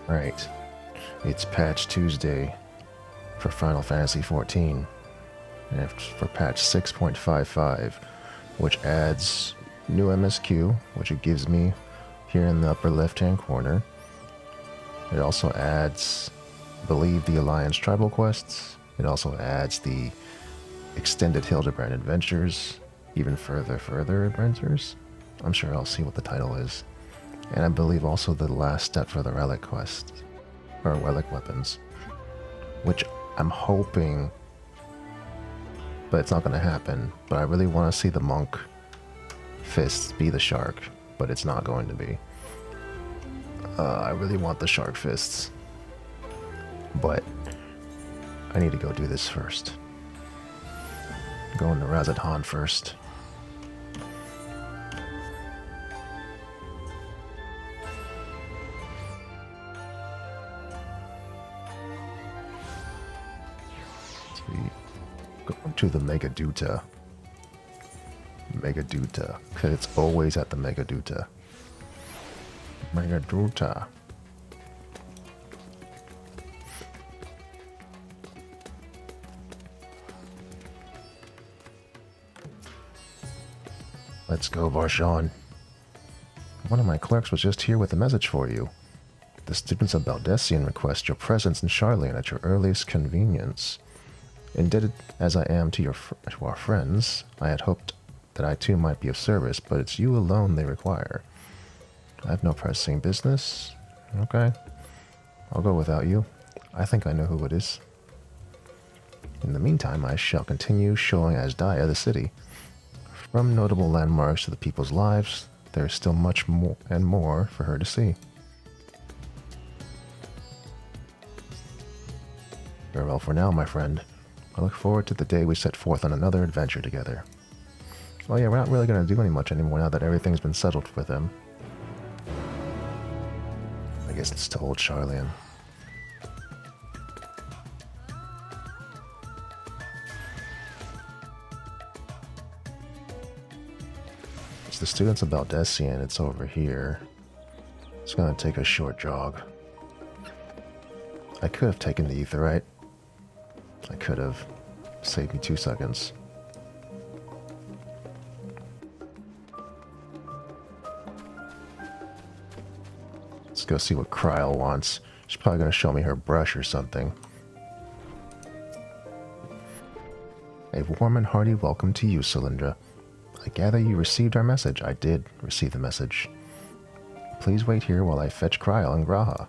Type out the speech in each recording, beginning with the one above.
Right. It's Patch Tuesday for Final Fantasy XIV, and for patch 6.55, which adds new MSQ, which it gives me here in the upper left-hand corner. It also adds, I believe, the Alliance Tribal Quests. It also adds the extended Hildibrand Adventures, even further adventures. I'm sure I'll see what the title is. And I believe also the last step for the relic quest, or relic weapons, which I'm hoping, but it's not going to happen. But I really want to see the monk fists be the shark, but it's not going to be. I really want the shark fists, but I need to go do this first. Going to Razadhan first. Going to the Megaduta. Megaduta, because it's always at the Megaduta. Megaduta. Let's go, Varshan. One of my clerks was just here with a message for you. The students of Baldessian request your presence in Charlene at your earliest convenience. Indebted as I am to our friends, I had hoped that I too might be of service, but it's you alone they require. I have no pressing business. Okay. I'll go without you. I think I know who it is. In the meantime, I shall continue showing Asdaya the city. From notable landmarks to the people's lives, there is still much more and more for her to see. Farewell for now, my friend. I look forward to the day we set forth on another adventure together. Well, yeah, we're not really going to do much anymore now that everything's been settled with him. I guess it's to old Charlian. It's the students of Baldessian. It's over here. It's going to take a short jog. I could have taken the Aetheryte. I could have. Saved me 2 seconds. Let's go see what Kryl wants. She's probably going to show me her brush or something. A warm and hearty welcome to you, Cylindra. I gather you received our message. I did receive the message. Please wait here while I fetch Kryl and Graha.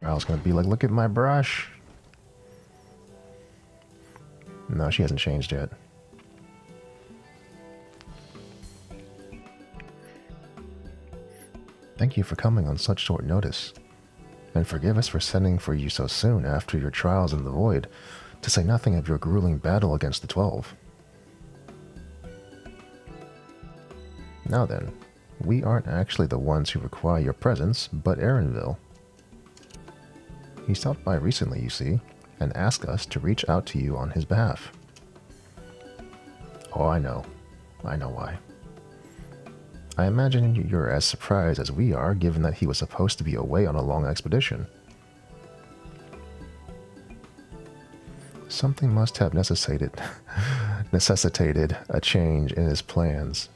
Kryl's going to be like, look at my brush. No, she hasn't changed yet. Thank you for coming on such short notice. And forgive us for sending for you so soon after your trials in the void, to say nothing of your grueling battle against the 12. Now then, we aren't actually the ones who require your presence, but Erenville. He stopped by recently, you see, and asked us to reach out to you on his behalf. Oh, I know. I know why. I imagine you're as surprised as we are, given that he was supposed to be away on a long expedition. Something must have necessitated a change in his plans.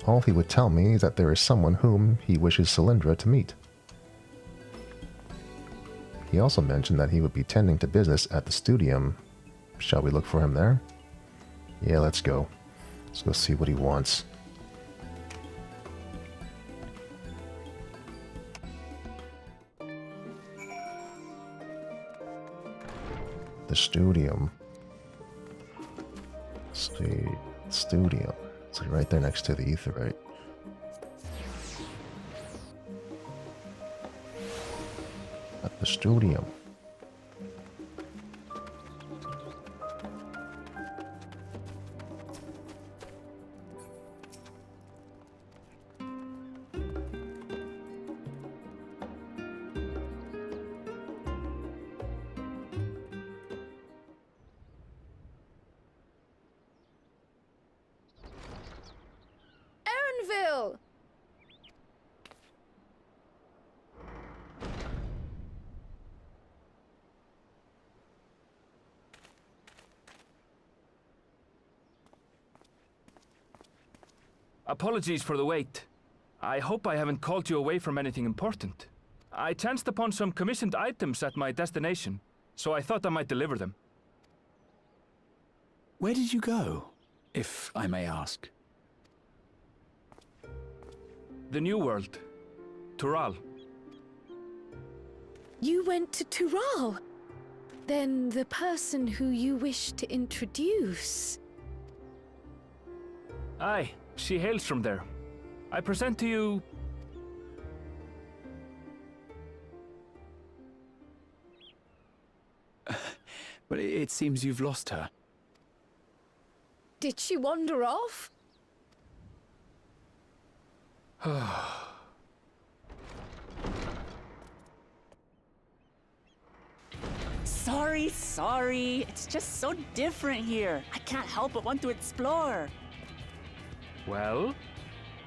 All he would tell me is that there is someone whom he wishes Cylindra to meet. He also mentioned that he would be tending to business at the studium. Shall we look for him there? Yeah, let's go. Let's go see what he wants. The studium. Let's see. Studium. It's like right there next to the Aetheryte. At the studium. manderville! Apologies for the wait. I hope I haven't called you away from anything important. I chanced upon some commissioned items at my destination, so I thought I might deliver them. Where did you go, if I may ask? The New World. Tural. You went to Tural? Then the person who you wish to introduce... Aye, she hails from there. I present to you... But it seems you've lost her. Did she wander off? Sorry. It's just so different here. I can't help but want to explore. Well,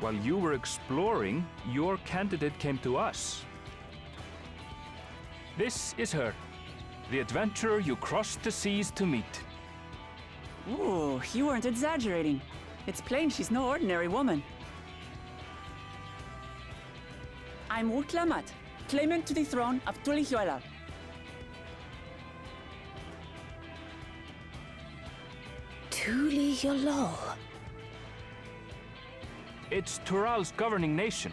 while you were exploring, your candidate came to us. This is her, the adventurer you crossed the seas to meet. Ooh, you weren't exaggerating. It's plain she's no ordinary woman. I'm Uklamat, claimant to the throne of Tulihuela. Tulihuela. It's Tural's governing nation.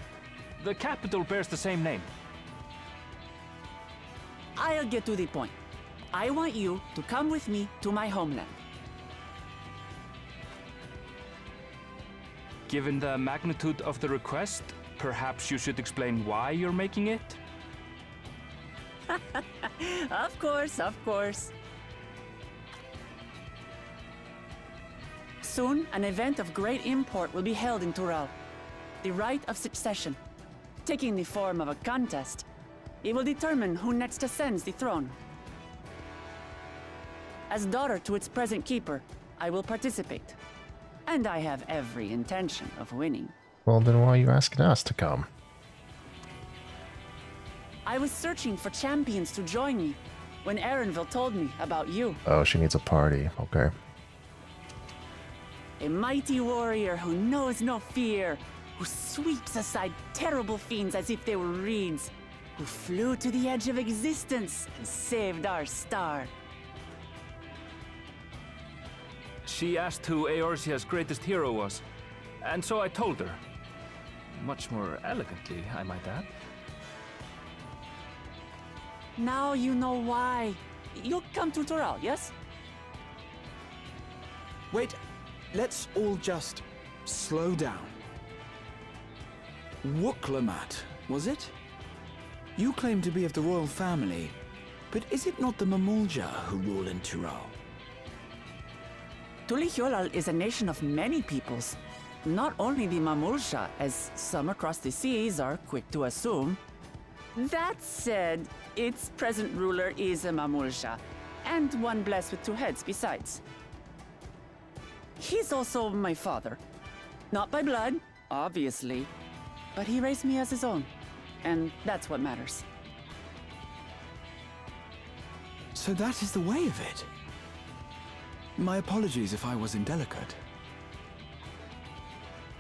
The capital bears the same name. I'll get to the point. I want you to come with me to my homeland. Given the magnitude of the request, perhaps you should explain why you're making it? Of course. Soon, an event of great import will be held in Tural. The Rite of Succession. Taking the form of a contest, it will determine who next ascends the throne. As daughter to its present keeper, I will participate. And I have every intention of winning. Well, then why are you asking us to come? I was searching for champions to join me when Erenville told me about you. Oh, she needs a party. Okay. A mighty warrior who knows no fear, who sweeps aside terrible fiends as if they were reeds, who flew to the edge of existence and saved our star. She asked who Eorzea's greatest hero was, and so I told her. Much more elegantly, I might add. Now you know why. You'll come to Tural, yes? Wait, let's all just slow down. Wuklamat, was it? You claim to be of the royal family, but is it not the Mamulja who rule in Tural? Tulihuela is a nation of many peoples. Not only the Mamulsha, as some across the seas are quick to assume. That said, its present ruler is a Mamulsha, and one blessed with two heads besides. He's also my father. Not by blood, obviously, but he raised me as his own, and that's what matters. So that is the way of it. My apologies if I was indelicate.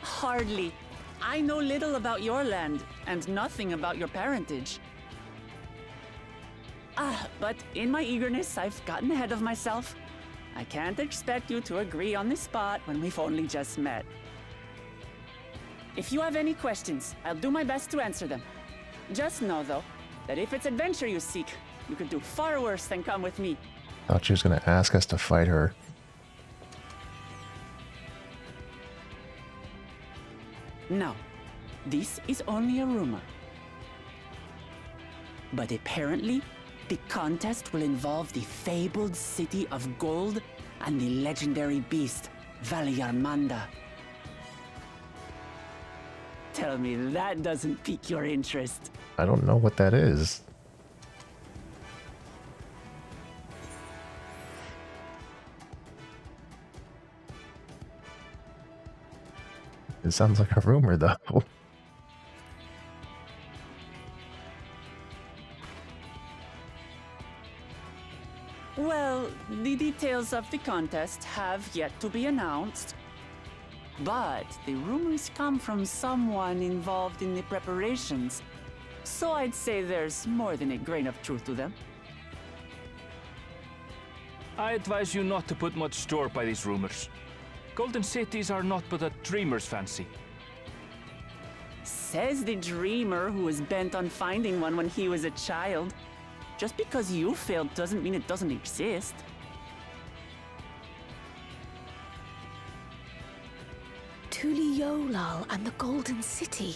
Hardly. I know little about your land, and nothing about your parentage. But in my eagerness, I've gotten ahead of myself. I can't expect you to agree on the spot when we've only just met. If you have any questions, I'll do my best to answer them. Just know, though, that if it's adventure you seek, you could do far worse than come with me. Thought she was going to ask us to fight her. No, this is only a rumor. But apparently, the contest will involve the fabled city of gold and the legendary beast, Valyarmanda. Tell me that doesn't pique your interest. I don't know what that is. It sounds like a rumor, though. Well, the details of the contest have yet to be announced. But the rumors come from someone involved in the preparations, so I'd say there's more than a grain of truth to them. I advise you not to put much store by these rumors. Golden cities are not but a dreamer's fancy. Says the dreamer who was bent on finding one when he was a child. Just because you failed doesn't mean it doesn't exist. Tuliolal and the Golden City.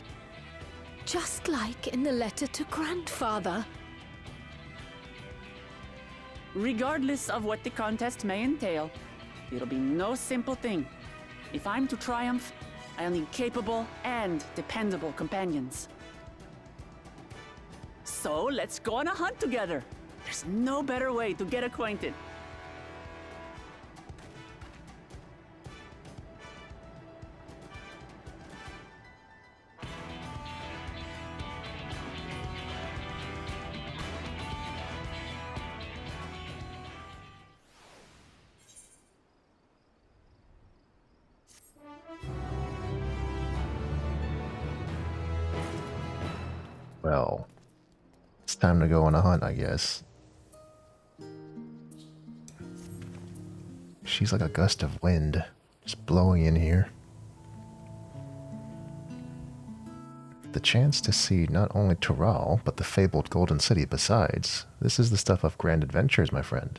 Just like in the letter to Grandfather. Regardless of what the contest may entail, it'll be no simple thing. If I'm to triumph, I'll need capable and dependable companions. So let's go on a hunt together. There's no better way to get acquainted. Well, it's time to go on a hunt, I guess. She's like a gust of wind, just blowing in here. The chance to see not only Tural, but the fabled Golden City besides. This is the stuff of grand adventures, my friend.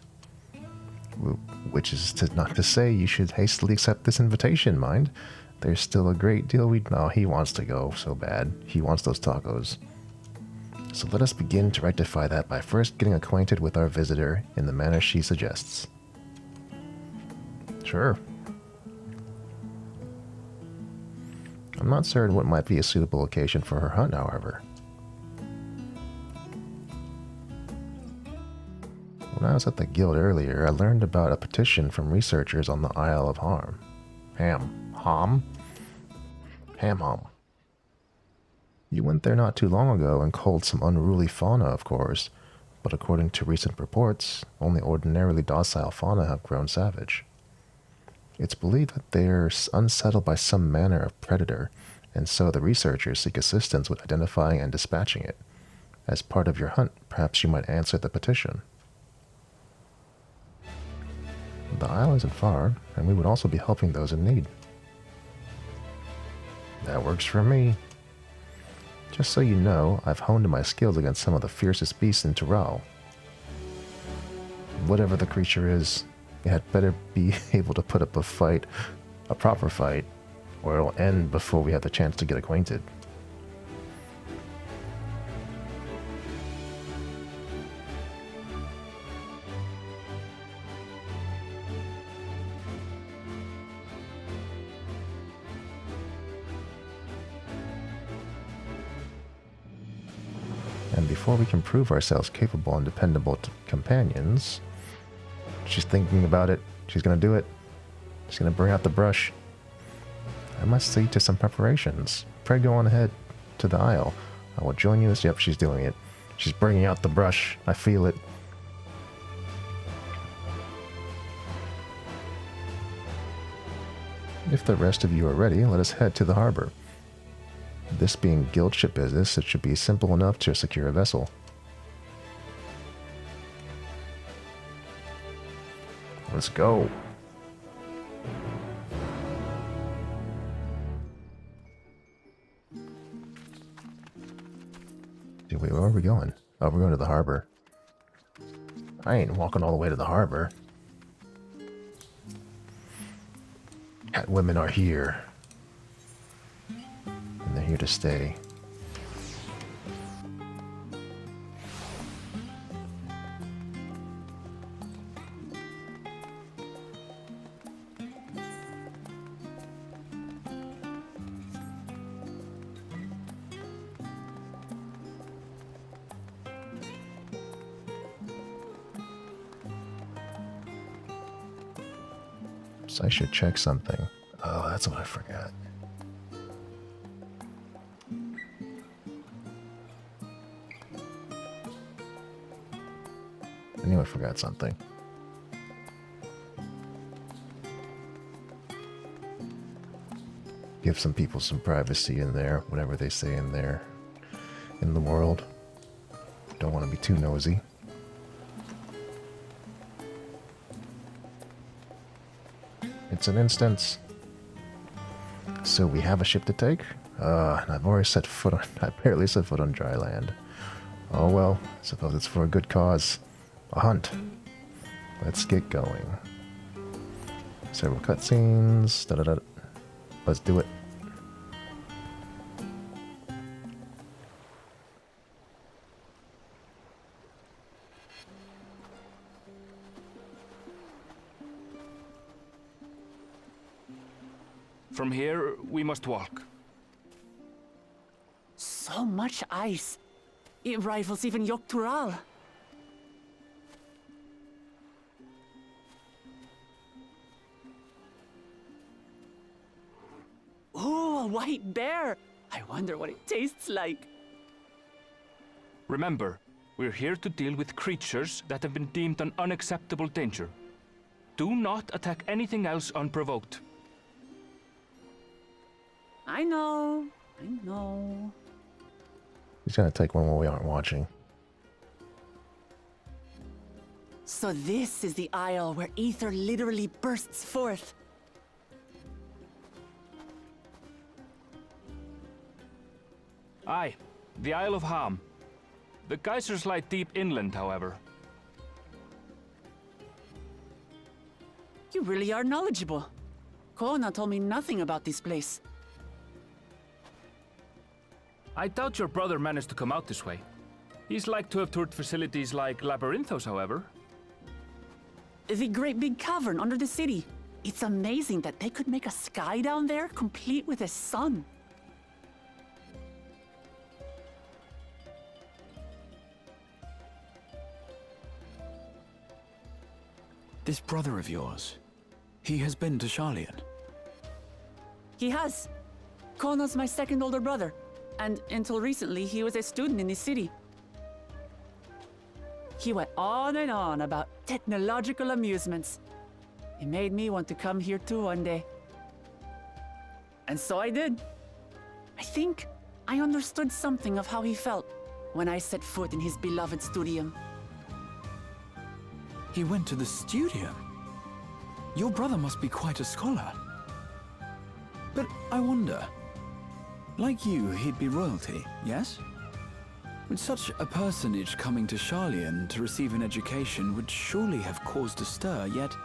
Which is not to say you should hastily accept this invitation, mind. There's still a great deal Oh, he wants to go so bad. He wants those tacos. So let us begin to rectify that by first getting acquainted with our visitor in the manner she suggests. Sure. I'm not certain what might be a suitable occasion for her hunt, however. When I was at the guild earlier, I learned about a petition from researchers on the Isle of Ham. You went there not too long ago and culled some unruly fauna, of course, but according to recent reports, only ordinarily docile fauna have grown savage. It's believed that they're unsettled by some manner of predator, and so the researchers seek assistance with identifying and dispatching it. As part of your hunt, perhaps you might answer the petition. The isle isn't far, and we would also be helping those in need. That works for me. Just so you know, I've honed my skills against some of the fiercest beasts in Tural. Whatever the creature is, it had better be able to put up a fight, a proper fight, or it'll end before we have the chance to get acquainted. And before we can prove ourselves capable and dependable companions, she's thinking about it. She's going to do it. She's going to bring out the brush. I must see to some preparations. Pray go on ahead to the isle. I will join you as... Yep, she's doing it. She's bringing out the brush. I feel it. If the rest of you are ready, let us head to the harbor. This being guild ship business, it should be simple enough to secure a vessel. Let's go. Wait, where are we going? Oh, we're going to the harbor. I ain't walking all the way to the harbor. Cat women are here. And they're here to stay. So I should check something. Oh, that's what I forgot. knew I forgot something. Give some people some privacy in there, whatever they say in there, in the world. Don't want to be too nosy. It's an instance. So we have a ship to take? And I've already set foot on, I barely set foot on dry land. Oh well, suppose it's for a good cause. A hunt. Let's get going. Several cutscenes. Da-da-da. Let's do it. From here, we must walk. So much ice. It rivals even Yogg-Tural. Ooh, a white bear! I wonder what it tastes like. Remember, we're here to deal with creatures that have been deemed an unacceptable danger. Do not attack anything else unprovoked. I know. He's gonna take one while we aren't watching. So this is the isle where ether literally bursts forth. Aye, the Isle of Ham. The geysers lie deep inland, however. You really are knowledgeable. Kona told me nothing about this place. I doubt your brother managed to come out this way. He's like to have toured facilities like Labyrinthos, however. The great big cavern under the city. It's amazing that they could make a sky down there complete with a sun. This brother of yours, he has been to Sharlayan. He has. Kona's my second older brother, and until recently he was a student in the city. He went on and on about technological amusements. It made me want to come here too one day. And so I did. I think I understood something of how he felt when I set foot in his beloved studium. He went to the studium? Your brother must be quite a scholar. But I wonder, like you, he'd be royalty, yes? With such a personage coming to Sharlayan to receive an education would surely have caused a stir, yet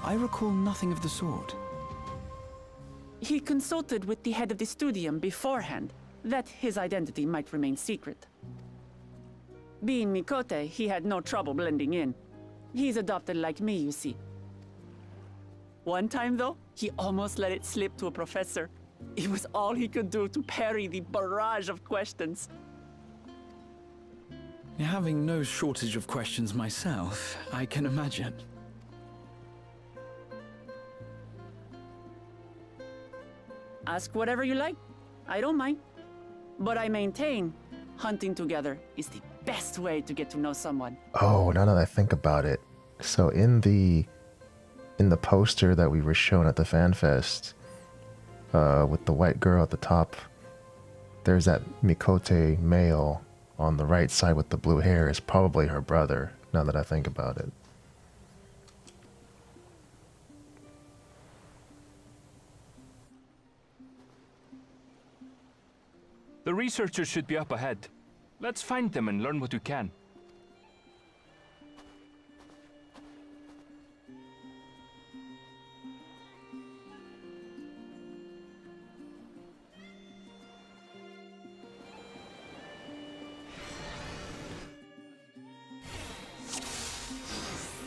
I recall nothing of the sort. He consulted with the head of the studium beforehand, that his identity might remain secret. Being Mikote, he had no trouble blending in. He's adopted like me, you see. One time, though, he almost let it slip to a professor. It was all he could do to parry the barrage of questions. Having no shortage of questions myself, I can imagine. Ask whatever you like. I don't mind. But I maintain, hunting together is the best way to get to know someone. Oh, now that I think about it. So in the poster that we were shown at the fan fest, with the white girl at the top, there's that Mikote male on the right side with the blue hair is probably her brother, now that I think about it. The researchers should be up ahead. Let's find them and learn what we can.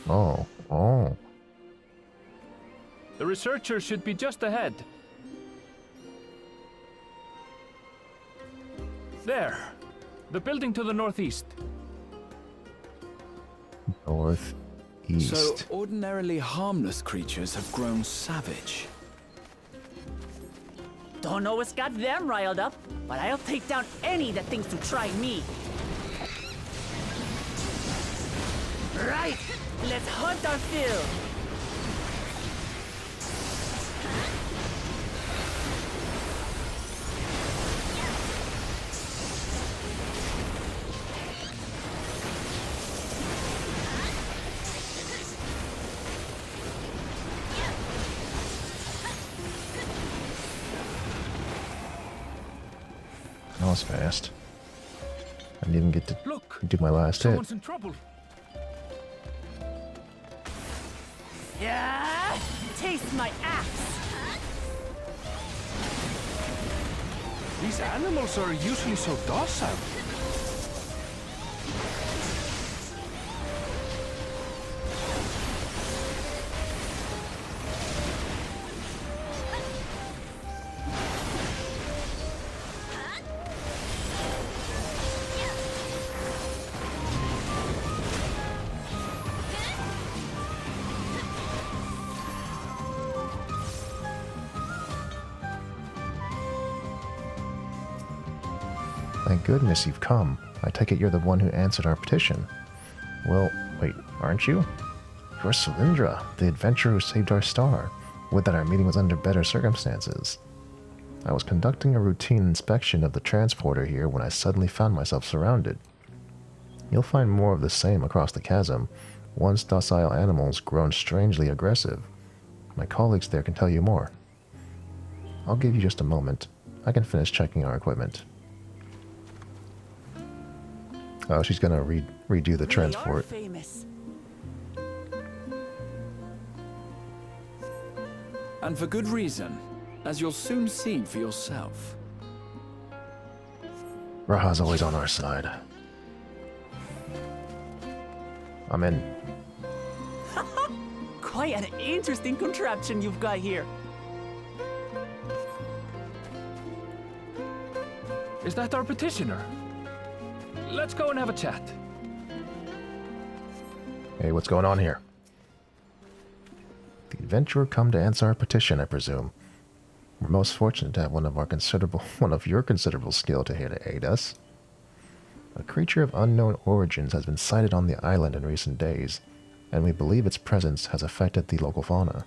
Oh. The researchers should be just ahead. There. The building to the northeast. Northeast. So ordinarily harmless creatures have grown savage. Don't know what's got them riled up, but I'll take down any that thinks to try me. Right! Let's hunt our fill! That was fast. I didn't even get to Look! do my last hit. Someone's in trouble. Yeah! Taste my axe! These animals are usually so docile. Thank goodness you've come. I take it you're the one who answered our petition. Well, wait, aren't you? You're Cylindra, the adventurer who saved our star. Would that our meeting was under better circumstances. I was conducting a routine inspection of the transporter here when I suddenly found myself surrounded. You'll find more of the same across the chasm, once docile animals grown strangely aggressive. My colleagues there can tell you more. I'll give you just a moment. I can finish checking our equipment. Oh, she's gonna redo the transport. We are famous. And for good reason, as you'll soon see for yourself. Raha's always on our side. I'm in. Quite an interesting contraption you've got here. Is that our petitioner? Let's go and have a chat. Hey, what's going on here? The adventurer come to answer our petition, I presume. We're most fortunate to have one of your considerable skill to here to aid us. A creature of unknown origins has been sighted on the island in recent days, and we believe its presence has affected the local fauna.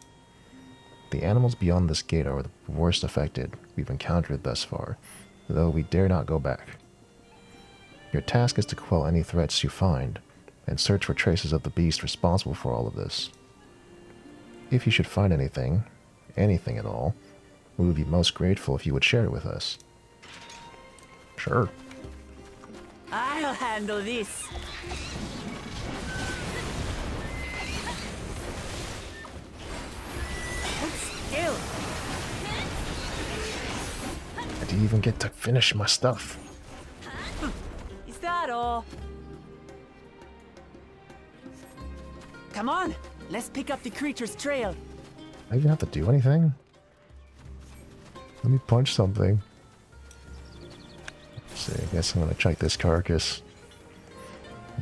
The animals beyond this gate are the worst affected we've encountered thus far, though we dare not go back. Your task is to quell any threats you find, and search for traces of the beast responsible for all of this. If you should find anything at all, we would be most grateful if you would share it with us. Sure. I'll handle this. Hold still. I didn't even get to finish my stuff. Is that all? Come on, let's pick up the creature's trail. I even have to do anything? Let me punch something. Let's see, I guess I'm gonna check this carcass.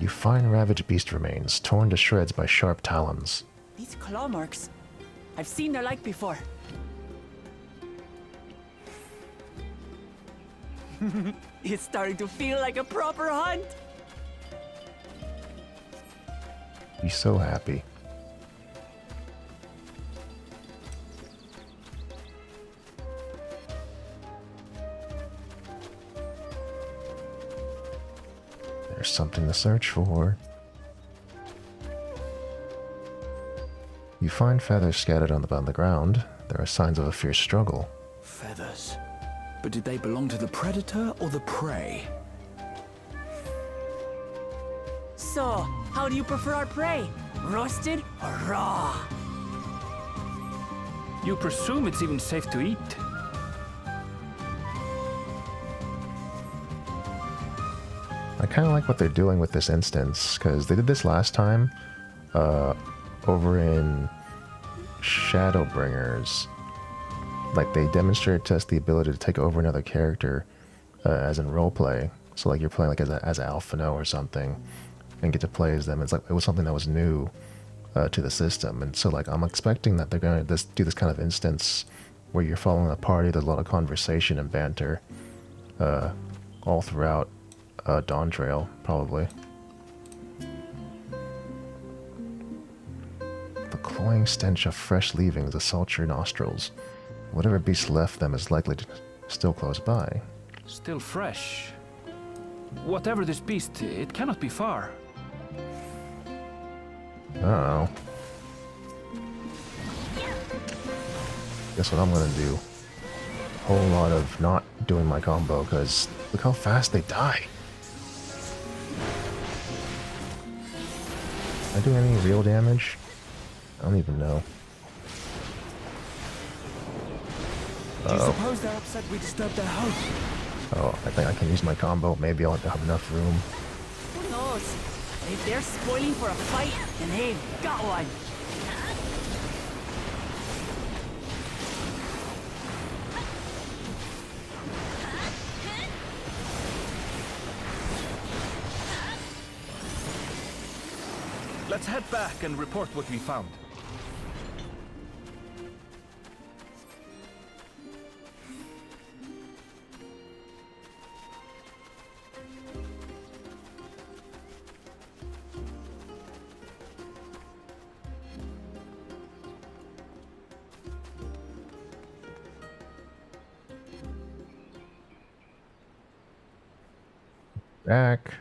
You find ravaged beast remains, torn to shreds by sharp talons. These claw marks. I've seen their like before. It's starting to feel like a proper hunt. Be so happy. There's something to search for. You find feathers scattered on the ground. There are signs of a fierce struggle. Feathers. But did they belong to the predator or the prey? So, how do you prefer our prey? Roasted or raw? You presume it's even safe to eat? I kind of like what they're doing with this instance, because they did this last time over in Shadowbringers. Like, they demonstrated to us the ability to take over another character as in roleplay. So, like, you're playing like as Alphino or something and get to play as them. It's like it was something that was new to the system. And so, like, I'm expecting that they're going to do this kind of instance where you're following a party. There's a lot of conversation and banter all throughout Dawn Trail, probably. cloying stench of fresh leavings assault your nostrils. Whatever beast left them is likely to still close by. Still fresh. Whatever this beast, it cannot be far. Uh-oh. Guess what I'm gonna do? Whole lot of not doing my combo, because look how fast they die. Am I doing any real damage? I don't even know. Do you suppose they're upset we disturbed their home? Oh, I think I can use my combo. Maybe I'll have enough room. Who knows? If they're spoiling for a fight, then they've got one. Let's head back and report what we found. Back.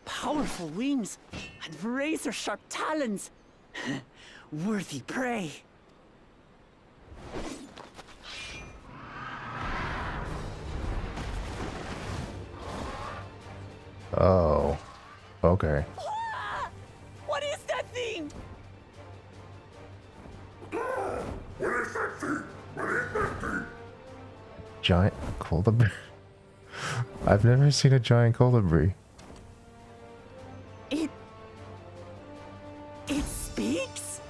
Powerful wings and razor-sharp talons. Worthy prey. Oh. Okay. Ah! What is that thing? Giant colibri. I've never seen a giant colibri. It speaks?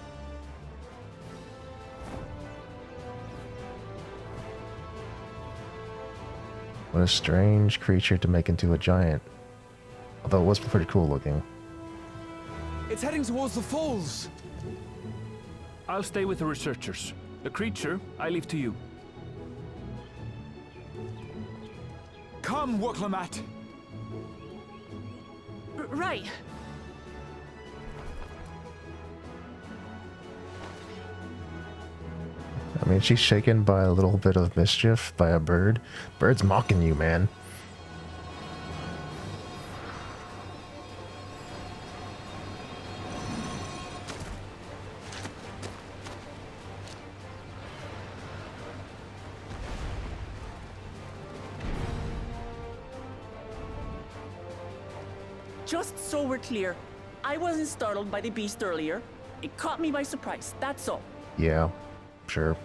What a strange creature to make into a giant. Although it was pretty cool looking. It's heading towards the falls. I'll stay with the researchers. The creature, I leave to you. Come, Woklamat. Right. I mean, she's shaken by a little bit of mischief by a bird. Bird's mocking you, man. Just so we're clear, I wasn't startled by the beast earlier. It caught me by surprise, that's all. Yeah, sure.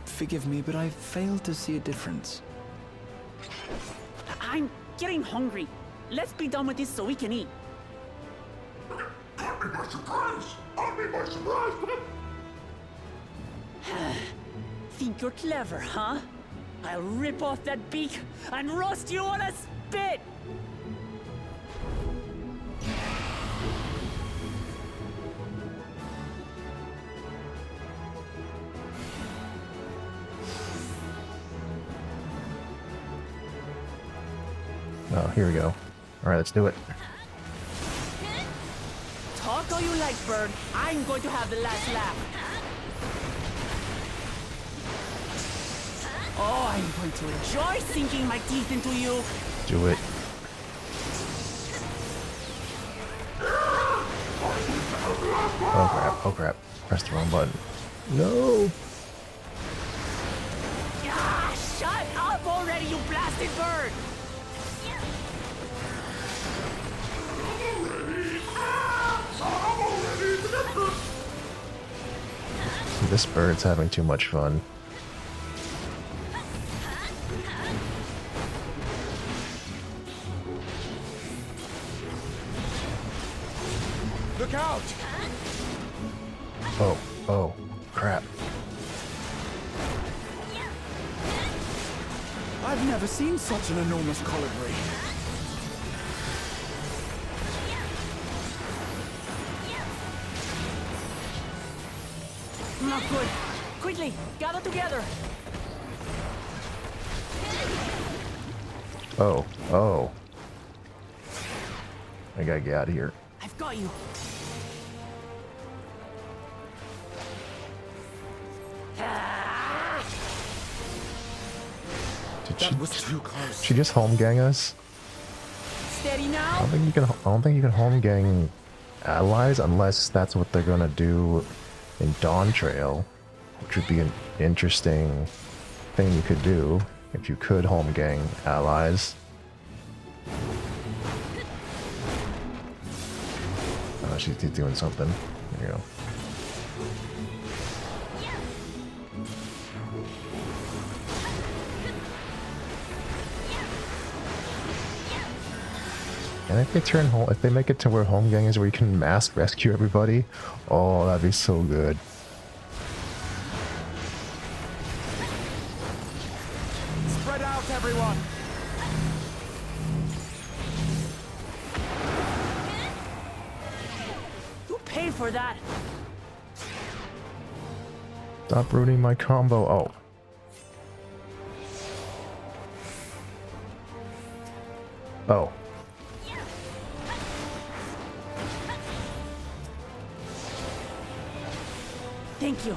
Forgive me, but I failed to see a difference. I'm getting hungry. Let's be done with this so we can eat. Caught me by surprise! Caught me by surprise! Think you're clever, huh? I'll rip off that beak and roast you on a spit! Oh, here we go. Alright, let's do it. Talk all you like, bird. I'm going to have the last laugh. Oh, I'm going to enjoy sinking my teeth into you. Do it. Oh crap, oh crap. Pressed the wrong button. No! Ah, shut up already, you blasted bird! This bird's having too much fun. Look out! Oh, oh, crap. I've never seen such an enormous colibri. Not good. Quickly, gather together. Oh, oh. I gotta get out of here. I've got you. Did That was too close. she just home gang us? Steady I now. don't think you can home gang allies unless that's what they're gonna do in Dawn Trail, which would be an interesting thing you could do if you could home gang allies. Oh, she's doing something. There you go. And if they turn home, if they make it to where home gang is where you can mass rescue everybody, oh, that'd be so good. Spread out, everyone! You paid for that. Stop ruining my combo. Oh. Oh. Thank you.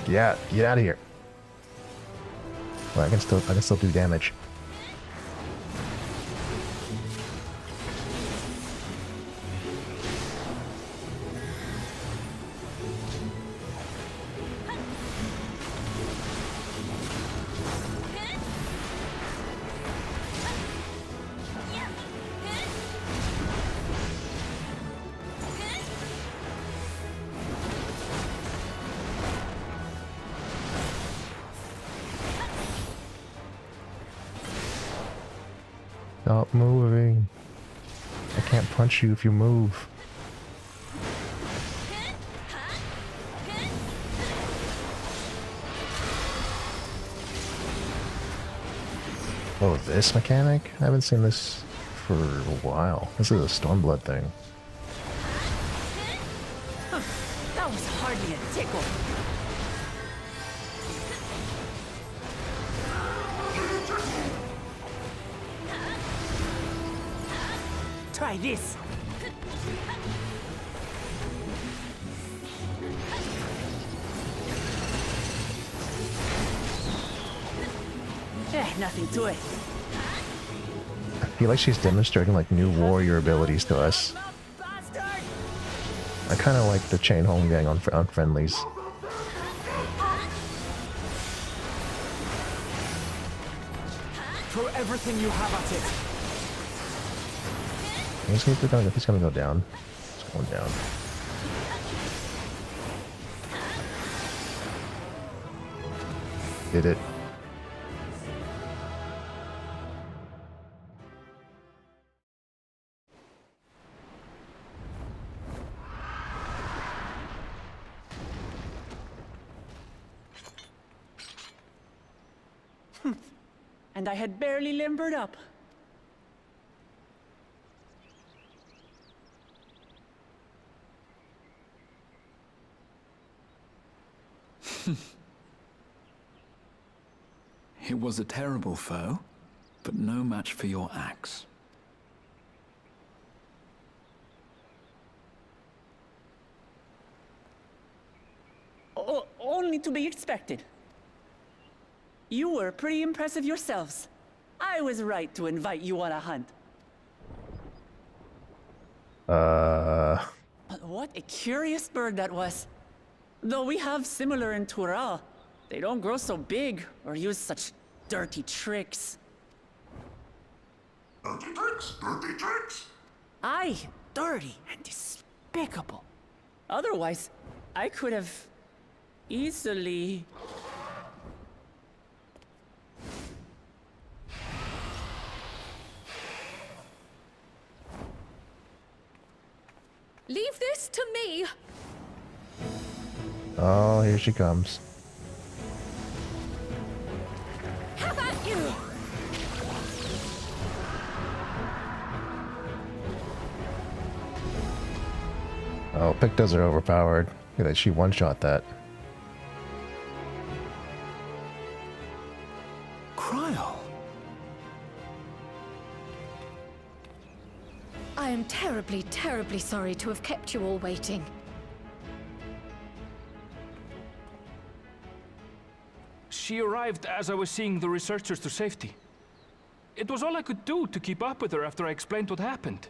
Get out of here. Well, I can still do damage. Stop moving. I can't punch you if you move. Oh, this mechanic? I haven't seen this for a while. This is a Stormblood thing. That was hardly a tickle. Try this. Nothing to it. I feel like she's demonstrating like new warrior abilities to us. Bastard! I kind of like the chain home gang on friendlies. Throw everything you have at it. He's gonna go down. He's going down. Did it. And I had barely limbered up. It was a terrible foe, but no match for your axe. Only to be expected. You were pretty impressive yourselves. I was right to invite you on a hunt. But what a curious bird that was. Though we have similar in Tural, they don't grow so big or use such dirty tricks. Dirty tricks? Dirty tricks? Aye, dirty and despicable. Otherwise, I could have easily... Leave this to me. Oh, here she comes. How about you? Oh, Pictos are overpowered. Look at that, she one-shot that. Kryl. I am terribly, terribly sorry to have kept you all waiting. She arrived as I was seeing the researchers to safety. It was all I could do to keep up with her after I explained what happened.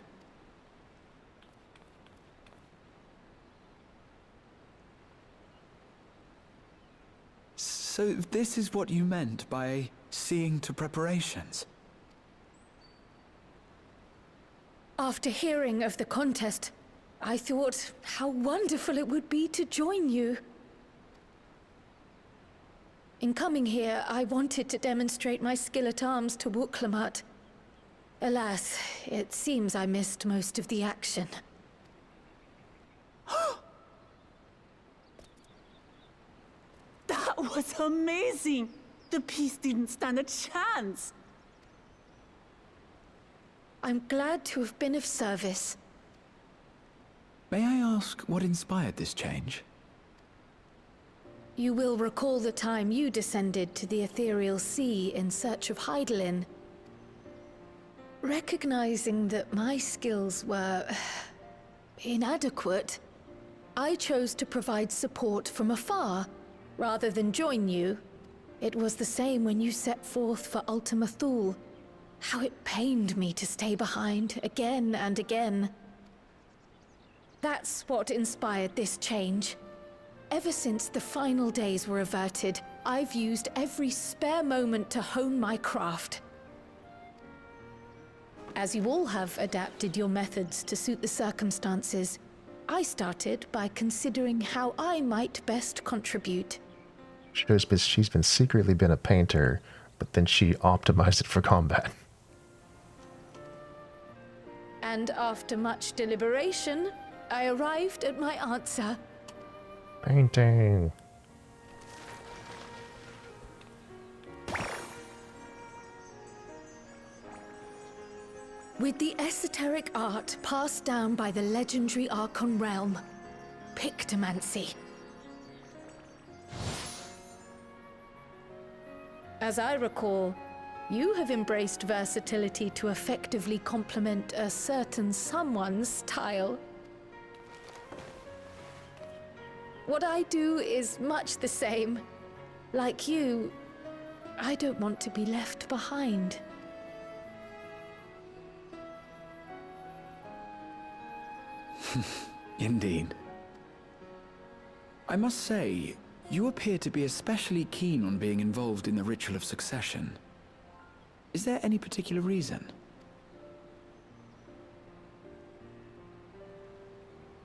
So this is what you meant by seeing to preparations? After hearing of the contest, I thought how wonderful it would be to join you. In coming here, I wanted to demonstrate my skill at arms to Wuklamut. Alas, it seems I missed most of the action. That was amazing! The piece didn't stand a chance! I'm glad to have been of service. May I ask what inspired this change? You will recall the time you descended to the ethereal sea in search of Heidelin. Recognizing that my skills were inadequate, I chose to provide support from afar, rather than join you. It was the same when you set forth for Ultima Thule. How it pained me to stay behind, again and again. That's what inspired this change. Ever since the final days were averted, I've used every spare moment to hone my craft. As you all have adapted your methods to suit the circumstances, I started by considering how I might best contribute. She's been secretly been a painter, but then she optimized it for combat. And after much deliberation, I arrived at my answer. Painting. With the esoteric art passed down by the legendary Archon realm, Pictomancy. As I recall, you have embraced versatility to effectively complement a certain someone's style. What I do is much the same. Like you, I don't want to be left behind. Indeed. I must say, you appear to be especially keen on being involved in the ritual of succession. Is there any particular reason?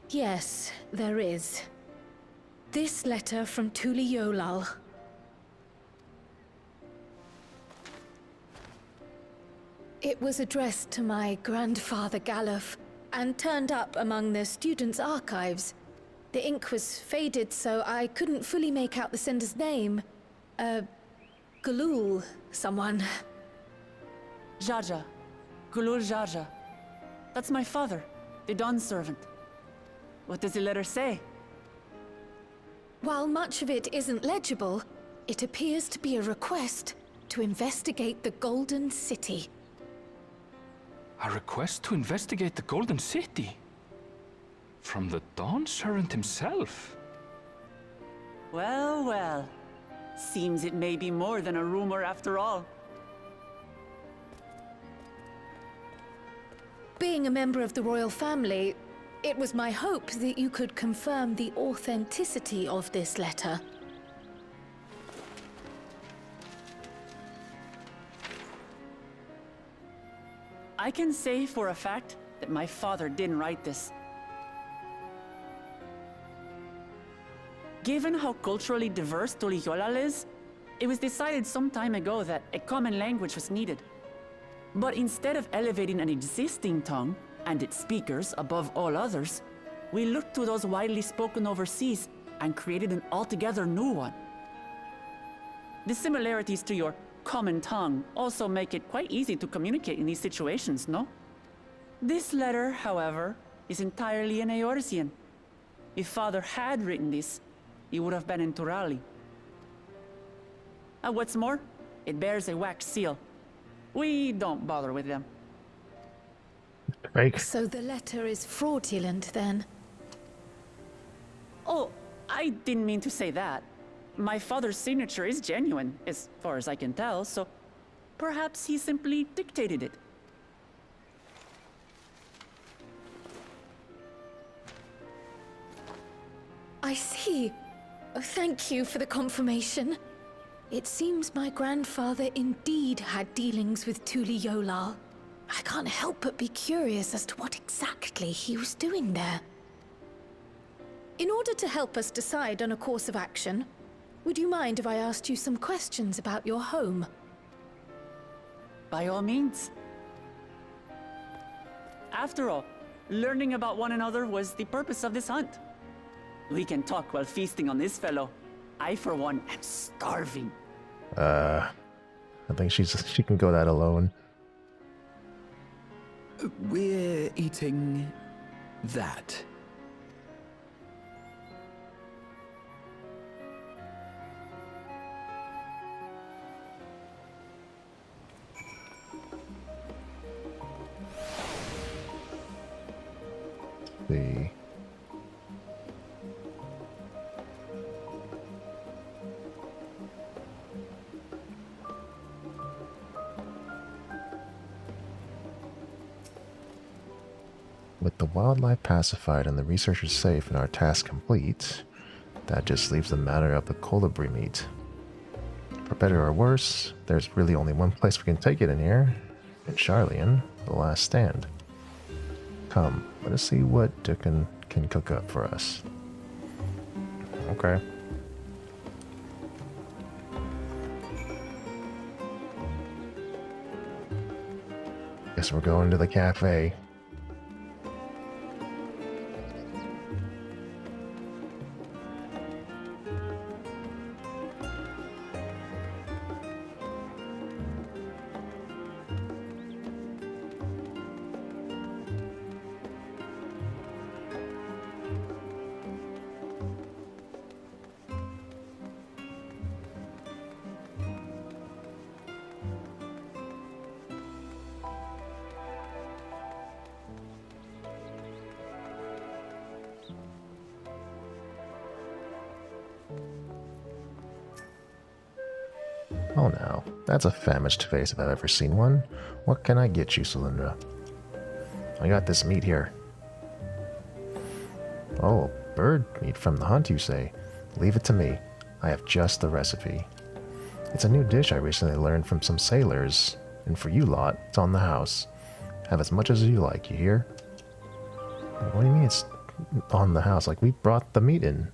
Yes, there is. This letter from Tuli Yolal. It was addressed to my grandfather Galuf, and turned up among the students' archives. The ink was faded, so I couldn't fully make out the sender's name. Galul, someone. Jaja. Gulul Jaja. That's my father, the Dawn servant. What does the letter say? While much of it isn't legible, it appears to be a request to investigate the Golden City. A request to investigate the Golden City? From the Dawn Servant himself? Well, well. Seems it may be more than a rumor after all. Being a member of the royal family, it was my hope that you could confirm the authenticity of this letter. I can say for a fact that my father didn't write this. Given how culturally diverse Tuliyollal is, it was decided some time ago that a common language was needed. But instead of elevating an existing tongue and its speakers above all others, we looked to those widely spoken overseas and created an altogether new one. The similarities to your common tongue also make it quite easy to communicate in these situations, no? This letter, however, is entirely in Eorzean, If Father had written this, he would have been in Turali. And what's more, it bears a wax seal. We don't bother with them. Fake. So the letter is fraudulent then? Oh, I didn't mean to say that. My father's signature is genuine, as far as I can tell, so perhaps he simply dictated it. I see. Oh, thank you for the confirmation. It seems my grandfather indeed had dealings with Tuli Yolal. I can't help but be curious as to what exactly he was doing there. In order to help us decide on a course of action, would you mind if I asked you some questions about your home? By all means. After all, learning about one another was the purpose of this hunt. We can talk while feasting on this fellow. I, for one, am starving. I think she can go that alone. We're eating that. The With the wildlife pacified and the researchers safe and our task complete, that just leaves the matter of the colibri meat. For better or worse, there's really only one place we can take it in here, in Charlian, the last stand. Come, let us see what Dukan can cook up for us. Okay. Guess we're going to the cafe. Oh no, that's a famished face if I've ever seen one. What can I get you, Cylindra? I got this meat here. Oh, bird meat from the hunt, you say? Leave it to me. I have just the recipe. It's a new dish I recently learned from some sailors, and for you lot, it's on the house. Have as much as you like, you hear? What do you mean it's on the house? Like, we brought the meat in.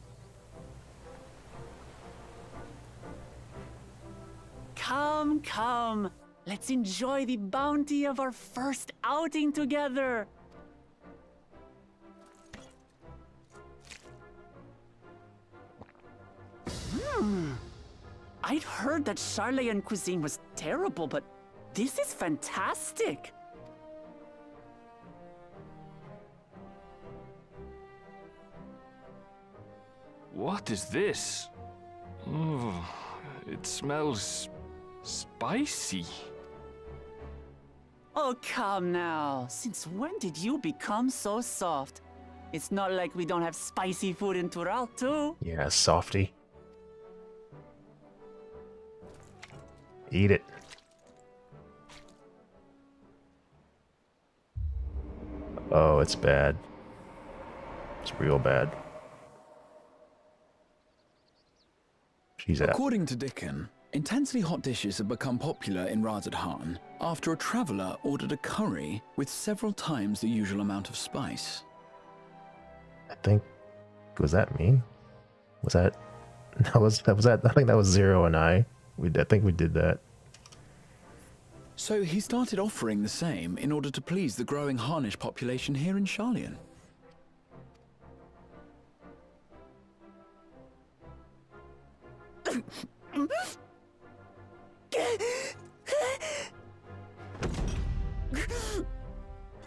Come, come. Let's enjoy the bounty of our first outing together. I'd heard that Charlian cuisine was terrible, but this is fantastic. What is this? Oh, it smells spicy. Oh, come now. Since when did you become so soft? It's not like we don't have spicy food in Tural, too. Yeah, softy. Eat it. Oh, it's bad. It's real bad. She's at. According to Dickon, intensely hot dishes have become popular in Razadhan after a traveler ordered a curry with several times the usual amount of spice. I think, was that me? Was that? Was that? I think that was Zero and I. I think we did that. So he started offering the same in order to please the growing Harnish population here in Charlian.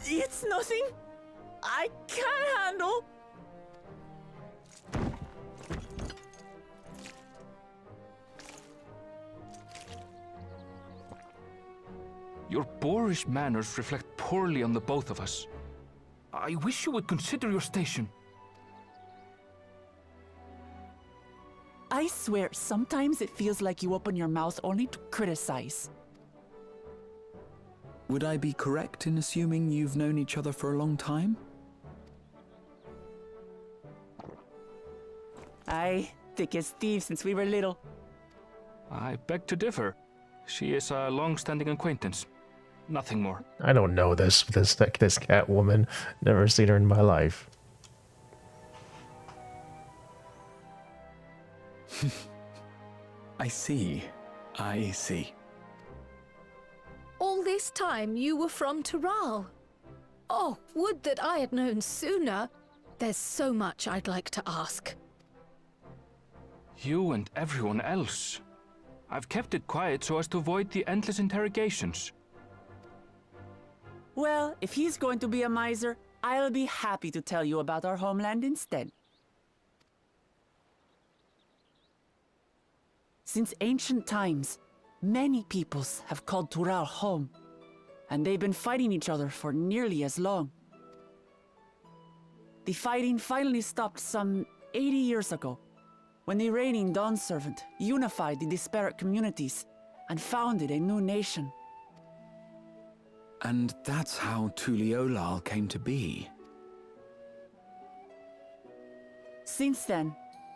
It's nothing I can't handle. Your boorish manners reflect poorly on the both of us. I wish you would consider your station. I swear, sometimes it feels like you open your mouth only to criticize. Would I be correct in assuming you've known each other for a long time? Aye, thick as thieves since we were little. I beg to differ. She is a long-standing acquaintance. Nothing more. I don't know this cat woman. Never seen her in my life. I see. I see. All this time you were from Tural. Oh, would that I had known sooner. There's so much I'd like to ask. You and everyone else. I've kept it quiet so as to avoid the endless interrogations. Well, if he's going to be a miser, I'll be happy to tell you about our homeland instead. Since ancient times, many peoples have called Tural home, and they've been fighting each other for nearly as long. The fighting finally stopped some 80 years ago, when the reigning Dawn Servant unified the disparate communities and founded a new nation. And that's how Tuliolal came to be. Since then,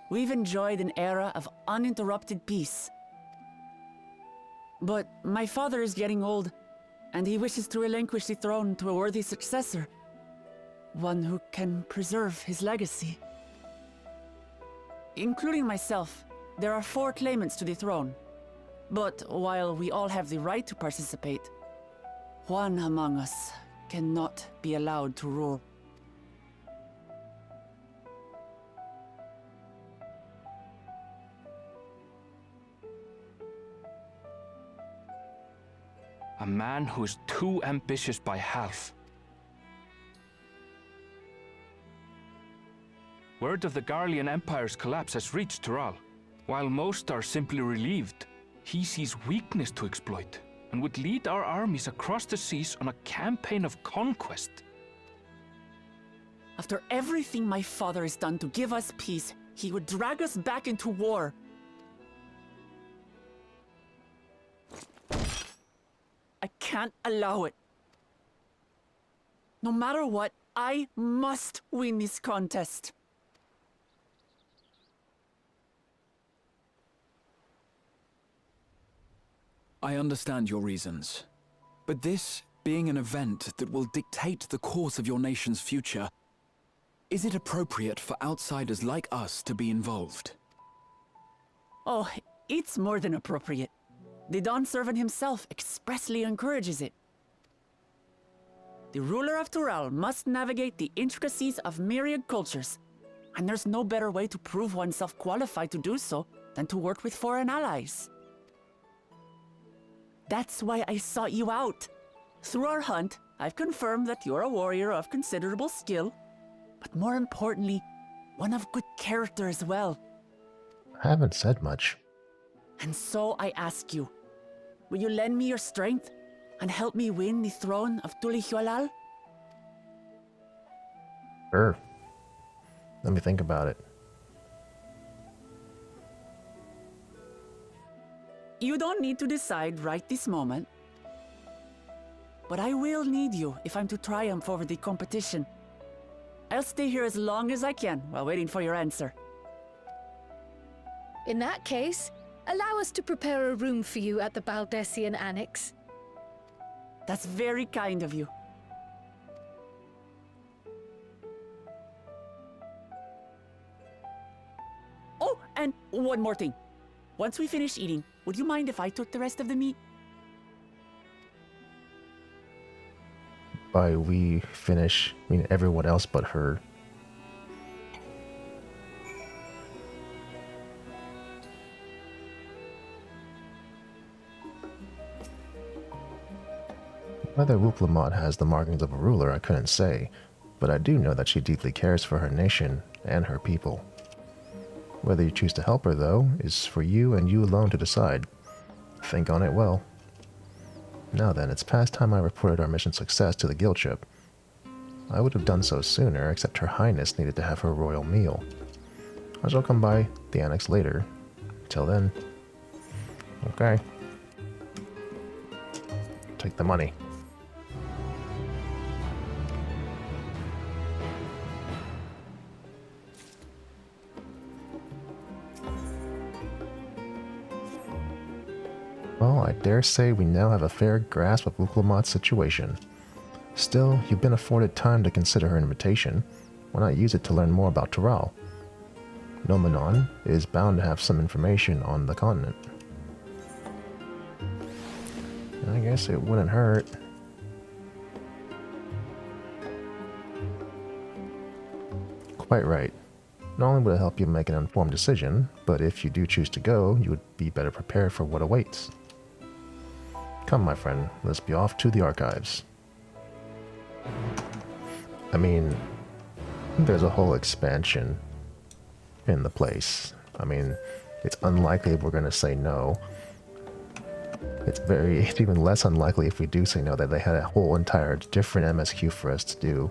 we've enjoyed an era of uninterrupted peace. But my father is getting old, and he wishes to relinquish the throne to a worthy successor. One who can preserve his legacy. Including myself, there are 4 claimants to the throne. But while we all have the right to participate, one among us cannot be allowed to rule. A man who is too ambitious by half. Word of the Garlean Empire's collapse has reached Tural. While most are simply relieved, he sees weakness to exploit and would lead our armies across the seas on a campaign of conquest. After everything my father has done to give us peace, he would drag us back into war. I can't allow it. No matter what, I must win this contest. I understand your reasons. But this being an event that will dictate the course of your nation's future, is it appropriate for outsiders like us to be involved? Oh, it's more than appropriate. The Dawn Servant himself expressly encourages it. The ruler of Tural must navigate the intricacies of myriad cultures, and there's no better way to prove oneself qualified to do so than to work with foreign allies. That's why I sought you out. Through our hunt, I've confirmed that you're a warrior of considerable skill, but more importantly, one of good character as well. I haven't said much. And so I ask you, will you lend me your strength and help me win the throne of Tulihualal? Sure. Let me think about it. You don't need to decide right this moment. But I will need you if I'm to triumph over the competition. I'll stay here as long as I can while waiting for your answer. In that case, allow us to prepare a room for you at the Baldessian Annex. That's very kind of you. Oh, and one more thing. Once we finish eating, would you mind if I took the rest of the meat? By we finish, I mean everyone else but her. Whether Wuplamot has the markings of a ruler, I couldn't say, but I do know that she deeply cares for her nation and her people. Whether you choose to help her, though, is for you and you alone to decide. Think on it well. Now then, it's past time I reported our mission success to the guild ship. I would have done so sooner, except Her Highness needed to have her royal meal. I shall come by the annex later. Till then... Okay. Take the money. Well, I dare say we now have a fair grasp of Uklamat's situation. Still, you've been afforded time to consider her invitation. Why not use it to learn more about Taral? Nomenon is bound to have some information on the continent. I guess it wouldn't hurt. Quite right. Not only would it help you make an informed decision, but if you do choose to go, you would be better prepared for what awaits. Come, my friend, let's be off to the archives. I mean, there's a whole expansion in the place. I mean, it's unlikely we're going to say no. It's even less unlikely if we do say no that they had a whole entire different MSQ for us to do.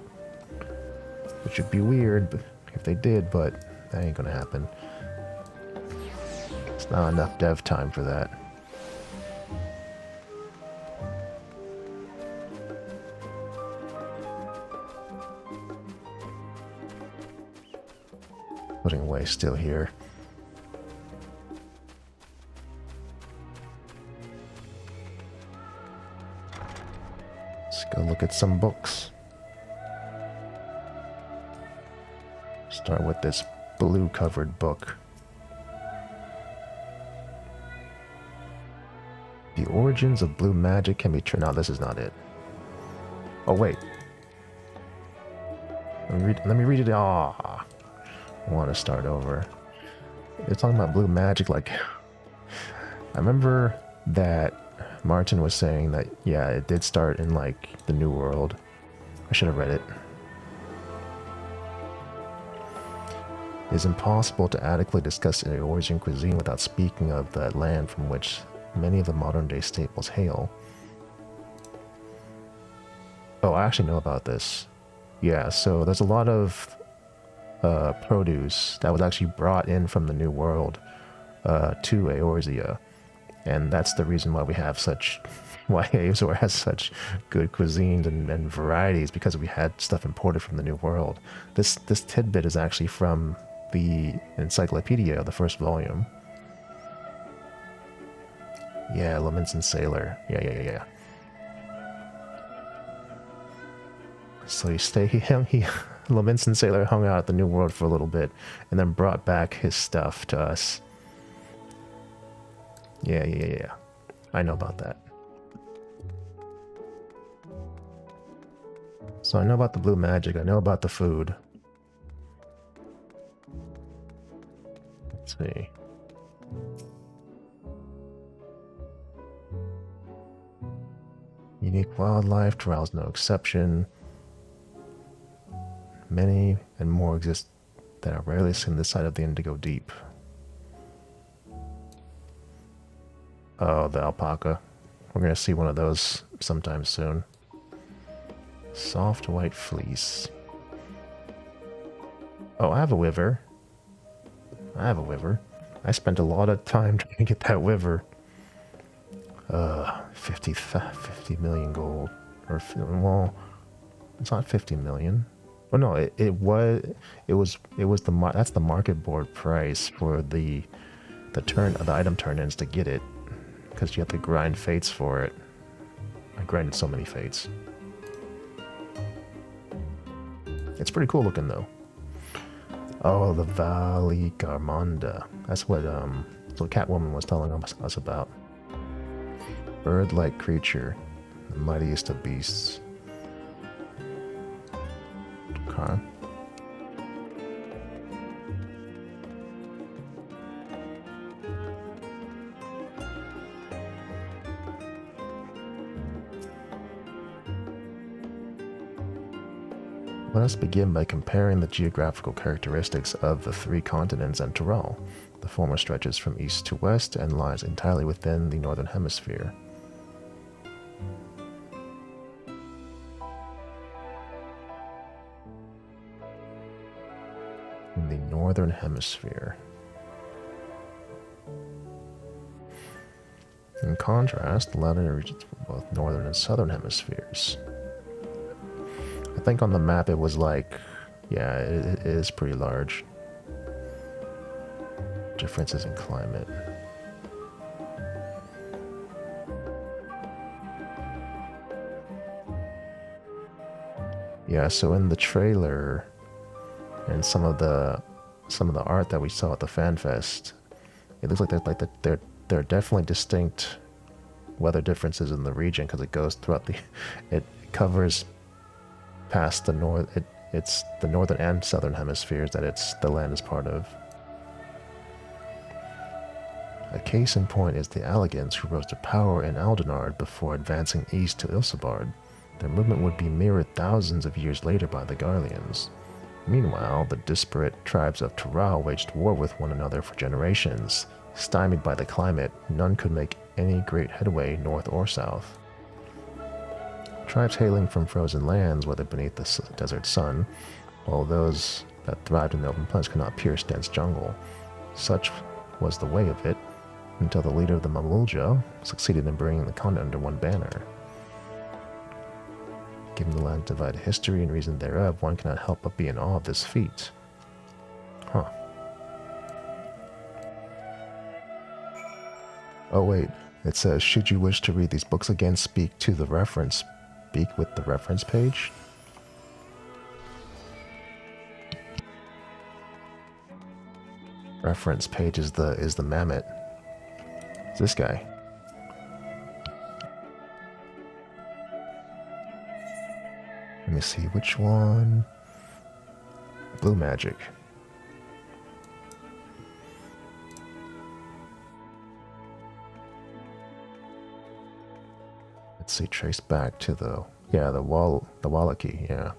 Which would be weird if they did, but that ain't going to happen. It's not enough dev time for that. Putting away still here. Let's go look at some books. Start with this blue covered book. The origins of blue magic can be traced. No, this is not it. Oh wait. Let me read it. Ah. I want to start over. They're talking about blue magic, like... I remember that Martin was saying that, yeah, it did start in, like, the New World. I should have read it. It is impossible to adequately discuss the origin cuisine without speaking of that land from which many of the modern-day staples hail. Oh, I actually know about this. Yeah, so there's a lot of... produce that was actually brought in from the New World to Eorzea, and that's the reason why we have such, why Azor has such good cuisines and varieties, because we had stuff imported from the New World. This tidbit is actually from the Encyclopedia, the first volume. Yeah, Laments and Sailor. Yeah. So he Laments and Sailor hung out at the New World for a little bit, and then brought back his stuff to us. Yeah. I know about that. So I know about the blue magic, I know about the food. Let's see. Unique wildlife, Taral's no exception. Many and more exist that are rarely seen this side of the Indigo Deep. Oh, the alpaca. We're going to see one of those sometime soon. Soft white fleece. Oh, I have a wyver. I spent a lot of time trying to get that wyver. 50 million gold. Or, well, it's not 50 million. Oh no, that's the market board price for the item turn-ins to get it, because you have to grind fates for it. I grinded so many fates. It's pretty cool looking though. Oh, the Valley Garmanda. That's what Catwoman was telling us about. Bird-like creature, the mightiest of beasts. Okay. Let us begin by comparing the geographical characteristics of the three continents and Taral. The former stretches from east to west and lies entirely within the northern hemisphere. in the Northern Hemisphere. In contrast, the latter regions were both Northern and Southern Hemispheres. I think on the map it was like, yeah, it is pretty large. Differences in climate. Yeah, so in the trailer and some of the art that we saw at the fan fest, it looks like there are definitely distinct weather differences in the region because it goes throughout the, it covers past the north. It's the northern and southern hemispheres that the land is part of. A case in point is the Allegans, who rose to power in Aldenard before advancing east to Ilsabard. Their movement would be mirrored thousands of years later by the Garleans. Meanwhile, the disparate tribes of Tural waged war with one another for generations. Stymied by the climate, none could make any great headway north or south. Tribes hailing from frozen lands, whether beneath the desert sun, while those that thrived in the open plains could not pierce dense jungle. Such was the way of it, until the leader of the Mamulja succeeded in bringing the continent under one banner. Given the land's divided history and reason thereof, one cannot help but be in awe of this feat. Huh. Oh wait, it says, should you wish to read these books again, speak with the reference page. Reference page is the mammoth. It's this guy. Let me see which one. Blue magic. Let's see, trace back to the Wallachie, yeah.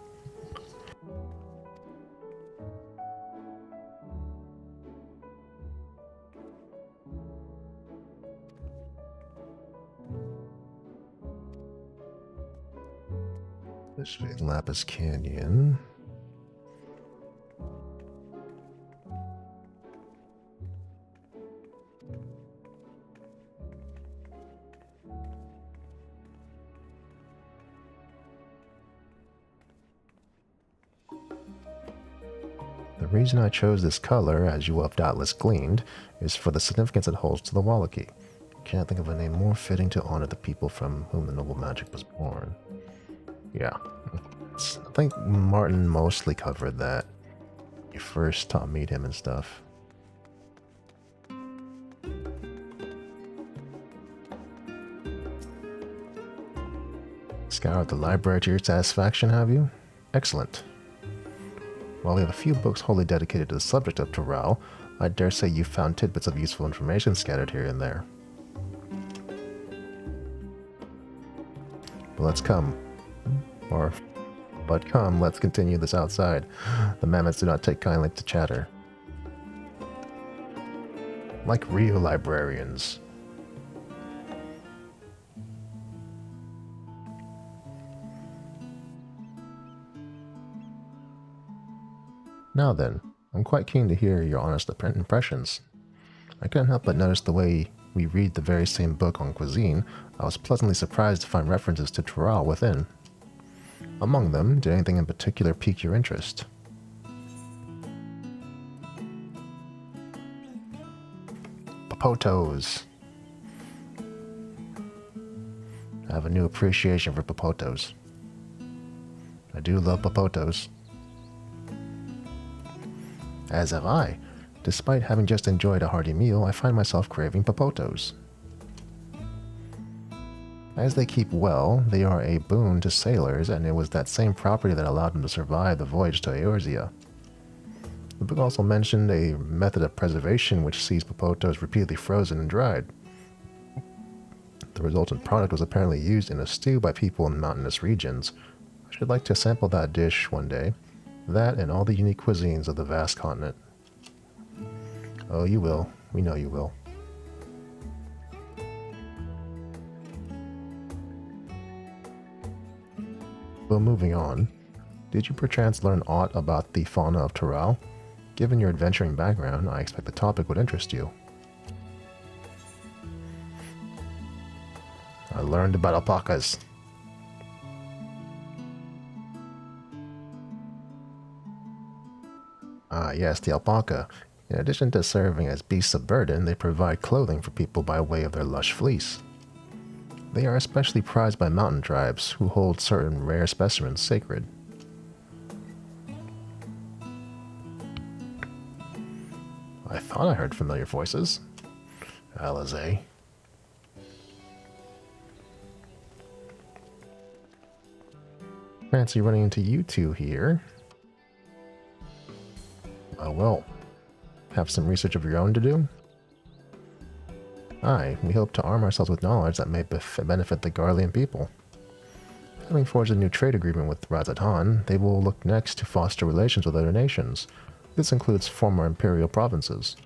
This should be Lapis Canyon. The reason I chose this color, as you will have doubtless gleaned, is for the significance it holds to the Wallachie. Can't think of a name more fitting to honor the people from whom the noble magic was born. Yeah, I think Martin mostly covered that. You first meet him and stuff. Scoured the library to your satisfaction, have you? Excellent. While we have a few books wholly dedicated to the subject of Tural, I dare say you found tidbits of useful information scattered here and there. But let's come. But come, let's continue this outside. The mammoths do not take kindly to chatter. Like real librarians. Now then, I'm quite keen to hear your honest impressions. I couldn't help but notice the way we read the very same book on cuisine. I was pleasantly surprised to find references to Tural within. Among them, did anything in particular pique your interest? Popotos. I have a new appreciation for popotos. I do love popotos. As have I. Despite having just enjoyed a hearty meal, I find myself craving popotos. As they keep well, they are a boon to sailors, and it was that same property that allowed them to survive the voyage to Eorzea. The book also mentioned a method of preservation which sees popotos repeatedly frozen and dried. The resultant product was apparently used in a stew by people in mountainous regions. I should like to sample that dish one day. That and all the unique cuisines of the vast continent. Oh, you will. We know you will. Well, moving on. Did you perchance learn aught about the fauna of Tural? Given your adventuring background, I expect the topic would interest you. I learned about alpacas. Ah, yes, the alpaca. In addition to serving as beasts of burden, they provide clothing for people by way of their lush fleece. They are especially prized by mountain tribes, who hold certain rare specimens sacred. I thought I heard familiar voices. Alizé. Fancy running into you two here. Well, have some research of your own to do? Aye, we hope to arm ourselves with knowledge that may benefit the Garlean people. Having forged a new trade agreement with Razatan, they will look next to foster relations with other nations. This includes former imperial provinces.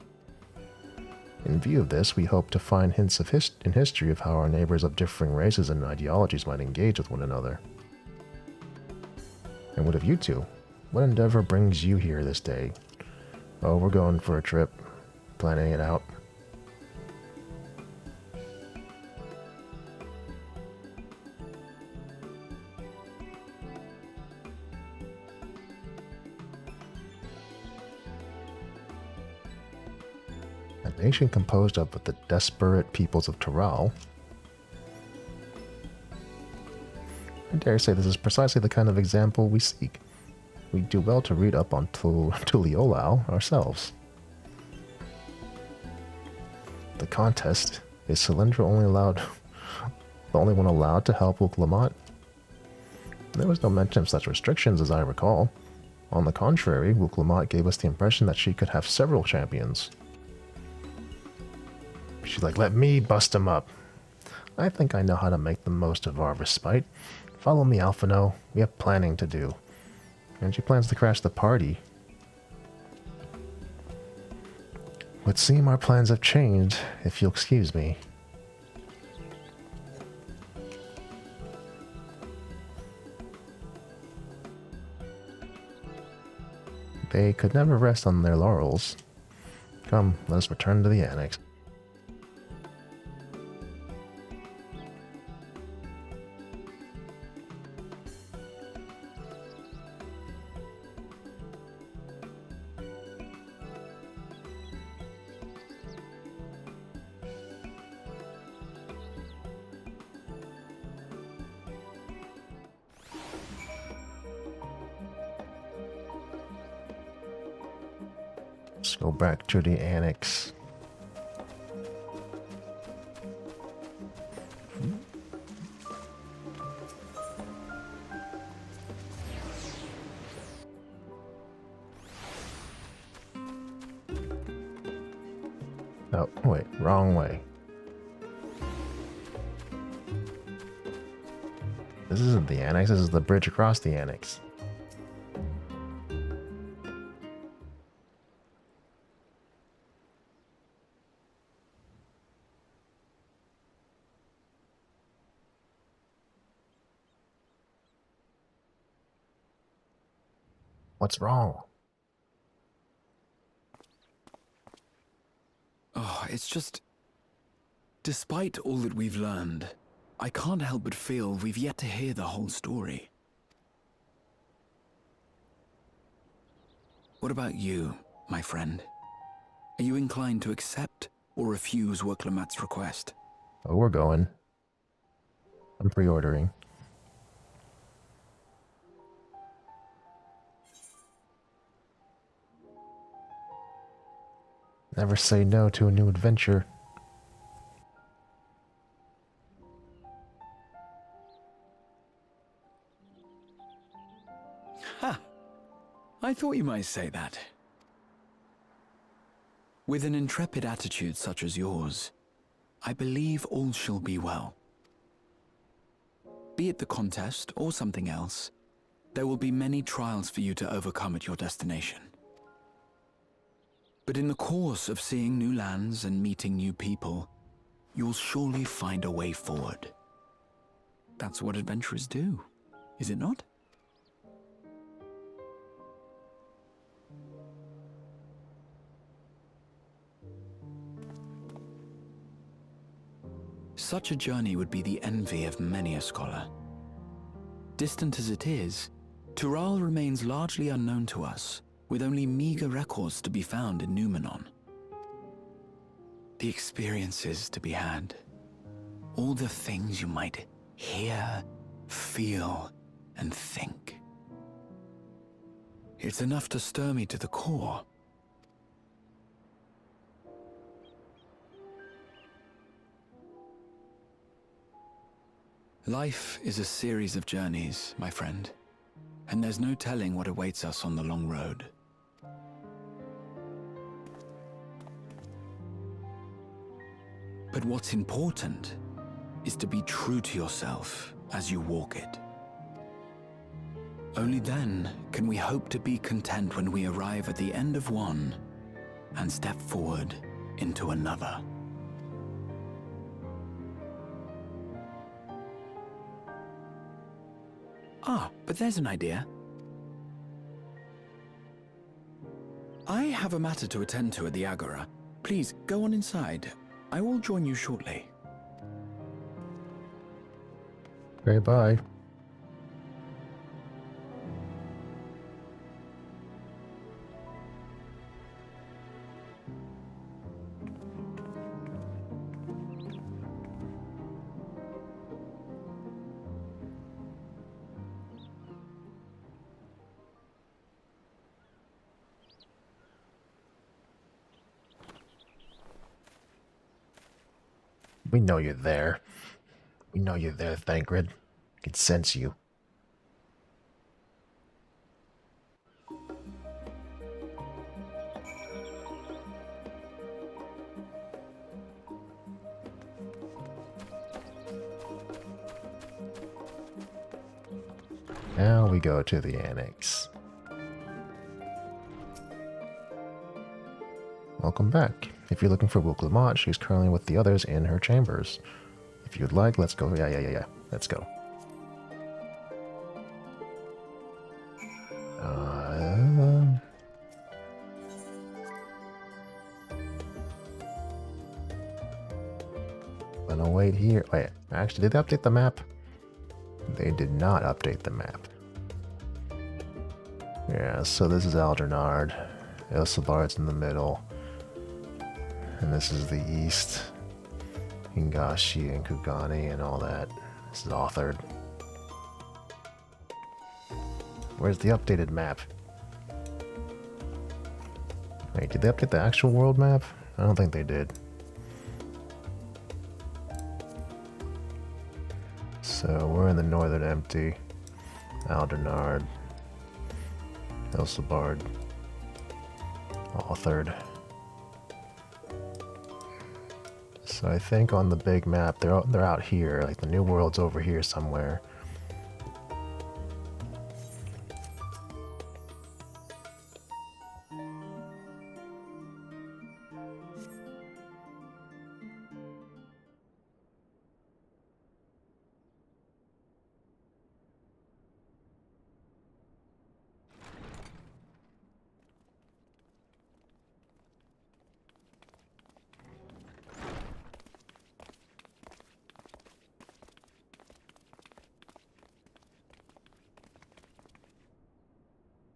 In view of this, we hope to find hints of in history of how our neighbors of differing races and ideologies might engage with one another. And what of you two? What endeavor brings you here this day? Oh, we're going for a trip. Planning it out. A nation composed of the desperate peoples of Taral. I dare say this is precisely the kind of example we seek. We do well to read up on Tuliolao ourselves. The contest, is Cylindra the only one allowed to help Wuk-Lamat? There was no mention of such restrictions as I recall. On the contrary, Wuk-Lamat gave us the impression that she could have several champions. She's like, let me bust him up. I think I know how to make the most of our respite. Follow me, Alphino. We have planning to do. And she plans to crash the party. Would seem our plans have changed, if you'll excuse me. They could never rest on their laurels. Come, let us return to the annex. Let's go back to the annex. Oh, wait, wrong way. This isn't the annex, this is the bridge across the annex. What's wrong? Oh, it's just... Despite all that we've learned, I can't help but feel we've yet to hear the whole story. What about you, my friend? Are you inclined to accept or refuse Wuk-Lamat's request? Oh, we're going. I'm pre-ordering. Never say no to a new adventure. Ha! I thought you might say that. With an intrepid attitude such as yours, I believe all shall be well. Be it the contest or something else, there will be many trials for you to overcome at your destination. But in the course of seeing new lands and meeting new people, you'll surely find a way forward. That's what adventurers do, is it not? such a journey would be the envy of many a scholar. Distant as it is, Tural remains largely unknown to us, with only meager records to be found in Numenor. The experiences to be had, all the things you might hear, feel, and think. It's enough to stir me to the core. Life is a series of journeys, my friend, and there's no telling what awaits us on the long road. But what's important is to be true to yourself as you walk it. Only then can we hope to be content when we arrive at the end of one and step forward into another. Ah, but there's an idea. I have a matter to attend to at the Agora. Please, go on inside. I will join you shortly. Okay, bye. We know you're there. We know you're there, Thancred. I can sense you. Now we go to the annex. Welcome back. If you're looking for Wuklamot, she's currently with the others in her chambers. If you'd like, let's go. Yeah. Let's go. Gonna wait here. Wait, actually, did they update the map? They did not update the map. Yeah, so this is Aldernard. Ilsabard's in the middle. And this is the east. Hingashi and Kugani and all that. This is authored. Where's the updated map? Wait, did they update the actual world map? I don't think they did. So we're in the northern empty. Aldernard. Ilsabard. Authored. So I think on the big map, they're out here. Like the new world's over here somewhere.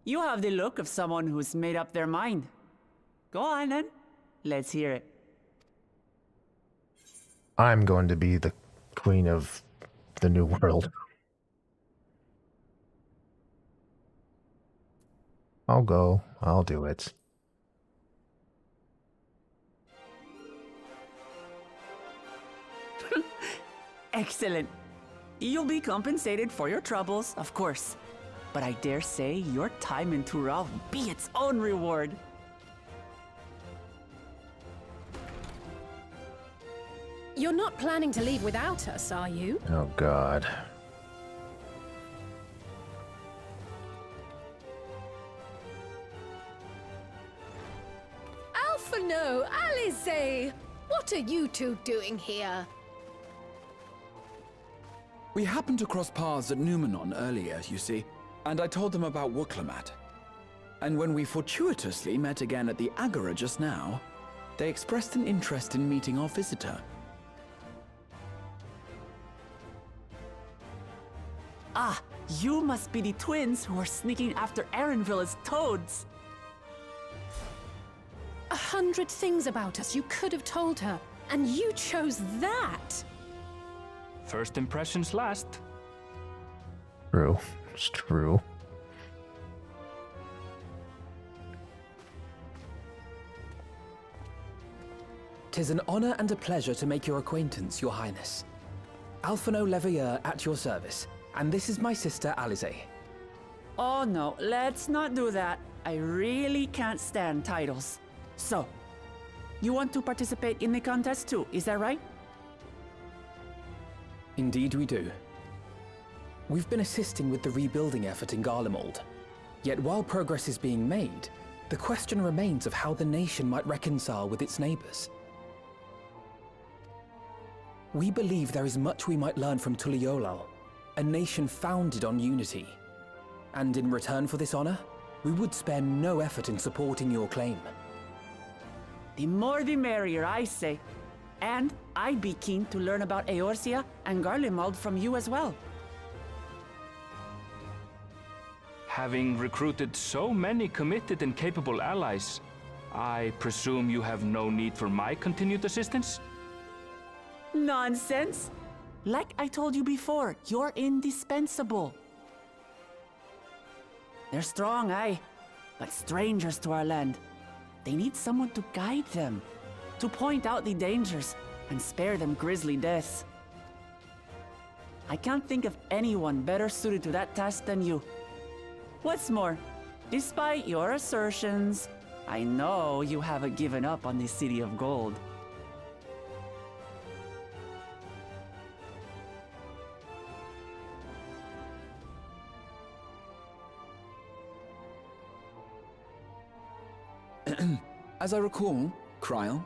You have the look of someone who's made up their mind. Go on then. Let's hear it. I'm going to be the queen of the new world. I'll go. I'll do it. Excellent. You'll be compensated for your troubles, of course. But I dare say your time in Tural will be its own reward. You're not planning to leave without us, are you? Oh God. Alphino, Alize! What are you two doing here? We happened to cross paths at Numenor earlier, you see, and I told them about Wuklamot. And when we fortuitously met again at the Agora just now, they expressed an interest in meeting our visitor. Ah, you must be the twins who are sneaking after Erenville as toads. 100 things about us you could have told her, and you chose that! First impressions last. True. It's true. "'Tis an honor and a pleasure to make your acquaintance, Your Highness. Alphino Leveilleur at your service, and this is my sister Alize." Oh no, let's not do that. I really can't stand titles. So, you want to participate in the contest too, is that right? Indeed we do. We've been assisting with the rebuilding effort in Garlemald. Yet while progress is being made, the question remains of how the nation might reconcile with its neighbors. We believe there is much we might learn from Tuliolal, a nation founded on unity. And in return for this honor, we would spare no effort in supporting your claim. The more the merrier, I say. And I'd be keen to learn about Eorzea and Garlemald from you as well. Having recruited so many committed and capable allies, I presume you have no need for my continued assistance? Nonsense! Like I told you before, you're indispensable. They're strong, aye, but strangers to our land. They need someone to guide them, to point out the dangers and spare them grisly deaths. I can't think of anyone better suited to that task than you. What's more, despite your assertions, I know you haven't given up on the City of Gold. As I recall, Kryl,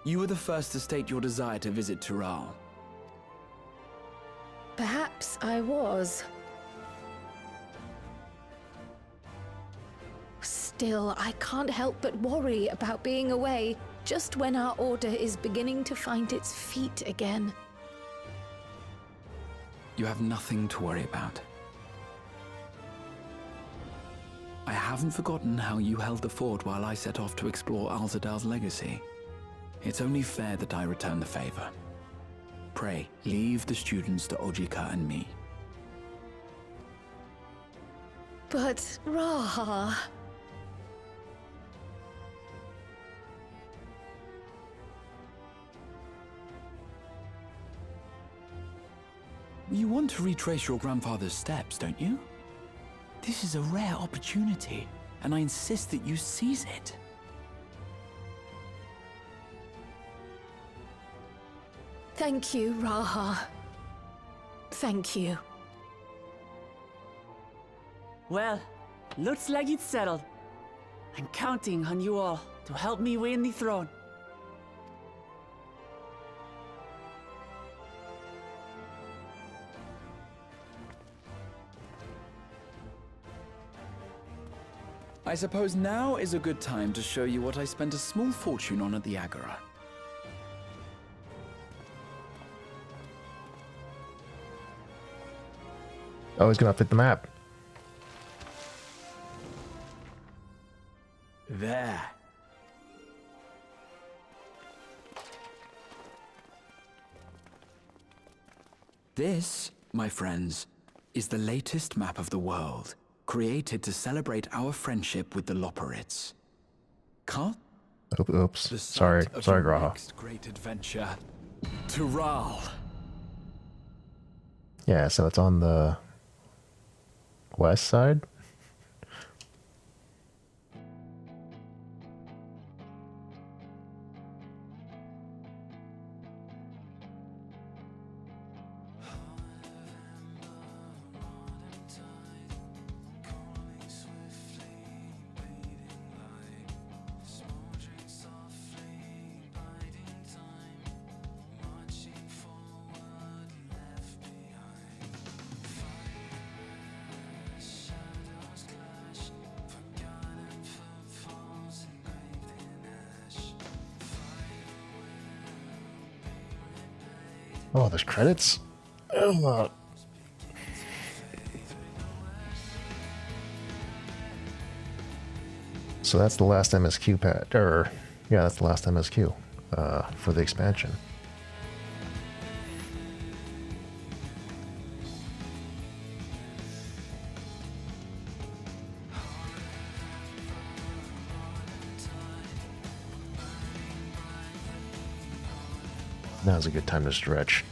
you were the first to state your desire to visit Tural. Perhaps I was. Still, I can't help but worry about being away just when our order is beginning to find its feet again. You have nothing to worry about. I haven't forgotten how you held the fort while I set off to explore Alzadal's legacy. It's only fair that I return the favor. Pray, leave the students to Ojika and me. But, Raha... You want to retrace your grandfather's steps, don't you? This is a rare opportunity, and I insist that you seize it. Thank you, Raha. Thank you. Well, looks like it's settled. I'm counting on you all to help me win the throne. I suppose now is a good time to show you what I spent a small fortune on at the Agora. Oh, he's gonna update the map. There. This, my friends, is the latest map of the world, created to celebrate our friendship with the Loporrits. Can't Oops. the Sorry, site of sorry, your Graha. next great adventure, Tural. Yeah, so it's on the west side. Oh, there's credits? Ugh. So that's the last MSQ pad, or yeah, that's the last MSQ for the expansion. Now's a good time to stretch.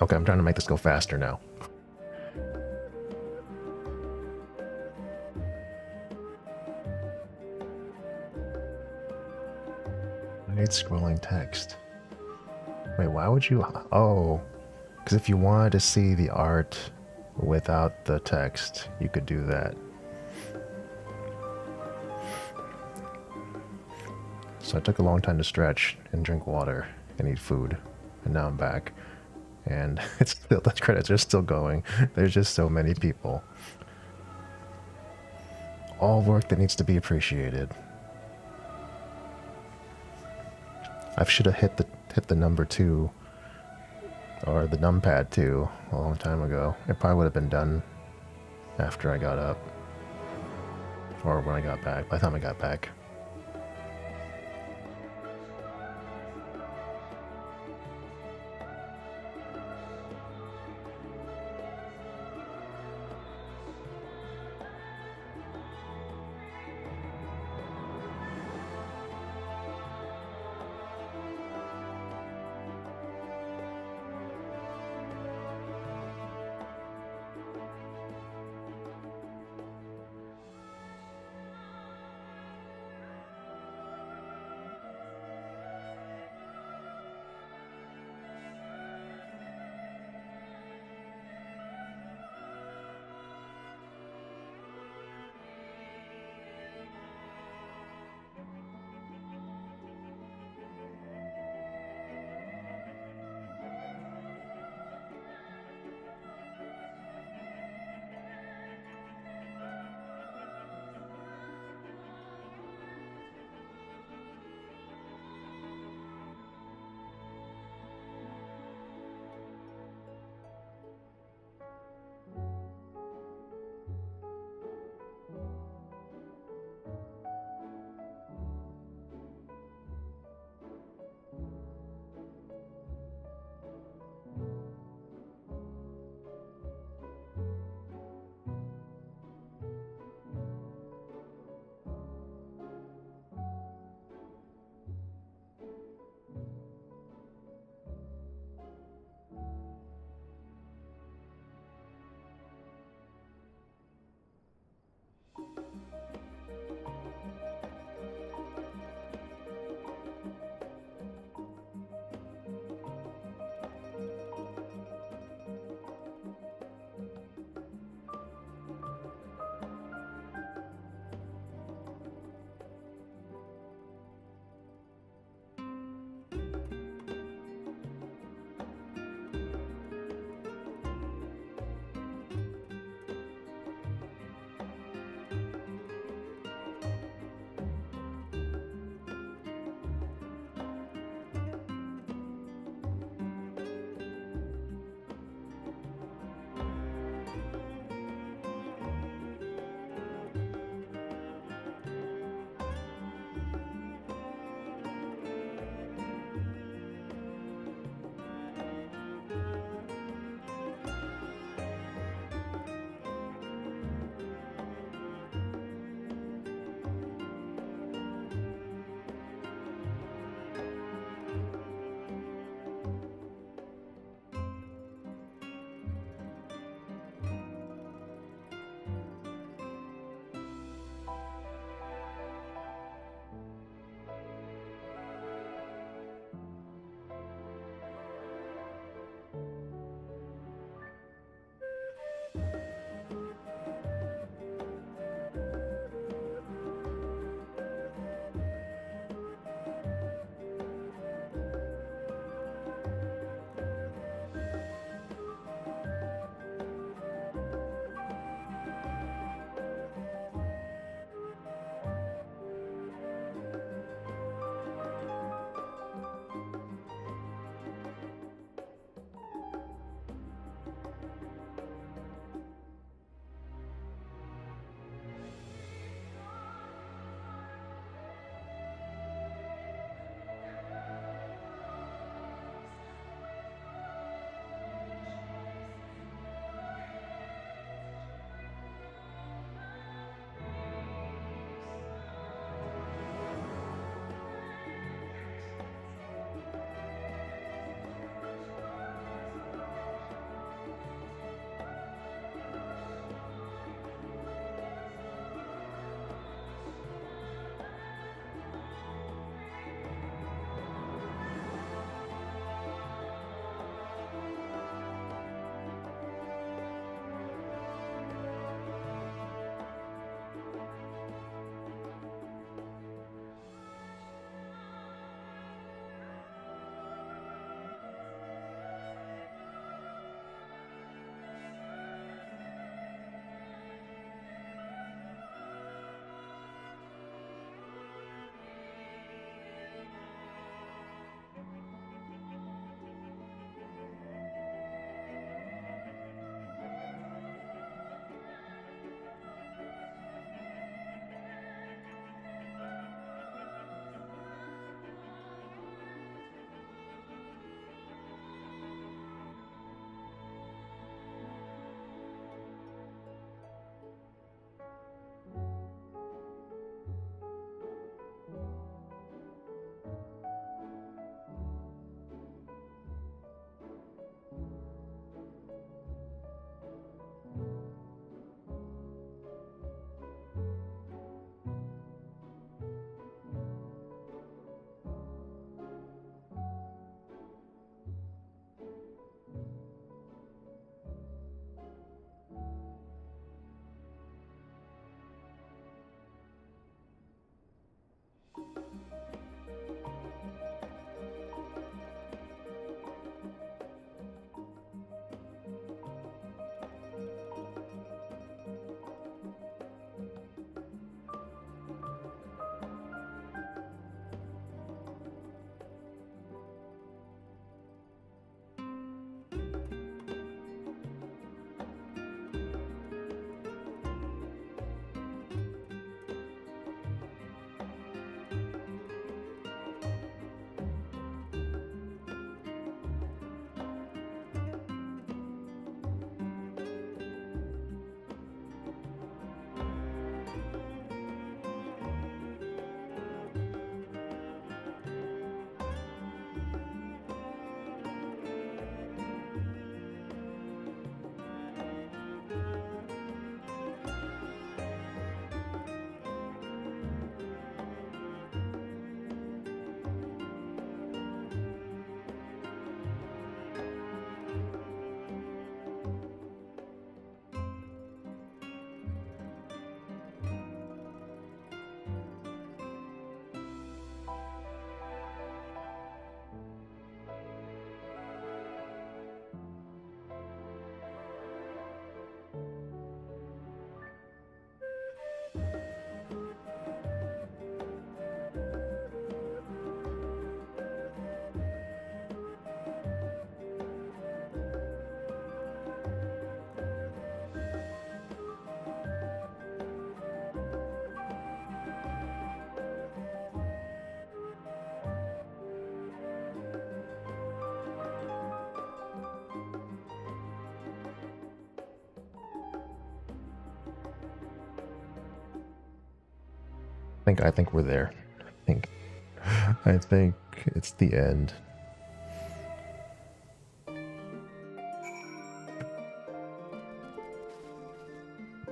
Okay, I'm trying to make this go faster now. I need scrolling text. Wait, why would you... Oh, because if you wanted to see the art without the text, you could do that. So I took a long time to stretch and drink water and eat food, and now I'm back. And it's still, the credits are still going. There's just so many people. All work that needs to be appreciated. I should have hit the number 2 or the numpad 2 a long time ago. It probably would have been done after I got up, or when I got back. By the time I got back. I think we're there. I think it's the end.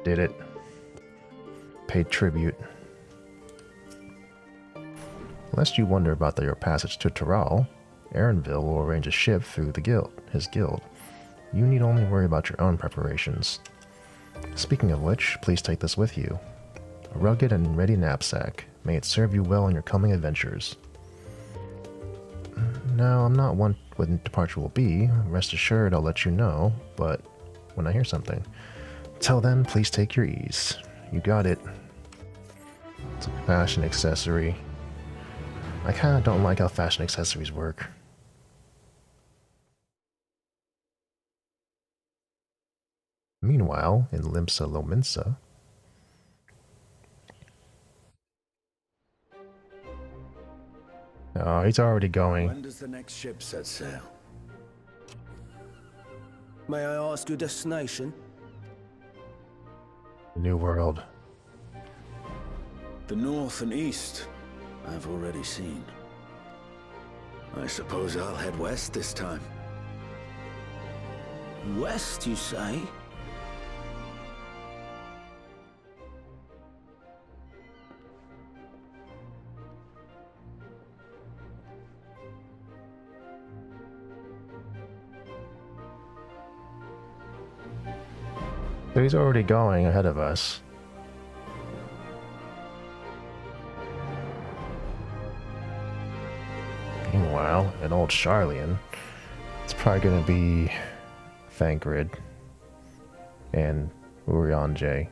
Did it. Paid tribute. Lest you wonder about your passage to Taral, Aaronville will arrange a ship through his guild. You need only worry about your own preparations. Speaking of which, please take this with you. A rugged and ready knapsack. May it serve you well in your coming adventures. Now, I'm not one when departure will be. Rest assured I'll let you know, but when I hear something. Till then, please take your ease. You got it. It's a fashion accessory. I kinda don't like how fashion accessories work. Meanwhile, in Limsa Lominsa, oh, he's already going. When does the next ship set sail? May I ask your destination? New World. The north and east, I've already seen. I suppose I'll head west this time. West, you say? So he's already going ahead of us. Meanwhile, in old Charlian, it's probably going to be Thancred and Urianger.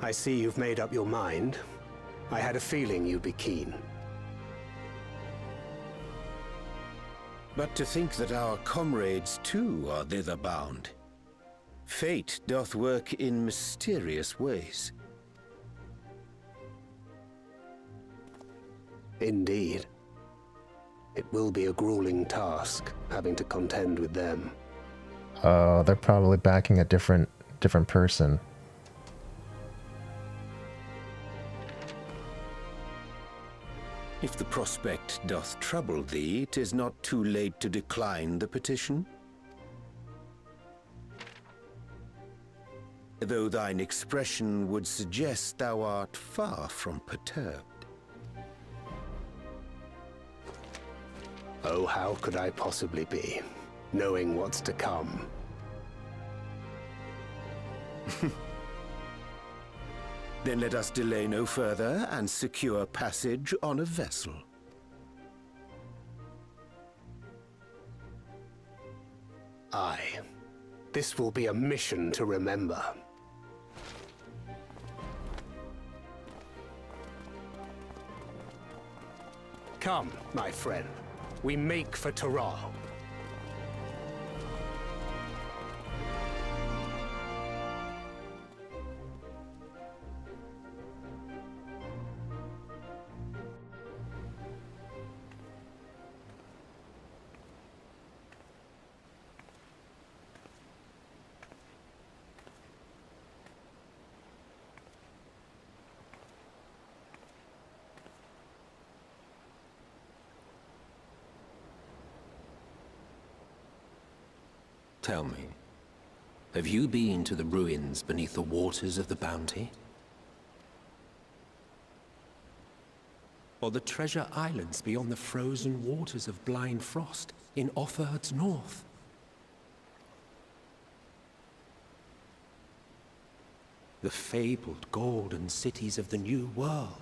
I see you've made up your mind. I had a feeling you'd be keen. But to think that our comrades too are thither bound. Fate doth work in mysterious ways. Indeed. It will be a grueling task, having to contend with them. They're probably backing a different person. If the prospect doth trouble thee, 'tis not too late to decline the petition. Though thine expression would suggest thou art far from perturbed. Oh, how could I possibly be, knowing what's to come? Then let us delay no further and secure passage on a vessel. Aye. This will be a mission to remember. Come, my friend. We make for Taral. Tell me, have you been to the ruins beneath the waters of the Bounty? Or the treasure islands beyond the frozen waters of Blind Frost in Offerd's north? The fabled golden cities of the New World?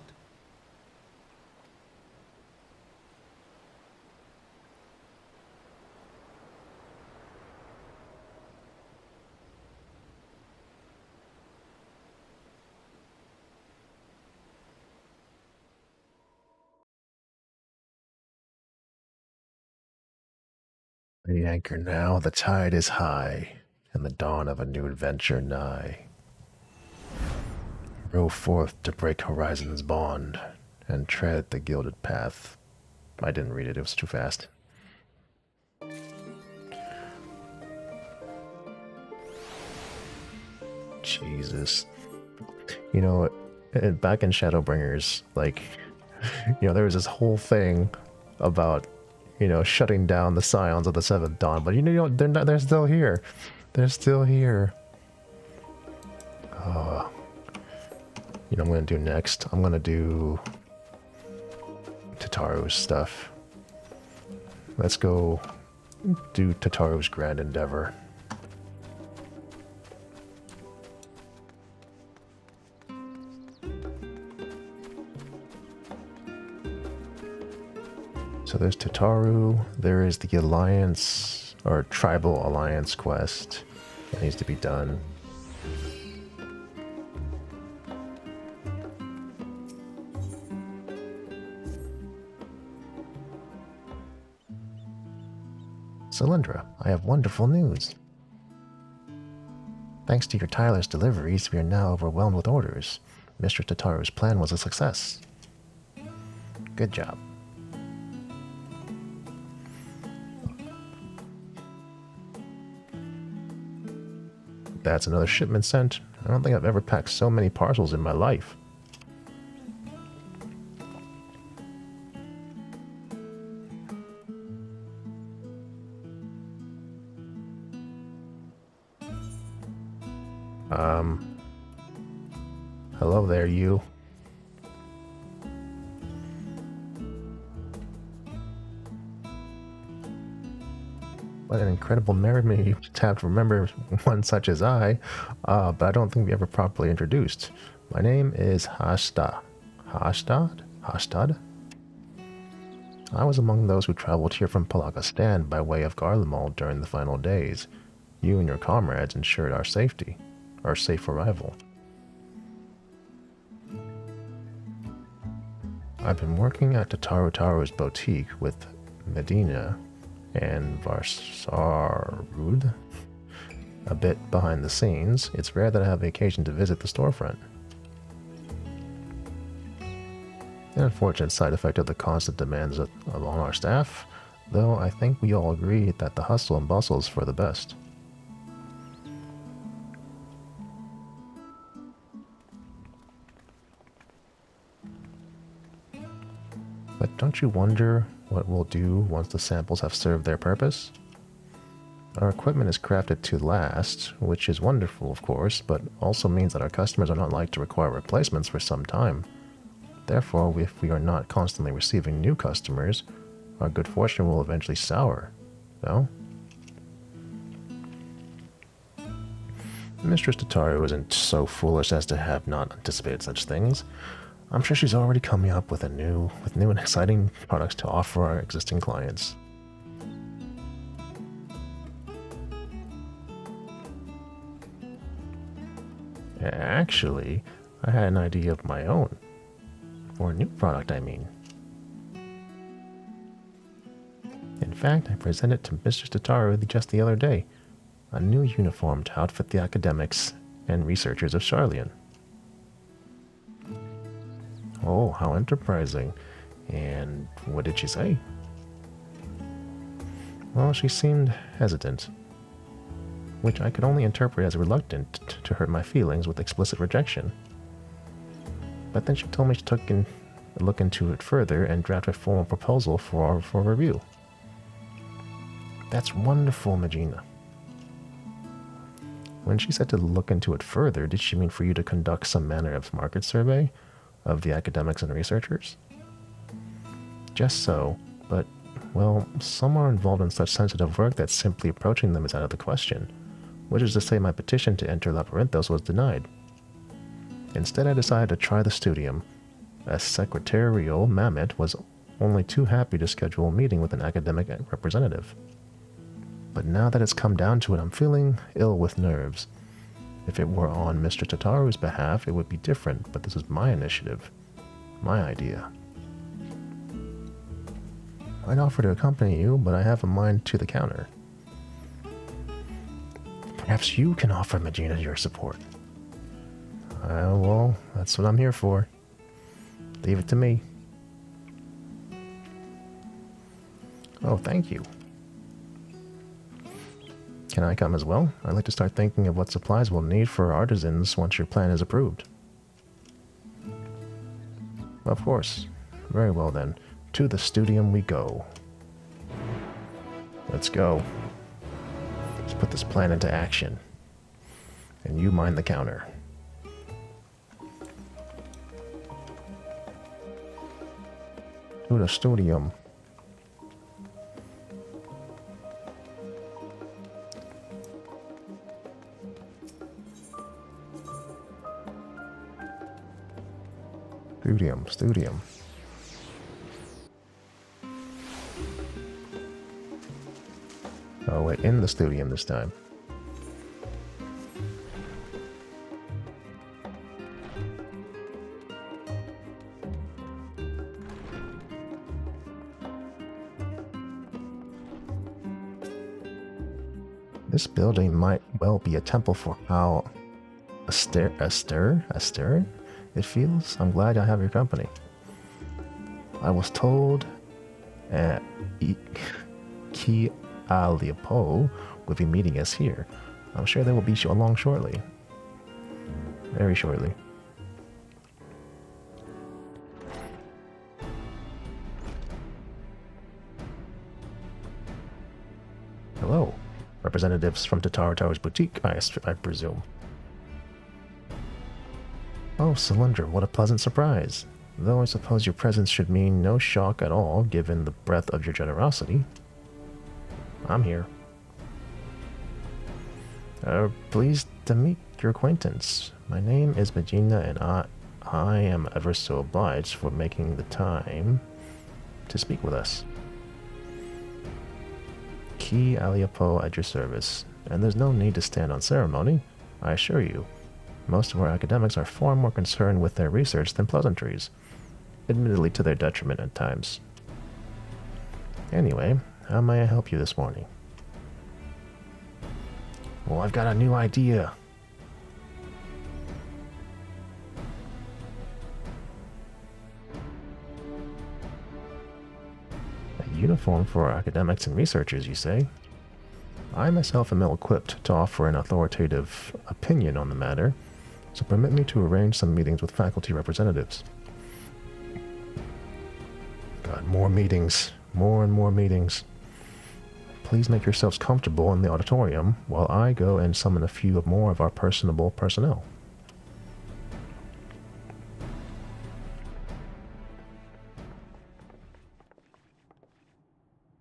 The anchor now, the tide is high, and the dawn of a new adventure nigh. Row forth to break horizon's bond, and tread the gilded path. I didn't read it, it was too fast. Jesus. You know, back in Shadowbringers, like, you know, there was this whole thing about, you know, shutting down the Scions of the Seventh Dawn, but you know, they're still here. They're still here. You know what I'm gonna do next? I'm gonna do Tataru's stuff. Let's go do Tataru's Grand Endeavor. So there's Tataru, there is the Alliance, or Tribal Alliance quest that needs to be done. Cylindra, I have wonderful news. Thanks to your tireless deliveries, we are now overwhelmed with orders. Mr. Tataru's plan was a success. Good job. That's another shipment sent. I don't think I've ever packed so many parcels in my life. Hello there, you. What an incredible memory you have to remember one such as I, but I don't think we ever properly introduced. My name is Hastad. Hastad? I was among those who traveled here from Palagastan by way of Garlemald during the final days. You and your comrades ensured our safety, our safe arrival. I've been working at Taru's boutique with Medina and Varsarud. A bit behind the scenes, it's rare that I have the occasion to visit the storefront. An unfortunate side effect of the constant demands on our staff, though I think we all agree that the hustle and bustle is for the best. But don't you wonder what we'll do once the samples have served their purpose? Our equipment is crafted to last, which is wonderful, of course, but also means that our customers are not like to require replacements for some time. Therefore, if we are not constantly receiving new customers, our good fortune will eventually sour, no? Mistress Tataru isn't so foolish as to have not anticipated such things. I'm sure she's already coming up with new and exciting products to offer our existing clients. Actually, I had an idea of my own. For a new product, I mean. In fact, I presented to Mistress Tataru just the other day. A new uniform to outfit the academics and researchers of Sharlayan. Oh, how enterprising. And what did she say? Well, she seemed hesitant, which I could only interpret as reluctant to hurt my feelings with explicit rejection. But then she told me she took a look into it further and drafted a formal proposal for review. That's wonderful, Magina. When she said to look into it further, did she mean for you to conduct some manner of market survey of the academics and researchers? Just so, but, well, some are involved in such sensitive work that simply approaching them is out of the question, which is to say my petition to enter Labyrinthos was denied. Instead, I decided to try the studium, as Secretarial Mamet was only too happy to schedule a meeting with an academic representative. But now that it's come down to it, I'm feeling ill with nerves. If it were on Mr. Tataru's behalf, it would be different, but this is my initiative, my idea. I'd offer to accompany you, but I have a mind to the counter. Perhaps you can offer Magina your support. Well, that's what I'm here for. Leave it to me. Oh, thank you. Can I come as well? I'd like to start thinking of what supplies we'll need for artisans once your plan is approved. Of course. Very well then. To the studium we go. Let's go. Let's put this plan into action. And you mind the counter. To the studium. Studium. Oh, we're in the studium this time. This building might well be a temple for how austere it feels. I'm glad I have your company. I was told Caiovong will be meeting us here. I'm sure they will be along shortly. Very shortly. Hello. Representatives from Tataru's boutique, I presume. Oh, Cylinder, what a pleasant surprise. Though I suppose your presence should mean no shock at all, given the breadth of your generosity. I'm here. Pleased to meet your acquaintance. My name is Magina, and I am ever so obliged for making the time to speak with us. Caiovong at your service, and there's no need to stand on ceremony, I assure you. Most of our academics are far more concerned with their research than pleasantries, admittedly to their detriment at times. Anyway, how may I help you this morning? Well, I've got a new idea. A uniform for academics and researchers, you say? I myself am ill-equipped to offer an authoritative opinion on the matter, so permit me to arrange some meetings with faculty representatives. God, more meetings. More and more meetings. Please make yourselves comfortable in the auditorium while I go and summon a few more of our personable personnel.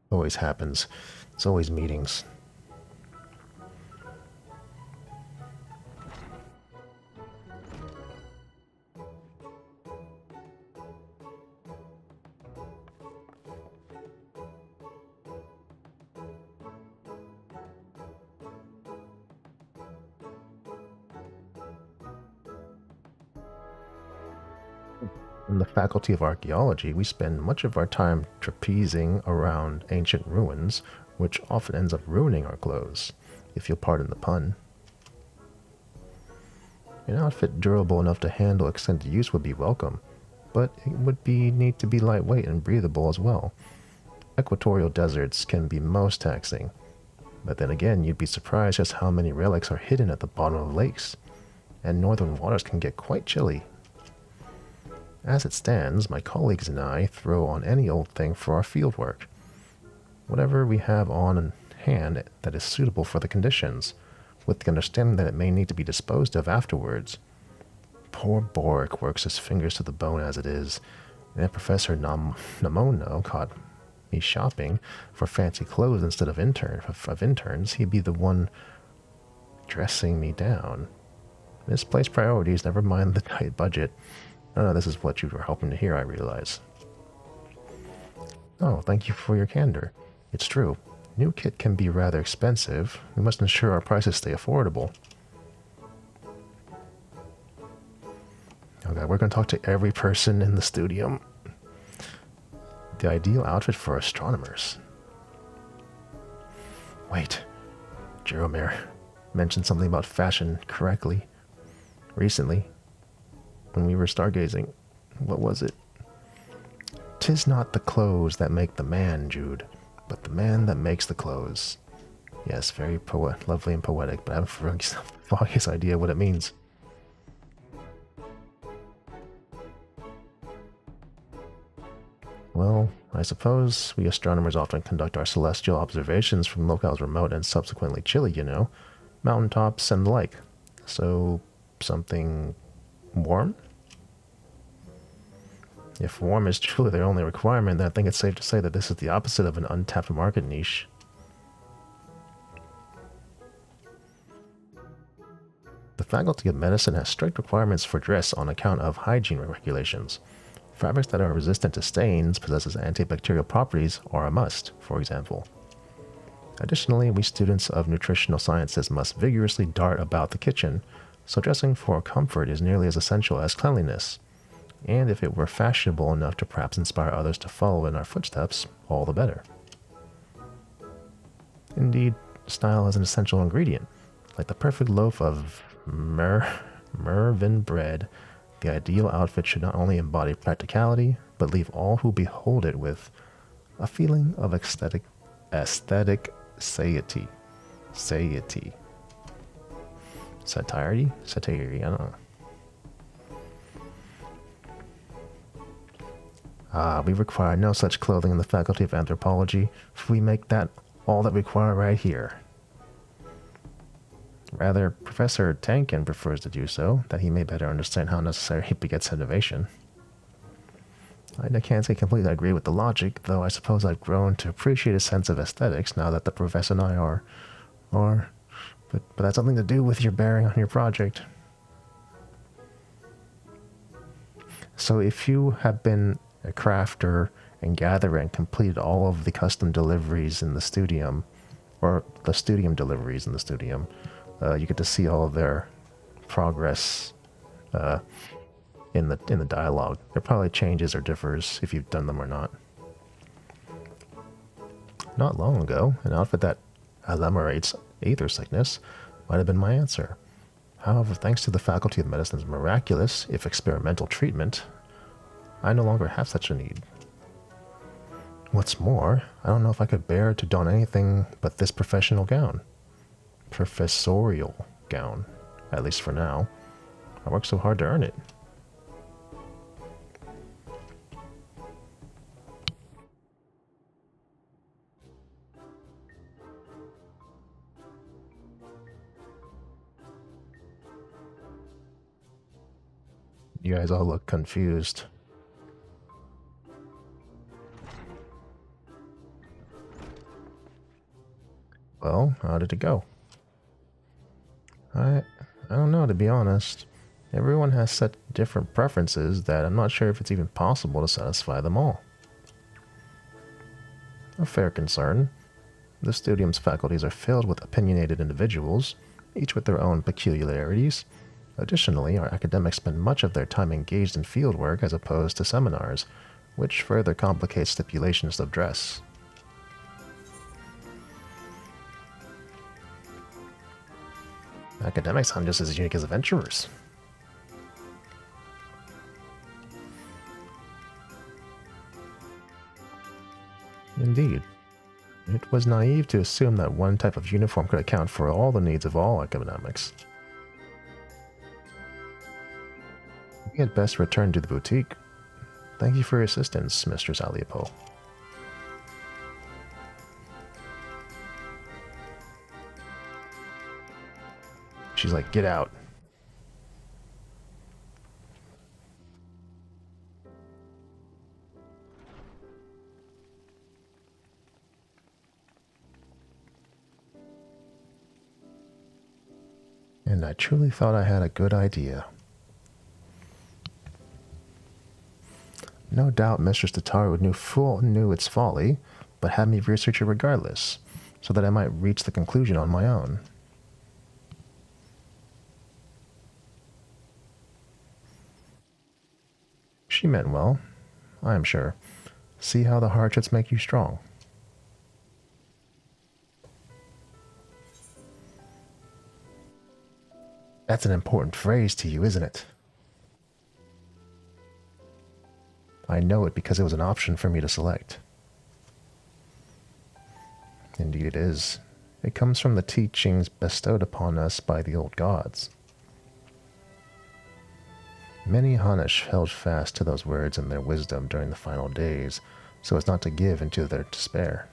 Always happens. It's always meetings. In the Faculty of Archaeology, we spend much of our time trapezing around ancient ruins, which often ends up ruining our clothes, if you'll pardon the pun. An outfit durable enough to handle extended use would be welcome, but it would need to be lightweight and breathable as well. Equatorial deserts can be most taxing, but then again, you'd be surprised just how many relics are hidden at the bottom of lakes, and northern waters can get quite chilly. As it stands, my colleagues and I throw on any old thing for our field work. Whatever we have on hand that is suitable for the conditions, with the understanding that it may need to be disposed of afterwards. Poor Boric works his fingers to the bone as it is, and if Professor Namono caught me shopping for fancy clothes instead of interns, he'd be the one dressing me down. Misplaced priorities, never mind the tight budget. No, this is what you were hoping to hear, I realize. Oh, thank you for your candor. It's true. New kit can be rather expensive. We must ensure our prices stay affordable. Okay, we're going to talk to every person in the studium. The ideal outfit for astronomers. Wait. Jeromir mentioned something about fashion correctly. Recently. When we were stargazing. What was it? 'Tis not the clothes that make the man, Jude, but the man that makes the clothes. Yes, very lovely and poetic, but I have the foggiest idea what it means. Well, I suppose we astronomers often conduct our celestial observations from locales remote and subsequently chilly, you know, mountaintops and the like. So, something warm? If warm is truly their only requirement, then I think it's safe to say that this is the opposite of an untapped market niche. The Faculty of Medicine has strict requirements for dress on account of hygiene regulations. Fabrics that are resistant to stains, possesses antibacterial properties, are a must, for example. Additionally, we students of nutritional sciences must vigorously dart about the kitchen, so dressing for comfort is nearly as essential as cleanliness. And if it were fashionable enough to perhaps inspire others to follow in our footsteps, all the better. Indeed, style is an essential ingredient. Like the perfect loaf of Mervyn bread, the ideal outfit should not only embody practicality, but leave all who behold it with a feeling of aesthetic satiety. Satiety, I don't know. We require no such clothing in the Faculty of Anthropology, for we make that all that we require right here. Rather, Professor Tankin prefers to do so, that he may better understand how necessary begets innovation. I can't say completely agree with the logic, though I suppose I've grown to appreciate a sense of aesthetics now that the Professor and I are... But that's something to do with your bearing on your project. So if you have been a crafter and gatherer and completed all of the custom deliveries in the studium, or the studium deliveries in the studium, you get to see all of their progress in the dialogue. There probably changes or differs if you've done them or not. Not long ago, an outfit that ameliorates aether sickness might have been my answer. However, thanks to the Faculty of Medicine's miraculous, if experimental treatment, I no longer have such a need. What's more, I don't know if I could bear to don anything but this professional gown. Professorial gown, at least for now. I worked so hard to earn it. You guys all look confused. Well, how did it go? I don't know, to be honest. Everyone has such different preferences that I'm not sure if it's even possible to satisfy them all. A fair concern. The studium's faculties are filled with opinionated individuals, each with their own peculiarities. Additionally, our academics spend much of their time engaged in fieldwork as opposed to seminars, which further complicates stipulations of dress. Academics aren't just as unique as adventurers. Indeed. It was naive to assume that one type of uniform could account for all the needs of all academics. We had best return to the boutique. Thank you for your assistance, Mistress Aliapo. She's like, get out. And I truly thought I had a good idea. No doubt Mistress Tataru knew its folly, but had me research it regardless, so that I might reach the conclusion on my own. She meant well, I am sure. See how the hardships make you strong. That's an important phrase to you, isn't it? I know it because it was an option for me to select. Indeed it is. It comes from the teachings bestowed upon us by the old gods. Many Hanush held fast to those words and their wisdom during the final days, so as not to give into their despair.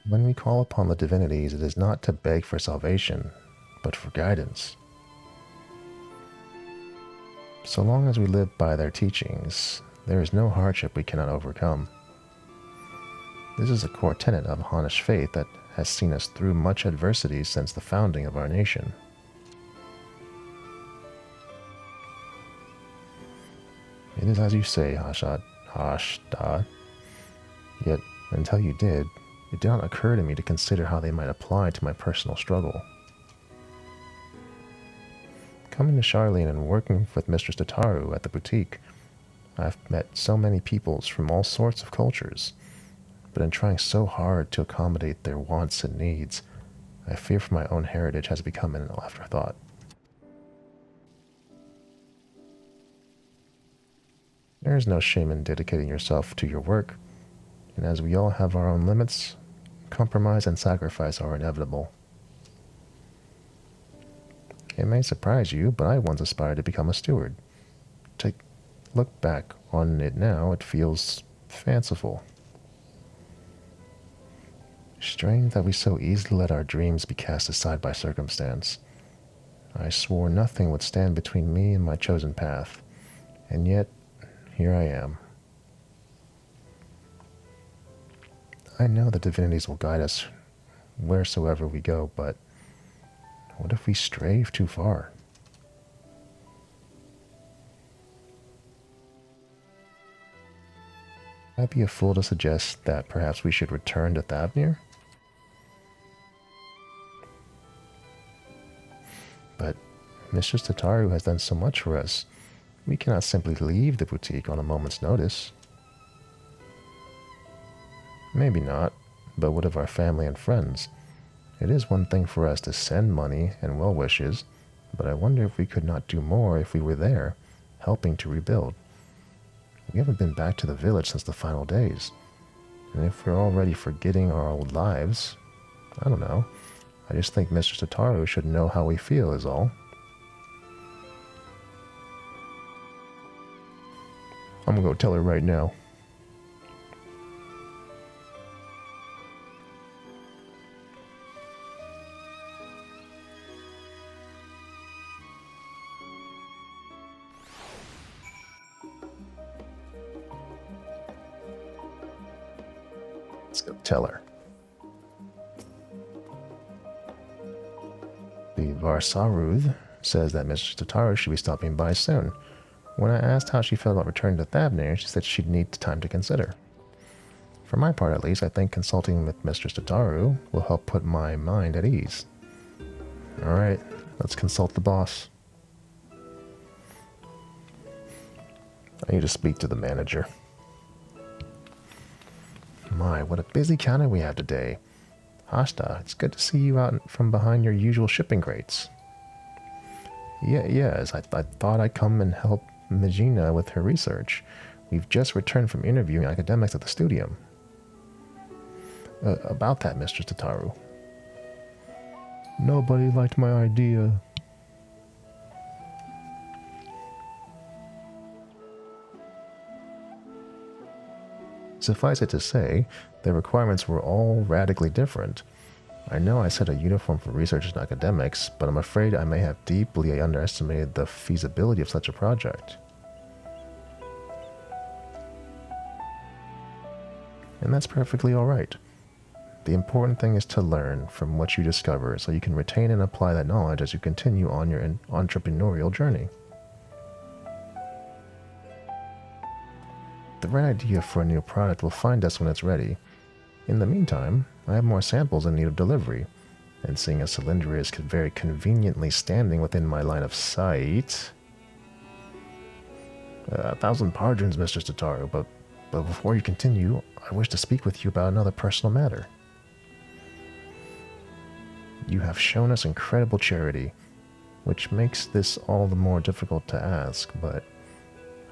When we call upon the divinities, it is not to beg for salvation, but for guidance. So long as we live by their teachings, there is no hardship we cannot overcome. This is a core tenet of Hanush faith that has seen us through much adversity since the founding of our nation. It is as you say, Hashda. Yet, until you did, it did not occur to me to consider how they might apply to my personal struggle. Coming to Charlene and working with Mistress Tataru at the boutique, I've met so many peoples from all sorts of cultures, but in trying so hard to accommodate their wants and needs, I fear for my own heritage has become an afterthought. There is no shame in dedicating yourself to your work, and as we all have our own limits, compromise and sacrifice are inevitable. It may surprise you, but I once aspired to become a steward. To look back on it now, it feels fanciful. Strange that we so easily let our dreams be cast aside by circumstance. I swore nothing would stand between me and my chosen path, and yet, here I am. I know the divinities will guide us wheresoever we go, but what if we stray too far? I'd be a fool to suggest that perhaps we should return to Thavnir? But Mistress Tataru has done so much for us. We cannot simply leave the boutique on a moment's notice. Maybe not, but what of our family and friends? It is one thing for us to send money and well wishes, but I wonder if we could not do more if we were there, helping to rebuild. We haven't been back to the village since the final days, and if we're already forgetting our old lives, I don't know. I just think Mistress Tataru should know how we feel is all. I'm gonna go tell her right now. Let's go tell her. The Varsaruth says that Mistress Tataru should be stopping by soon. When I asked how she felt about returning to Thavnir, she said she'd need time to consider. For my part at least, I think consulting with Mistress Tataru will help put my mind at ease. Alright, let's consult the boss. I need to speak to the manager. My, what a busy counter we have today. Hashta, it's good to see you out from behind your usual shipping crates. Yes, I thought I'd come and help Magina with her research. We've just returned from interviewing academics at the studium. About that, Mistress Tataru. Nobody liked my idea. Suffice it to say, the requirements were all radically different. I know I set a uniform for research and academics, but I'm afraid I may have deeply underestimated the feasibility of such a project. And that's perfectly alright. The important thing is to learn from what you discover so you can retain and apply that knowledge as you continue on your entrepreneurial journey. The right idea for a new product will find us when it's ready. In the meantime, I have more samples in need of delivery, and seeing as Cylindria is very conveniently standing within my line of sight... 1,000 pardons, Mistress Tataru, but But before you continue, I wish to speak with you about another personal matter. You have shown us incredible charity, which makes this all the more difficult to ask, but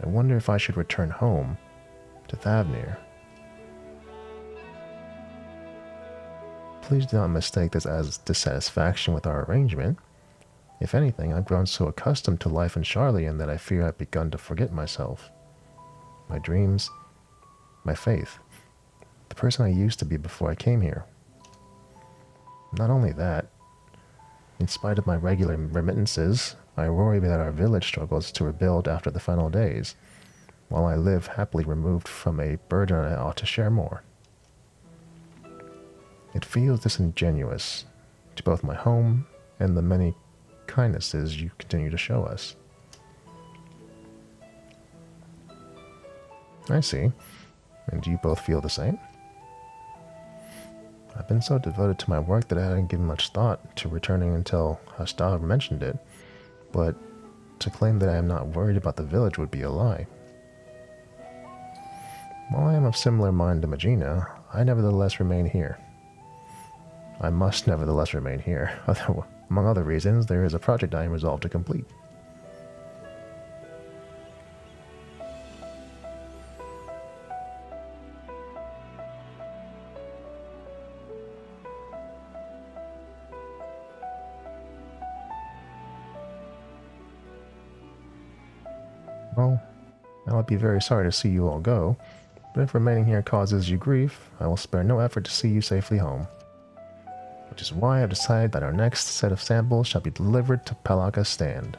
I wonder if I should return home to Thavnir. Please do not mistake this as dissatisfaction with our arrangement. If anything, I've grown so accustomed to life in Charlian that I fear I've begun to forget myself, my dreams, my faith, the person I used to be before I came here. Not only that, in spite of my regular remittances, I worry that our village struggles to rebuild after the final days, while I live happily removed from a burden I ought to share more. It feels disingenuous to both my home and the many kindnesses you continue to show us. I see. And do you both feel the same? I've been so devoted to my work that I hadn't given much thought to returning until Hastad mentioned it, but to claim that I am not worried about the village would be a lie. While I am of similar mind to Magina, I nevertheless remain here. I must nevertheless remain here. Among other reasons, there is a project I am resolved to complete. Well, I would be very sorry to see you all go, but if remaining here causes you grief, I will spare no effort to see you safely home. Which is why I've decided that our next set of samples shall be delivered to Palaka's stand.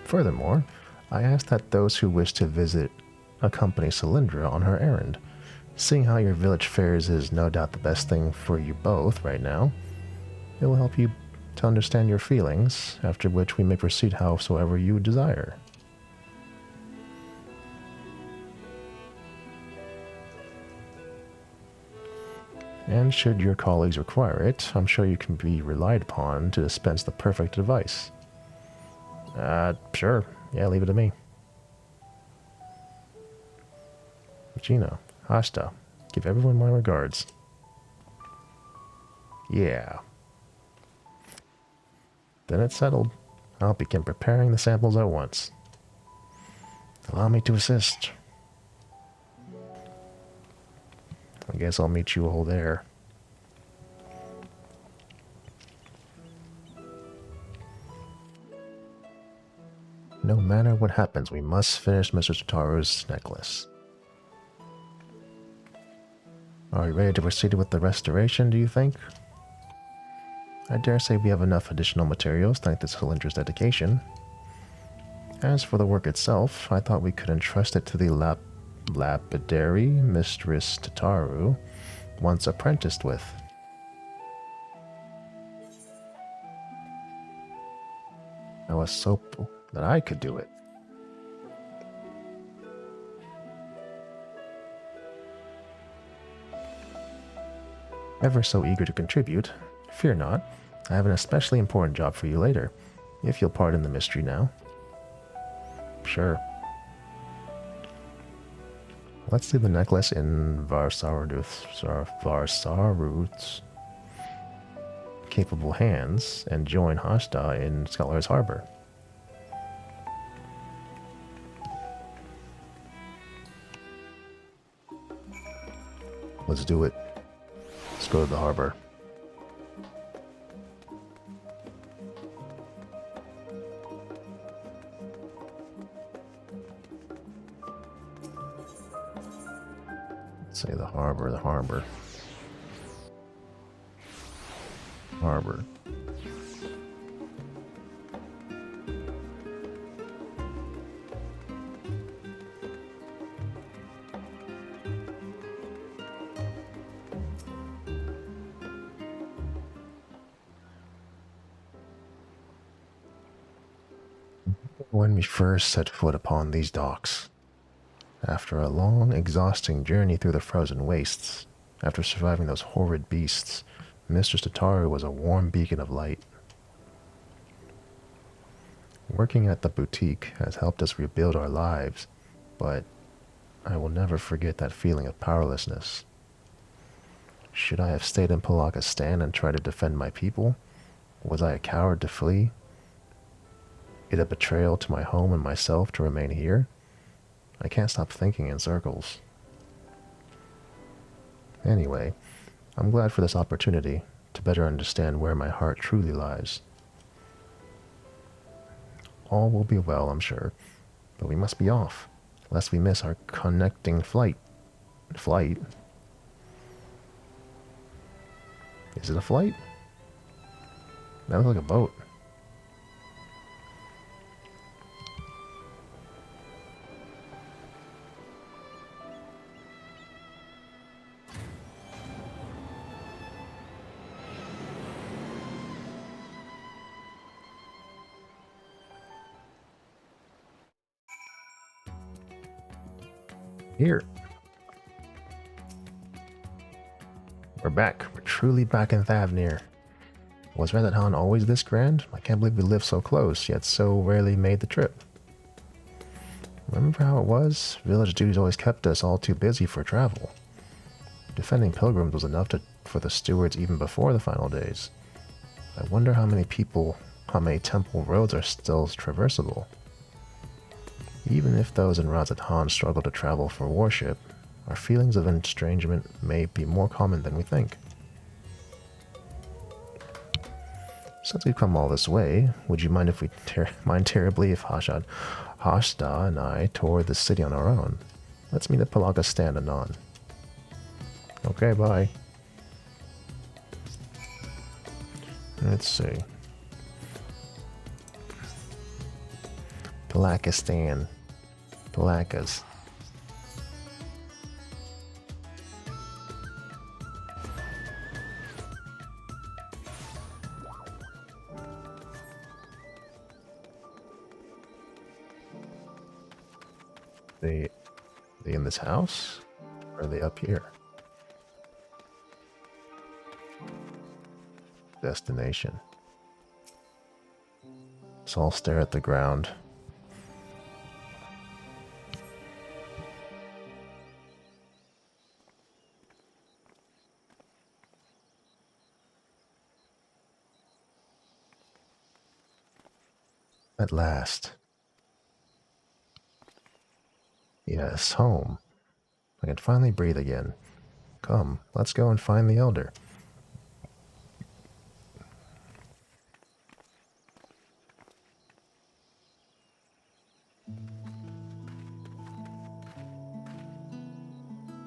Furthermore, I ask that those who wish to visit accompany Cylindra on her errand. Seeing how your village fares is no doubt the best thing for you both right now. It will help you to understand your feelings, after which we may proceed howsoever you desire. And should your colleagues require it, I'm sure you can be relied upon to dispense the perfect advice. Sure. Yeah, leave it to me. Gina, Hasta, give everyone my regards. Yeah. Then it's settled. I'll begin preparing the samples at once. Allow me to assist. I guess I'll meet you all there. No matter what happens, we must finish Mr. Tataru's necklace. Are you ready to proceed with the restoration, do you think? I dare say we have enough additional materials thanks to Cylindra's dedication. As for the work itself, I thought we could entrust it to the lapidary Mistress Tataru, once apprenticed with. I was so that I could do it. Ever so eager to contribute, fear not, I have an especially important job for you later, if you'll pardon the mystery now. Sure. Let's leave the necklace in Varsarud's capable hands and join Hasta in Scholar's Harbor. Let's do it. Let's go to the harbor. Say the harbor, the harbor. Harbor. When we first set foot upon these docks, after a long, exhausting journey through the frozen wastes, after surviving those horrid beasts, Mistress Tataru was a warm beacon of light. Working at the boutique has helped us rebuild our lives, but I will never forget that feeling of powerlessness. Should I have stayed in Palakistan and tried to defend my people? Was I a coward to flee? It a betrayal to my home and myself to remain here? I can't stop thinking in circles. Anyway, I'm glad for this opportunity to better understand where my heart truly lies. All will be well, I'm sure, but we must be off, lest we miss our connecting flight. Flight? Is it a flight? That looks like a boat. Here. We're back. We're truly back in Thavnir. Was Reddithan always this grand? I can't believe we lived so close, yet so rarely made the trip. Remember how it was? Village duties always kept us all too busy for travel. Defending pilgrims was enough for the stewards even before the final days. I wonder how many temple roads are still traversable. Even if those in Razathan struggle to travel for worship, our feelings of estrangement may be more common than we think. Since we've come all this way, would you mind if we mind terribly if Hashda and I toured the city on our own? Let's meet at Palakistan anon. Okay, bye. Let's see. Palakistan. Palakas. They in this house? Or are they up here? Destination. Let's all stare at the ground. At last. Yes, home. I can finally breathe again. Come, let's go and find the elder.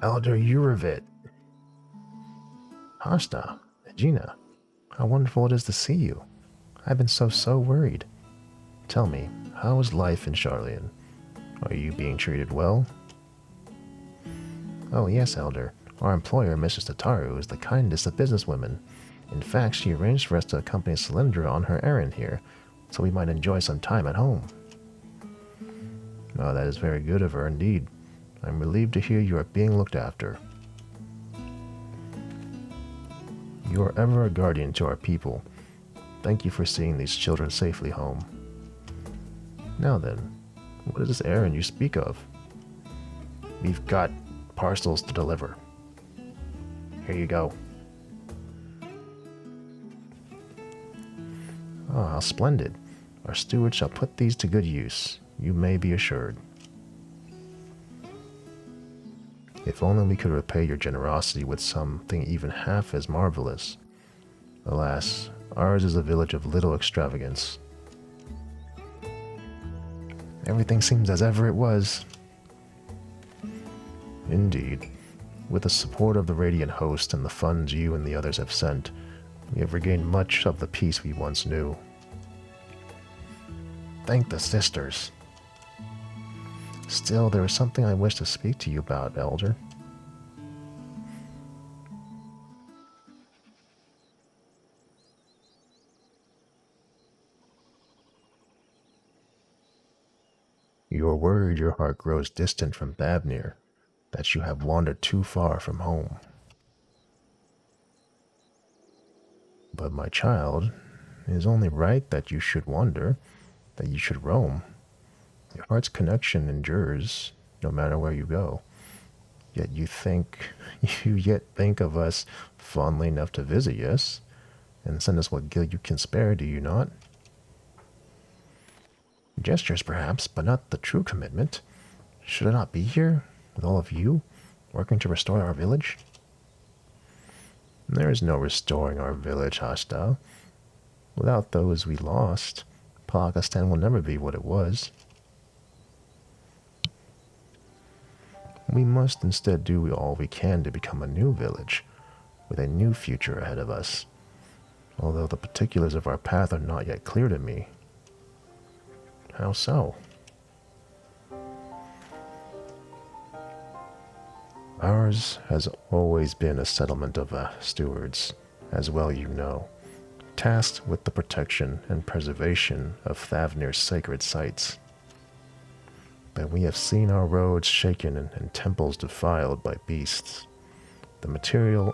Elder Uravit. Hashda, Gina, how wonderful it is to see you. I've been so worried. Tell me, how is life in Sharlayan? Are you being treated well? Oh yes, Elder. Our employer, Mrs. Tataru, is the kindest of businesswomen. In fact, she arranged for us to accompany Cylindra on her errand here, so we might enjoy some time at home. Oh, that is very good of her indeed. I'm relieved to hear you are being looked after. You are ever a guardian to our people. Thank you for seeing these children safely home. Now then, what is this errand you speak of? We've got parcels to deliver. Here you go. Oh, how splendid. Our steward shall put these to good use, you may be assured. If only we could repay your generosity with something even half as marvelous. Alas, ours is a village of little extravagance. Everything seems as ever it was. Indeed. With the support of the Radiant Host and the funds you and the others have sent, we have regained much of the peace we once knew. Thank the sisters. Still, there is something I wish to speak to you about, Elder. You are worried your heart grows distant from Thavnir, that you have wandered too far from home. But my child, it is only right that you should wander. that you should roam. Your heart's connection endures no matter where you go. Yet you yet think of us fondly enough to visit, yes? And send us what guild you can spare, do you not? Gestures, perhaps, but not the true commitment. Should I not be here, with all of you, working to restore our village? There is no restoring our village, Hashta. Without those we lost, Pakistan will never be what it was. We must instead do all we can to become a new village, with a new future ahead of us, although the particulars of our path are not yet clear to me. How so? Ours has always been a settlement of stewards, as well you know, tasked with the protection and preservation of Thavnir's sacred sites. But we have seen our roads shaken and temples defiled by beasts. The material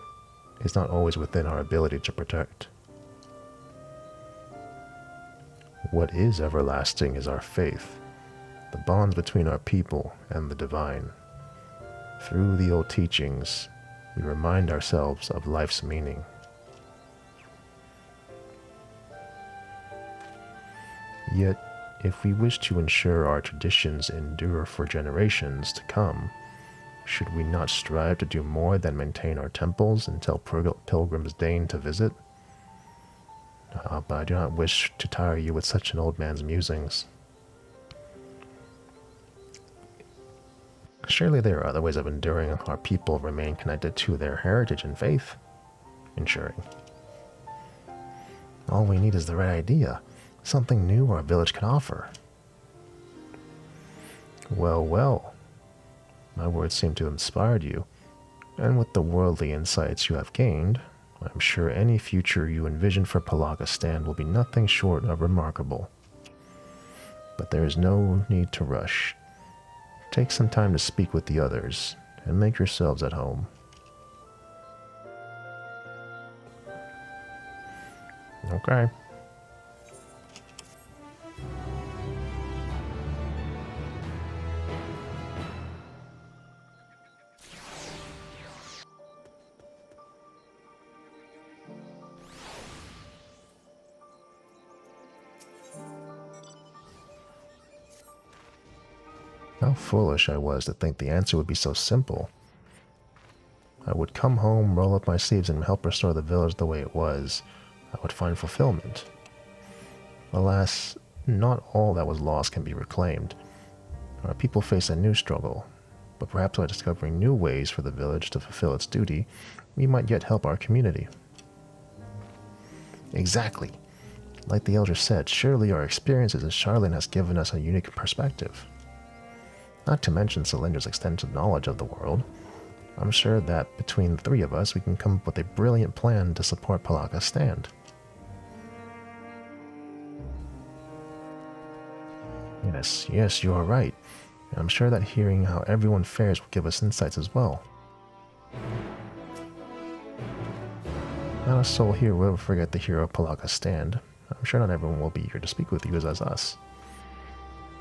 is not always within our ability to protect. What is everlasting is our faith, the bonds between our people and the divine. Through the old teachings, we remind ourselves of life's meaning. Yet, if we wish to ensure our traditions endure for generations to come, should we not strive to do more than maintain our temples until pilgrims deign to visit? But I do not wish to tire you with such an old man's musings. Surely there are other ways of enduring our people remain connected to their heritage and faith. Ensuring. All we need is the right idea, something new our village can offer. Well, well. My words seem to have inspired you, and with the worldly insights you have gained, I'm sure any future you envision for Pakistan will be nothing short of remarkable. But there is no need to rush. Take some time to speak with the others, and make yourselves at home. Okay. How foolish I was to think the answer would be so simple. I would come home, roll up my sleeves, and help restore the village the way it was. I would find fulfillment. Alas, not all that was lost can be reclaimed. Our people face a new struggle, but perhaps by discovering new ways for the village to fulfill its duty, we might yet help our community. Exactly. Like the elder said, surely our experiences in Charlene has given us a unique perspective. Not to mention Solindra's extensive knowledge of the world. I'm sure that between the three of us, we can come up with a brilliant plan to support Palaka's stand. Yes, you are right. And I'm sure that hearing how everyone fares will give us insights as well. Not a soul here will ever forget the hero of Palaka's stand. I'm sure not everyone will be here to speak with you as us.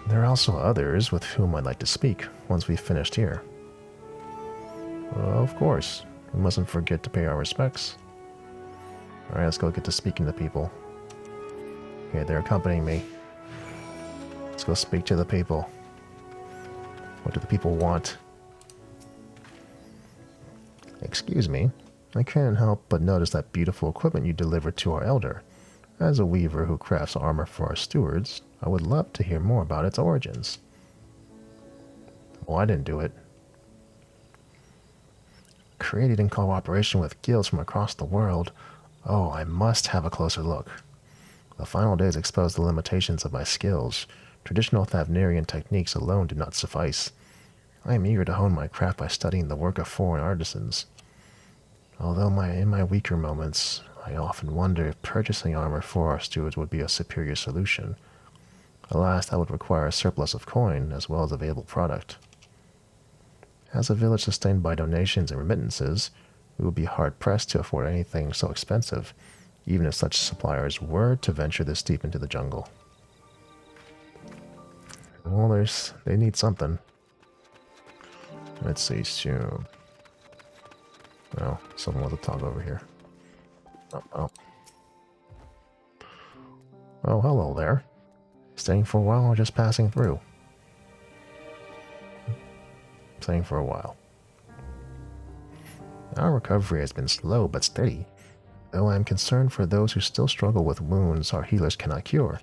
There are also others with whom I'd like to speak once we've finished here. Of course, we mustn't forget to pay our respects. Alright, let's go get to speaking to people. Okay, they're accompanying me. Let's go speak to the people. What do the people want? Excuse me, I can't help but notice that beautiful equipment you delivered to our elder. As a weaver who crafts armor for our stewards, I would love to hear more about its origins. Well, I didn't do it. Created in cooperation with guilds from across the world. Oh, I must have a closer look. The final days exposed the limitations of my skills. Traditional Thavnirian techniques alone do not suffice. I am eager to hone my craft by studying the work of foreign artisans. Although in my weaker moments, I often wonder if purchasing armor for our stewards would be a superior solution. Alas, that would require a surplus of coin as well as available product. As a village sustained by donations and remittances, we would be hard-pressed to afford anything so expensive, even if such suppliers were to venture this deep into the jungle. Well, they need something. Let's see, so... Well, someone wants to talk over here. Oh. Oh, hello there. Staying for a while or just passing through? Staying for a while. Our recovery has been slow but steady, though I am concerned for those who still struggle with wounds our healers cannot cure.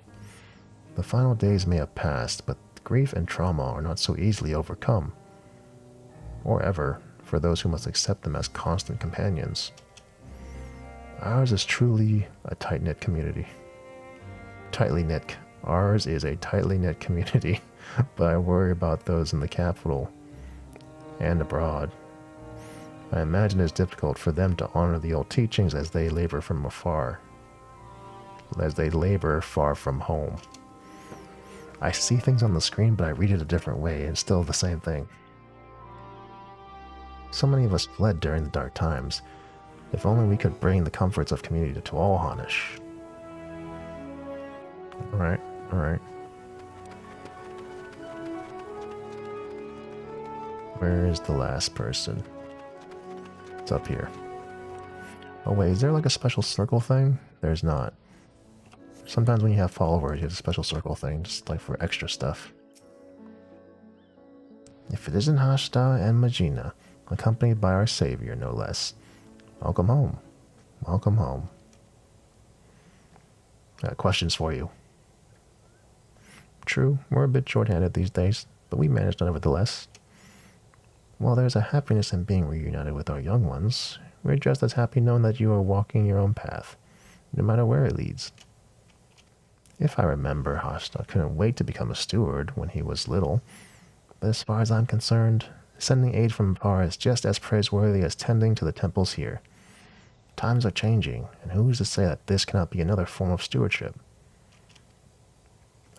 The final days may have passed, but grief and trauma are not so easily overcome, or ever, for those who must accept them as constant companions. Ours is truly a tight-knit community. Ours is a tightly knit community, but I worry about those in the capital and abroad. I imagine it's difficult for them to honor the old teachings as they labor far from home. I see things on the screen, but I read it a different way, and still the same thing. So many of us fled during the dark times. If only we could bring the comforts of community to all Hanish. Alright. Where is the last person? It's up here. Oh wait, is there like a special circle thing? There's not. Sometimes when you have followers, you have a special circle thing, just like for extra stuff. If it isn't Hashta and Majina, accompanied by our savior, no less. Welcome home. Welcome home. Got questions for you. True, we're a bit short-handed these days, but we managed nevertheless. While there's a happiness in being reunited with our young ones, we're just as happy knowing that you are walking your own path, no matter where it leads. If I remember, Hashta couldn't wait to become a steward when he was little, but as far as I'm concerned, sending aid from afar is just as praiseworthy as tending to the temples here. Times are changing, and who's to say that this cannot be another form of stewardship?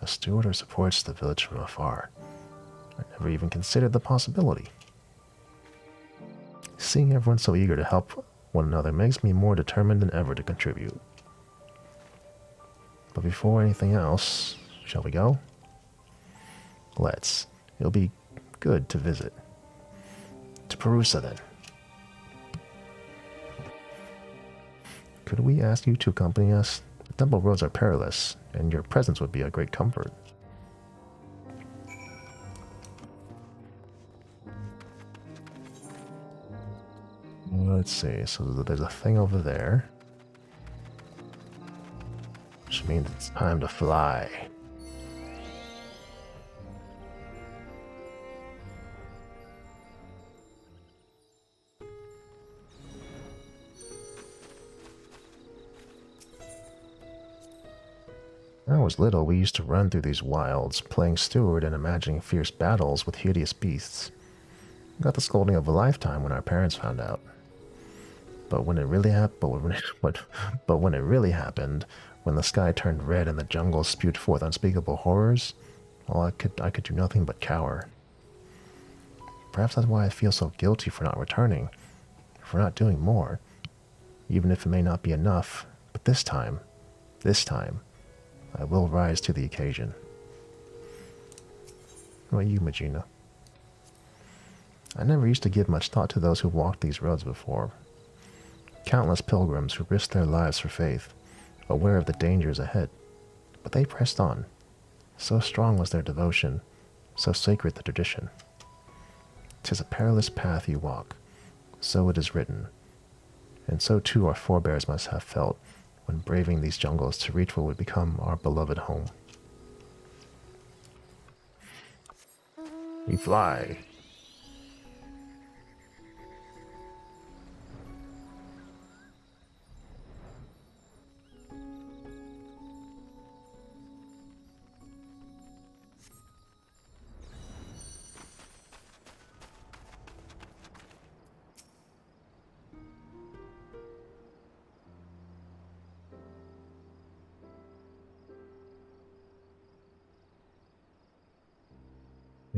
A steward who supports the village from afar. I never even considered the possibility. Seeing everyone so eager to help one another makes me more determined than ever to contribute. But before anything else, shall we go? Let's. It'll be good to visit. To Perusa, then. Could we ask you to accompany us? The temple roads are perilous, and your presence would be a great comfort. Let's see, so there's a thing over there. Which means it's time to fly. When I was little, we used to run through these wilds, playing steward and imagining fierce battles with hideous beasts. We got the scolding of a lifetime when our parents found out. But when it really happened, when the sky turned red and the jungle spewed forth unspeakable horrors, well, I could do nothing but cower. Perhaps that's why I feel so guilty for not returning, for not doing more, even if it may not be enough. But this time, I will rise to the occasion. What about you, Majina? I never used to give much thought to those who walked these roads before. Countless pilgrims who risked their lives for faith, aware of the dangers ahead. But they pressed on. So strong was their devotion, so sacred the tradition. 'Tis a perilous path you walk, so it is written. And so too our forebears must have felt when braving these jungles to reach what would become our beloved home. We fly.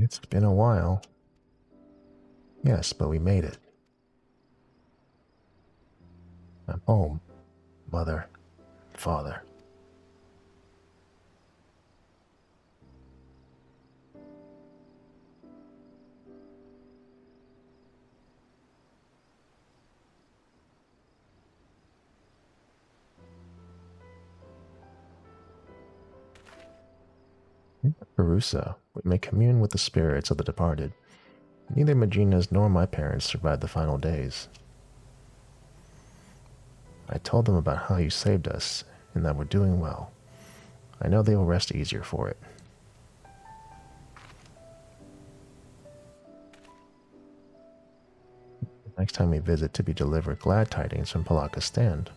It's been a while. Yes, but we made it. I'm home, Mother, Father. Perusa, we may commune with the spirits of the departed. Neither Magina's nor my parents survived the final days. I told them about how you saved us, and that we're doing well. I know they will rest easier for it. Next time we visit to be delivered glad tidings from Palaka's stand.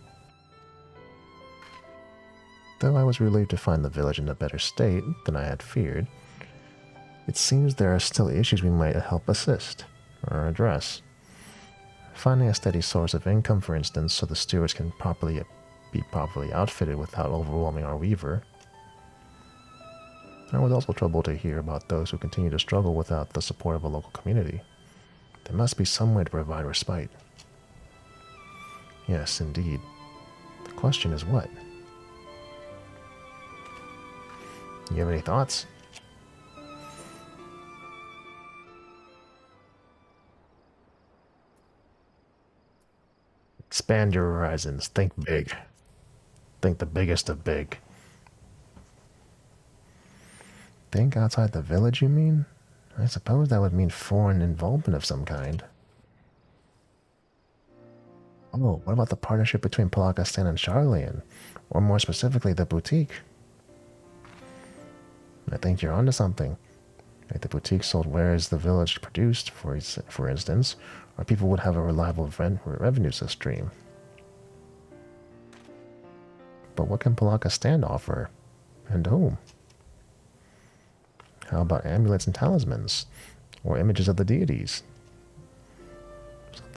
Though I was relieved to find the village in a better state than I had feared, it seems there are still issues we might help assist or address. Finding a steady source of income, for instance, so the stewards can be properly outfitted without overwhelming our weaver. I was also troubled to hear about those who continue to struggle without the support of a local community. There must be some way to provide respite. Yes, indeed. The question is what? You have any thoughts? Expand your horizons. Think big. Think the biggest of big. Think outside the village, you mean? I suppose that would mean foreign involvement of some kind. Oh, what about the partnership between Palakastan and Charlian? Or more specifically, the boutique? I think you're onto something. If the boutique sold wares the village produced, for instance, our people would have a reliable revenue stream. But what can Palakastan offer? And whom? How about amulets and talismans? Or images of the deities?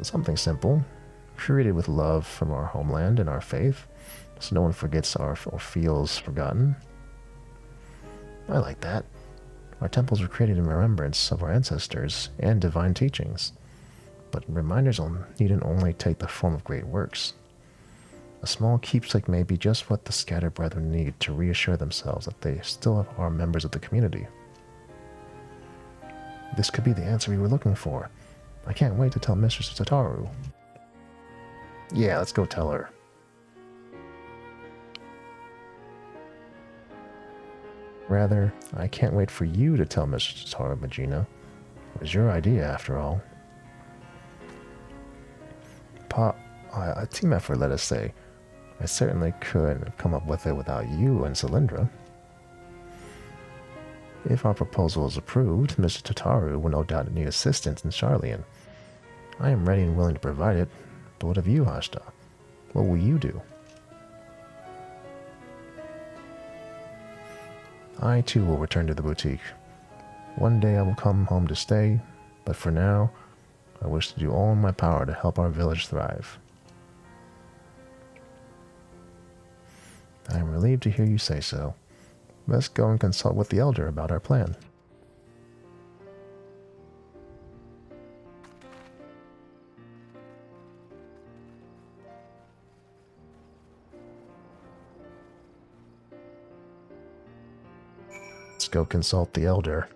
Something simple, created with love from our homeland and our faith, so no one forgets or feels forgotten. I like that. Our temples were created in remembrance of our ancestors and divine teachings, but reminders needn't only take the form of great works. A small keepsake may be just what the scattered brethren need to reassure themselves that they still are members of the community. This could be the answer we were looking for. I can't wait to tell Mistress Tataru. Yeah, let's go tell her. Rather, I can't wait for you to tell Mistress Tataru, Magina. It was your idea, after all. A team effort, let us say. I certainly couldn't have come up with it without you and Cylindra. If our proposal is approved, Mr. Tataru will no doubt need assistance in Charlian. I am ready and willing to provide it, but what of you, Hashta? What will you do? I too will return to the boutique. One day I will come home to stay, but for now, I wish to do all in my power to help our village thrive. I am relieved to hear you say so. Let's go and consult with the elder about our plan. Let's go consult the elder.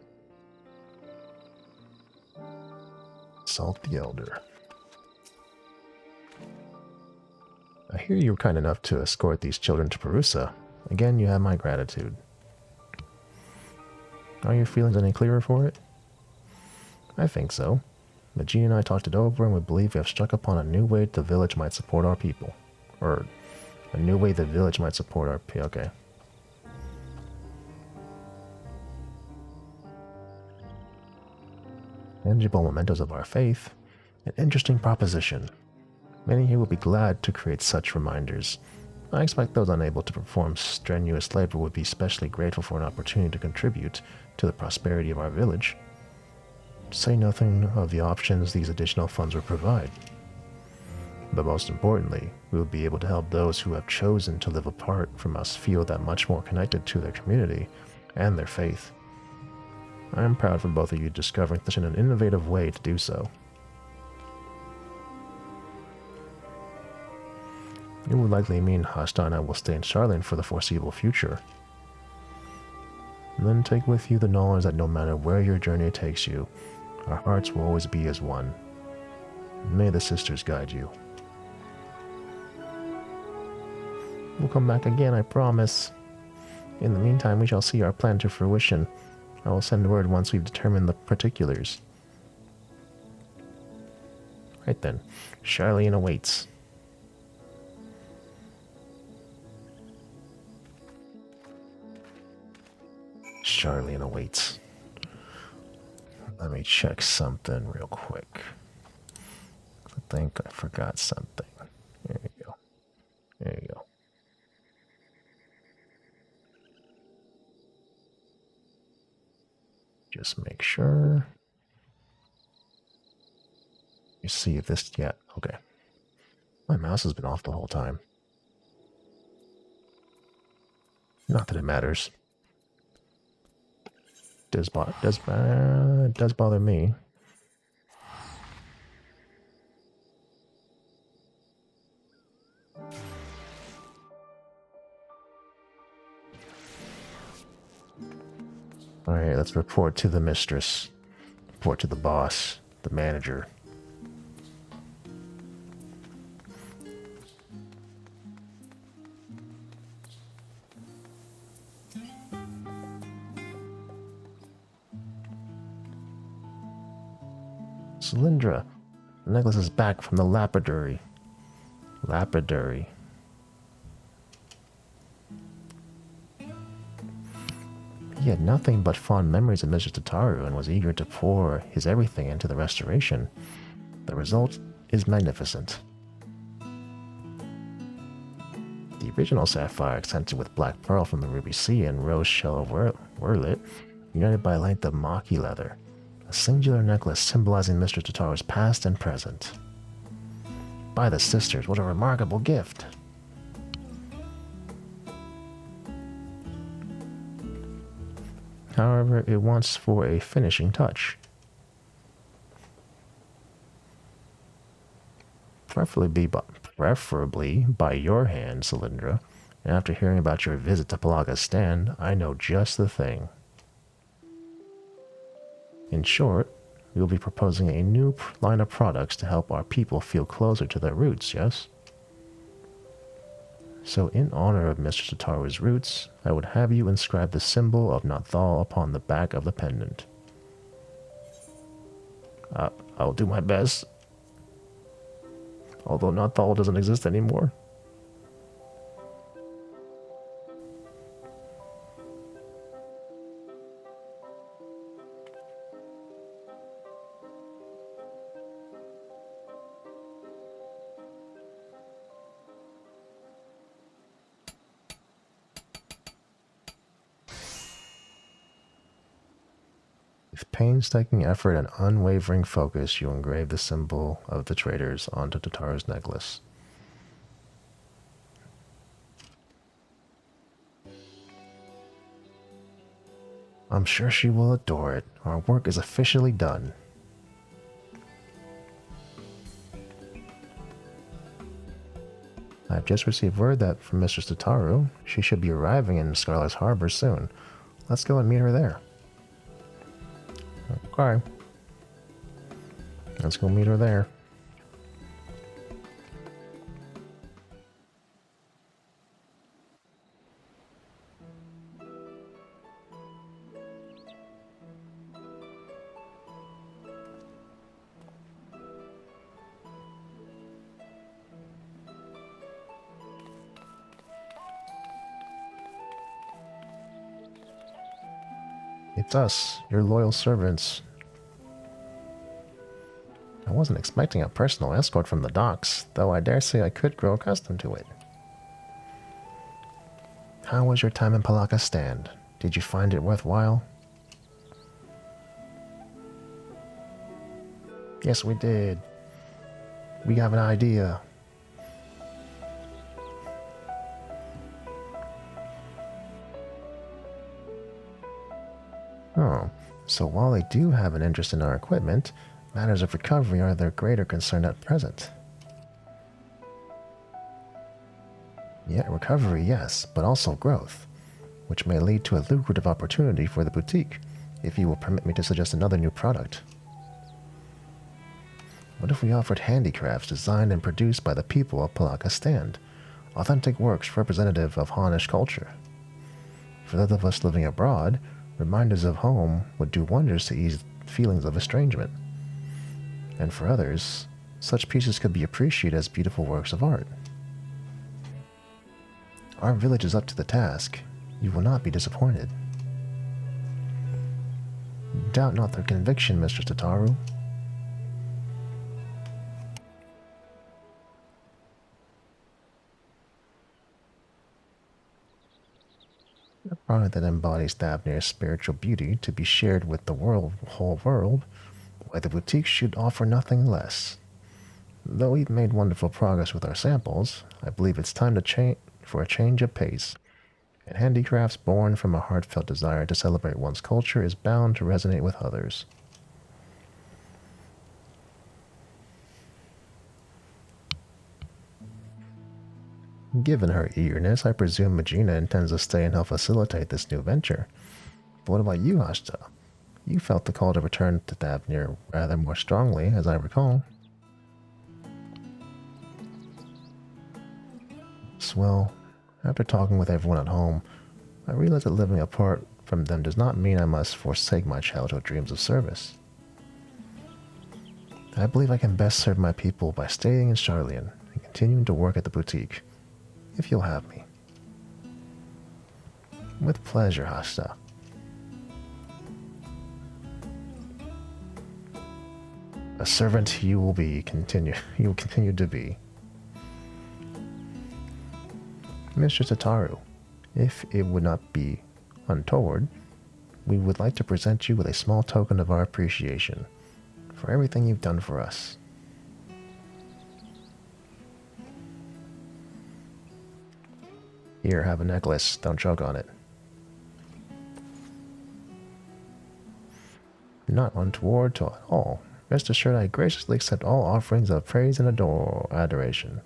Consult the elder. I hear you were kind enough to escort these children to Perusa. Again, you have my gratitude. Are your feelings any clearer for it? I think so. Magina and I talked it over, and we believe we have struck upon a new way the village might support our people. Or, a new way the village might support our people. Okay. Tangible mementos of our faith. An interesting proposition. Many here will be glad to create such reminders. I expect those unable to perform strenuous labor would be especially grateful for an opportunity to contribute to the prosperity of our village. To say nothing of the options these additional funds would provide. But most importantly, we will be able to help those who have chosen to live apart from us feel that much more connected to their community and their faith. I am proud for both of you discovering such an innovative way to do so. It would likely mean Hashta and I will stay in Charlian for the foreseeable future. And then take with you the knowledge that no matter where your journey takes you, our hearts will always be as one. May the sisters guide you. We'll come back again, I promise. In the meantime, we shall see our plan to fruition. I will send word once we've determined the particulars. Right then. Charlene awaits. Charlene awaits. Let me check something real quick. I think I forgot something. There you go. There you go. Just make sure. You see if this, yeah, okay. My mouse has been off the whole time. Not that it matters. Does bother me. Alright, let's report to the mistress. Report to the boss, the manager. Cylindra, the necklace is back from the lapidary. Lapidary. He had nothing but fond memories of Mr. Tataru and was eager to pour his everything into the restoration. The result is magnificent. The original sapphire, accented with black pearl from the ruby sea and rose shell of wurlet, united by a length of maki leather. A singular necklace symbolizing Mr. Tataru's past and present. By the sisters, what a remarkable gift! However, it wants for a finishing touch. Preferably by your hand, Cylindra. And after hearing about your visit to Palaga's stand, I know just the thing. In short, we will be proposing a new line of products to help our people feel closer to their roots, yes? So in honor of Mr. Tataru's roots, I would have you inscribe the symbol of Nathal upon the back of the pendant. I'll do my best. Although Nathal doesn't exist anymore. With painstaking effort and unwavering focus, you engrave the symbol of the traders onto Tataru's necklace. I'm sure she will adore it. Our work is officially done. I've just received word that from Mistress Tataru, she should be arriving in Scarlet's Harbor soon. Let's go and meet her there. Okay. Let's go meet her there. It's us, your loyal servants. I wasn't expecting a personal escort from the docks, though I dare say I could grow accustomed to it. How was your time in Palaga's stand? Did you find it worthwhile? Yes, we did. We have an idea. Oh, so while they do have an interest in our equipment, matters of recovery are their greater concern at present. Yeah, recovery, yes, but also growth, which may lead to a lucrative opportunity for the boutique, if you will permit me to suggest another new product. What if we offered handicrafts designed and produced by the people of Palaga's stand, authentic works representative of Hanish culture? For those of us living abroad, Reminders of home would do wonders to ease feelings of estrangement. And for others, such pieces could be appreciated as beautiful works of art. Our village is up to the task. You will not be disappointed. Doubt not their conviction, Mr. Tataru. A product that embodies Thavnir's spiritual beauty to be shared with the whole world, why the boutique should offer nothing less. Though we've made wonderful progress with our samples, I believe it's time for a change of pace. And handicrafts born from a heartfelt desire to celebrate one's culture is bound to resonate with others. Given her eagerness, I presume Magina intends to stay and help facilitate this new venture. But what about you, Hashta? You felt the call to return to Thavnir rather more strongly, as I recall. Well, after talking with everyone at home, I realized that living apart from them does not mean I must forsake my childhood dreams of service. I believe I can best serve my people by staying in Charlian and continuing to work at the boutique, if you'll have me. With pleasure, Hashta. A servant you will continue to be. Mr. Tataru, if it would not be untoward, we would like to present you with a small token of our appreciation for everything you've done for us. Here, have a necklace. Don't choke on it. Not untoward to all. Rest assured I graciously accept all offerings of praise and adoration,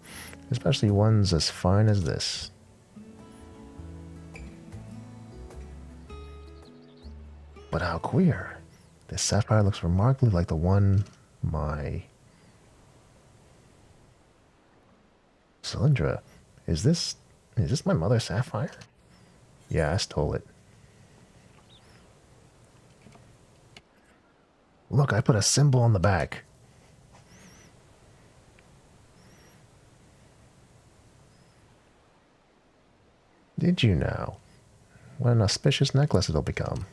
especially ones as fine as this. But how queer. This sapphire looks remarkably like the one my... Cylindra, is this my mother's sapphire? Yeah, I stole it. Look, I put a symbol on the back. Did you now? What an auspicious necklace it'll become.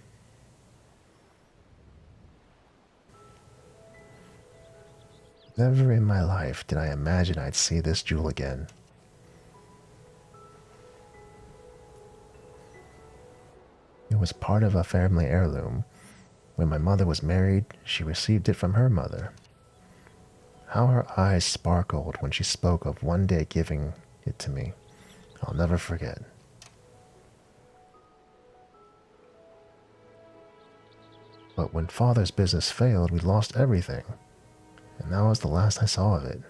Never in my life did I imagine I'd see this jewel again. It was part of a family heirloom. When my mother was married, she received it from her mother. How her eyes sparkled when she spoke of one day giving it to me, I'll never forget. But when father's business failed, we lost everything. And that was the last I saw of it.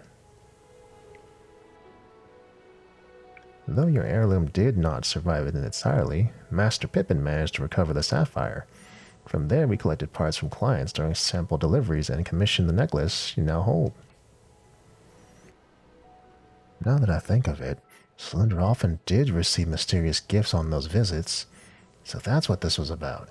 Though your heirloom did not survive it entirely, Master Pippin managed to recover the sapphire. From there, we collected parts from clients during sample deliveries and commissioned the necklace you now hold. Now that I think of it, Cylindra often did receive mysterious gifts on those visits, so that's what this was about.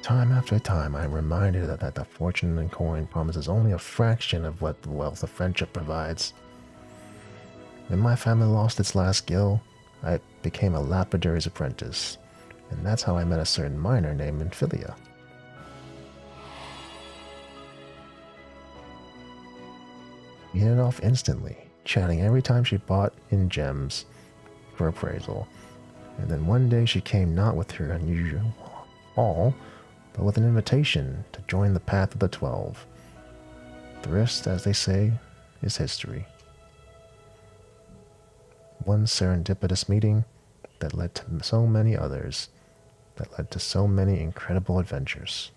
Time after time, I am reminded that the fortune and coin promises only a fraction of what the wealth of friendship provides. When my family lost its last skill, I became a lapidary's apprentice, and that's how I met a certain miner named Infilia. We hit it off instantly, chatting every time she bought in gems for appraisal, and then one day she came not with her unusual haul, but with an invitation to join the Path of the 12. The rest, as they say, is history. One serendipitous meeting that led to so many others, that led to so many incredible adventures.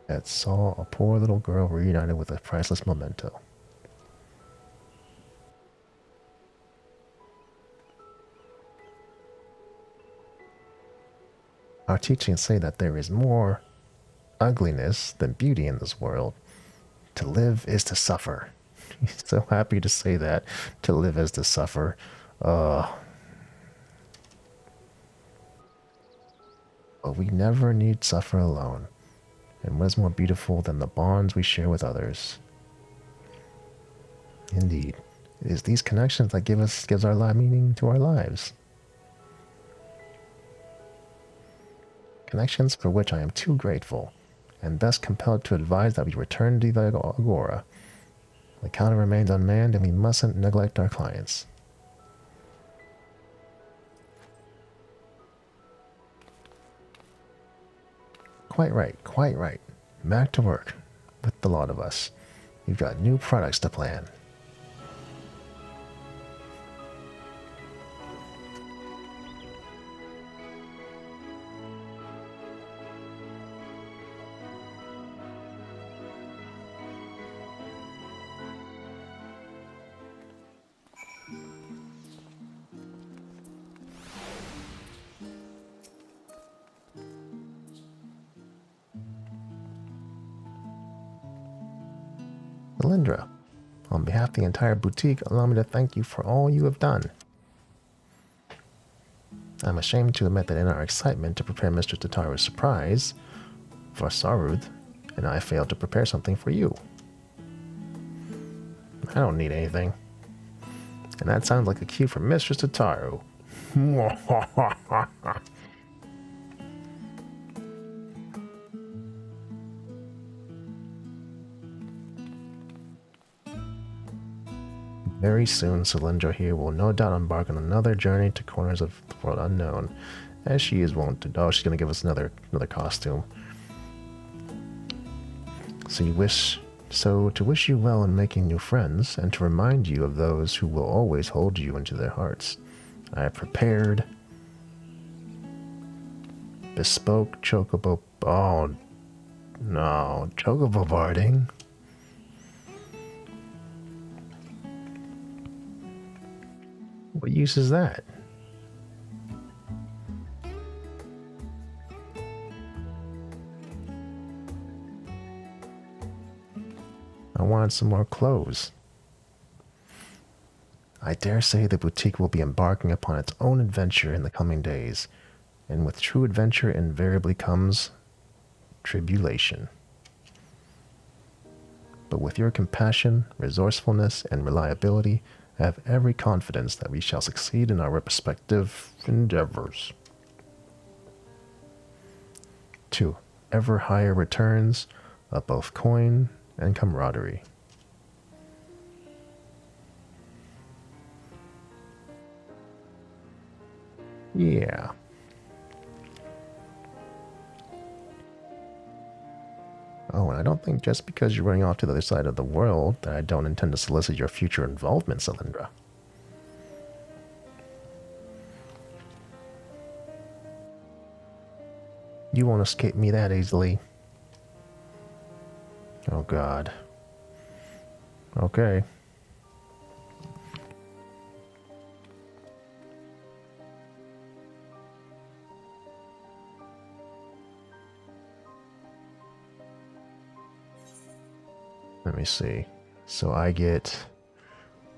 That saw a poor little girl reunited with a priceless memento. Our teachings say that there is more ugliness than beauty in this world. To live is to suffer. He's so happy to say that. To live is to suffer. But we never need suffer alone. And what is more beautiful than the bonds we share with others? Indeed. It is these connections that gives our meaning to our lives. Connections for which I am too grateful, and thus compelled to advise that we return to the Agora. The counter remains unmanned, and we mustn't neglect our clients. Quite right, quite right. Back to work, with the lot of us. We've got new products to plan. Lindra, on behalf of the entire boutique, allow me to thank you for all you have done. I'm ashamed to admit that in our excitement to prepare Mr. Tataru's surprise for Sarudh, and I failed to prepare something for you. I don't need anything. And that sounds like a cue for Mistress Tataru. Very soon, Cylindra here will no doubt embark on another journey to corners of the world unknown, as she is wont to do. Oh, she's going to give us another costume. So to wish you well in making new friends, and to remind you of those who will always hold you into their hearts, I have prepared bespoke chocobo. Oh no, chocobo barding. What use is that? I wanted some more clothes. I dare say the boutique will be embarking upon its own adventure in the coming days, and with true adventure invariably comes tribulation. But with your compassion, resourcefulness, and reliability, I have every confidence that we shall succeed in our respective endeavors. 2. Ever higher returns of both coin and camaraderie. Yeah. Oh, and I don't think just because you're running off to the other side of the world that I don't intend to solicit your future involvement, Cylindra. You won't escape me that easily. Oh, God. Okay. Let me see. So I get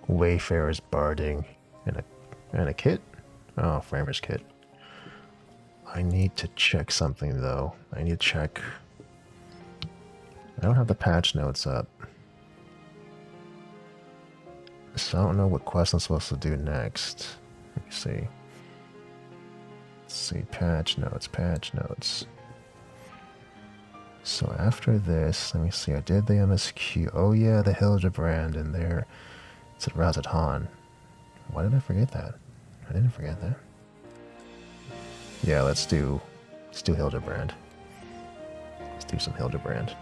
Wayfarer's Barding and a kit? Oh, Framer's kit. I need to check something though. I need to check. I don't have the patch notes up. So I don't know what quest I'm supposed to do next. Let me see. Let's see, patch notes. So after this, let me see, I did the MSQ. Oh yeah, the hildibrand in there. It's at Razatan. Why did I forget that? I didn't forget that. Yeah, let's do hildibrand. Let's do some hildibrand.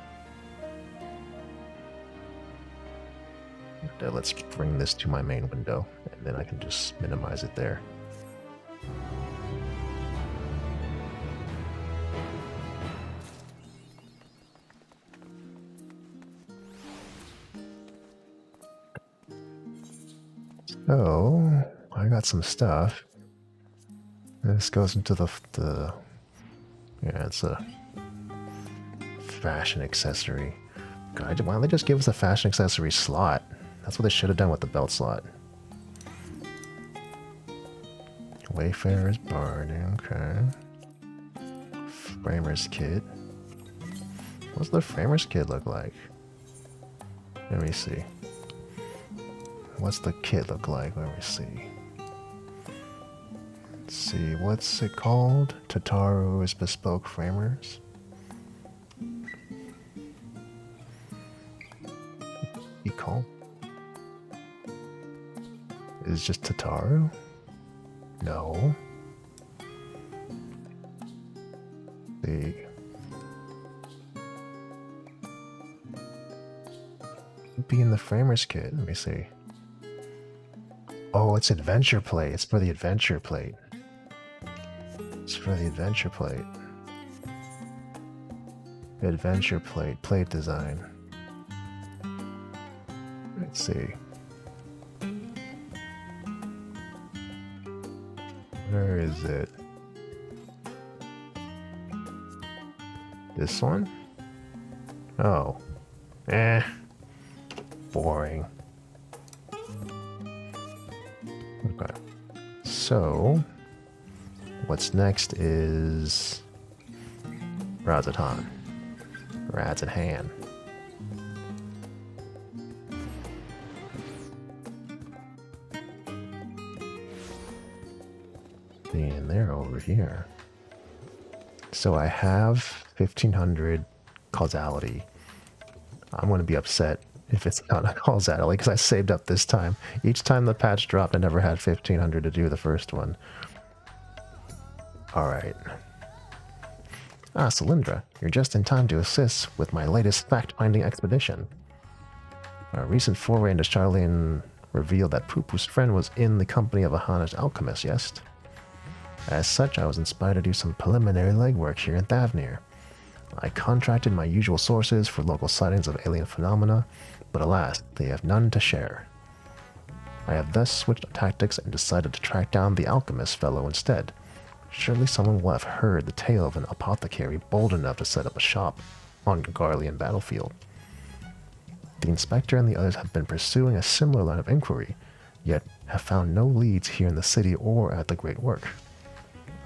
And, let's bring this to my main window, and then I can just minimize it there. So, I got some stuff. This goes into the Yeah, it's a fashion accessory. God, why don't they just give us a fashion accessory slot? That's what they should have done with the belt slot. Wayfarer's Bard, okay. Framer's Kit. What's the Framer's Kit look like? Let me see. What's the kit look like? Let me see. Let's see, what's it called? Tataru's Bespoke Framers? You call? Is it just Tataru? No. The be in the Framers Kit. Let me see. Oh, it's Adventure Plate. It's for the Adventure Plate. It's for the Adventure Plate. Adventure Plate. Plate design. Let's see. Where is it? This one? Oh. Eh. Boring. Okay. So, what's next is Razatan. Razatan. And they're over here. So I have 1500 causality. I'm going to be upset if it's not a causality because I saved up this time. Each time the patch dropped, I never had 1500 to do the first one. Alright. Ah, Cylindra, you're just in time to assist with my latest fact-finding expedition. A recent foray into Charlene revealed that Pupu's friend was in the company of a Hanish alchemist, yes? As such, I was inspired to do some preliminary legwork here in Thavnir. I contracted my usual sources for local sightings of alien phenomena, but alas, they have none to share. I have thus switched tactics and decided to track down the alchemist fellow instead. Surely someone will have heard the tale of an apothecary bold enough to set up a shop on Garlean battlefield. The inspector and the others have been pursuing a similar line of inquiry, yet have found no leads here in the city or at the Great Work.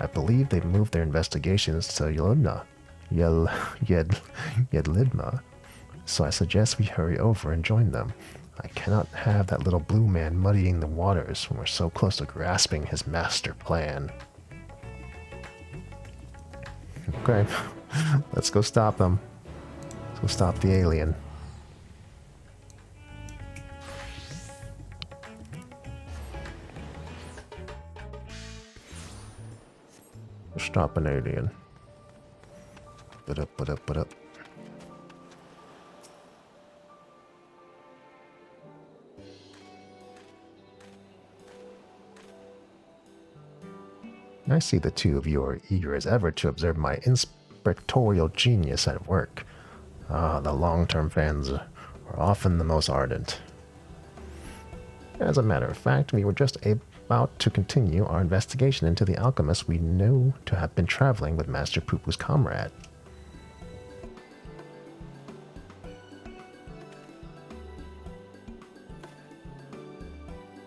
I believe they've moved their investigations to Yedlidma, so I suggest we hurry over and join them. I cannot have that little blue man muddying the waters when we're so close to grasping his master plan. Okay, let's go stop them. Let's go stop the alien. Stop an alien. Put up. I see the two of you are eager as ever to observe my inspectorial genius at work. Ah, the long-term fans are often the most ardent. As a matter of fact, we were just about to continue our investigation into the alchemist we know to have been traveling with Master Pupu's comrade.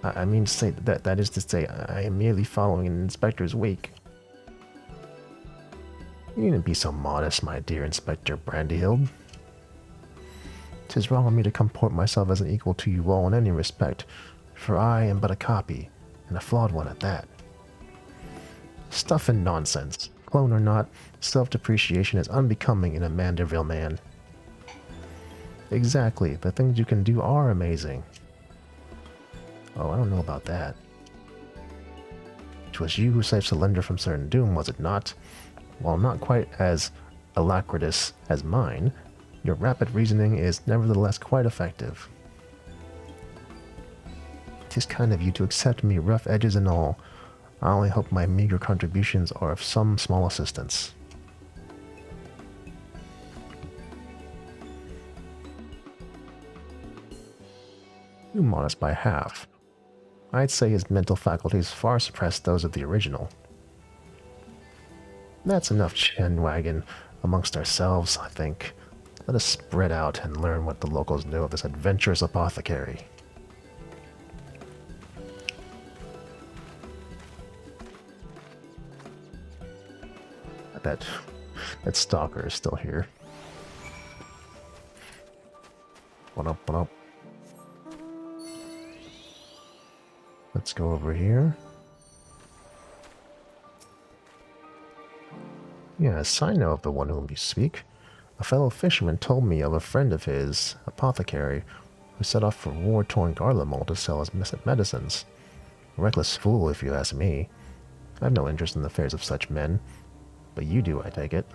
I mean to say that is to say, I am merely following an inspector's wake. You needn't be so modest, my dear Inspector Brandyhild. 'Tis wrong of me to comport myself as an equal to you all in any respect, for I am but a copy, and a flawed one at that. Stuff and nonsense. Clone or not, self-depreciation is unbecoming in a Manderville man. Exactly, the things you can do are amazing. Oh, I don't know about that. It was you who saved Cylindra from certain doom, was it not? While not quite as alacritous as mine, your rapid reasoning is nevertheless quite effective. 'Tis kind of you to accept me, rough edges and all. I only hope my meager contributions are of some small assistance. Too modest by half. I'd say his mental faculties far surpass those of the original. That's enough chinwagging amongst ourselves, I think. Let us spread out and learn what the locals know of this adventurous apothecary. That stalker is still here. What up, what up? Let's go over here. Yes, I know of the one whom you speak. A fellow fisherman told me of a friend of his, apothecary, who set off for war-torn Garlemald to sell his medicines. A reckless fool, if you ask me. I have no interest in the affairs of such men, but you do, I take it.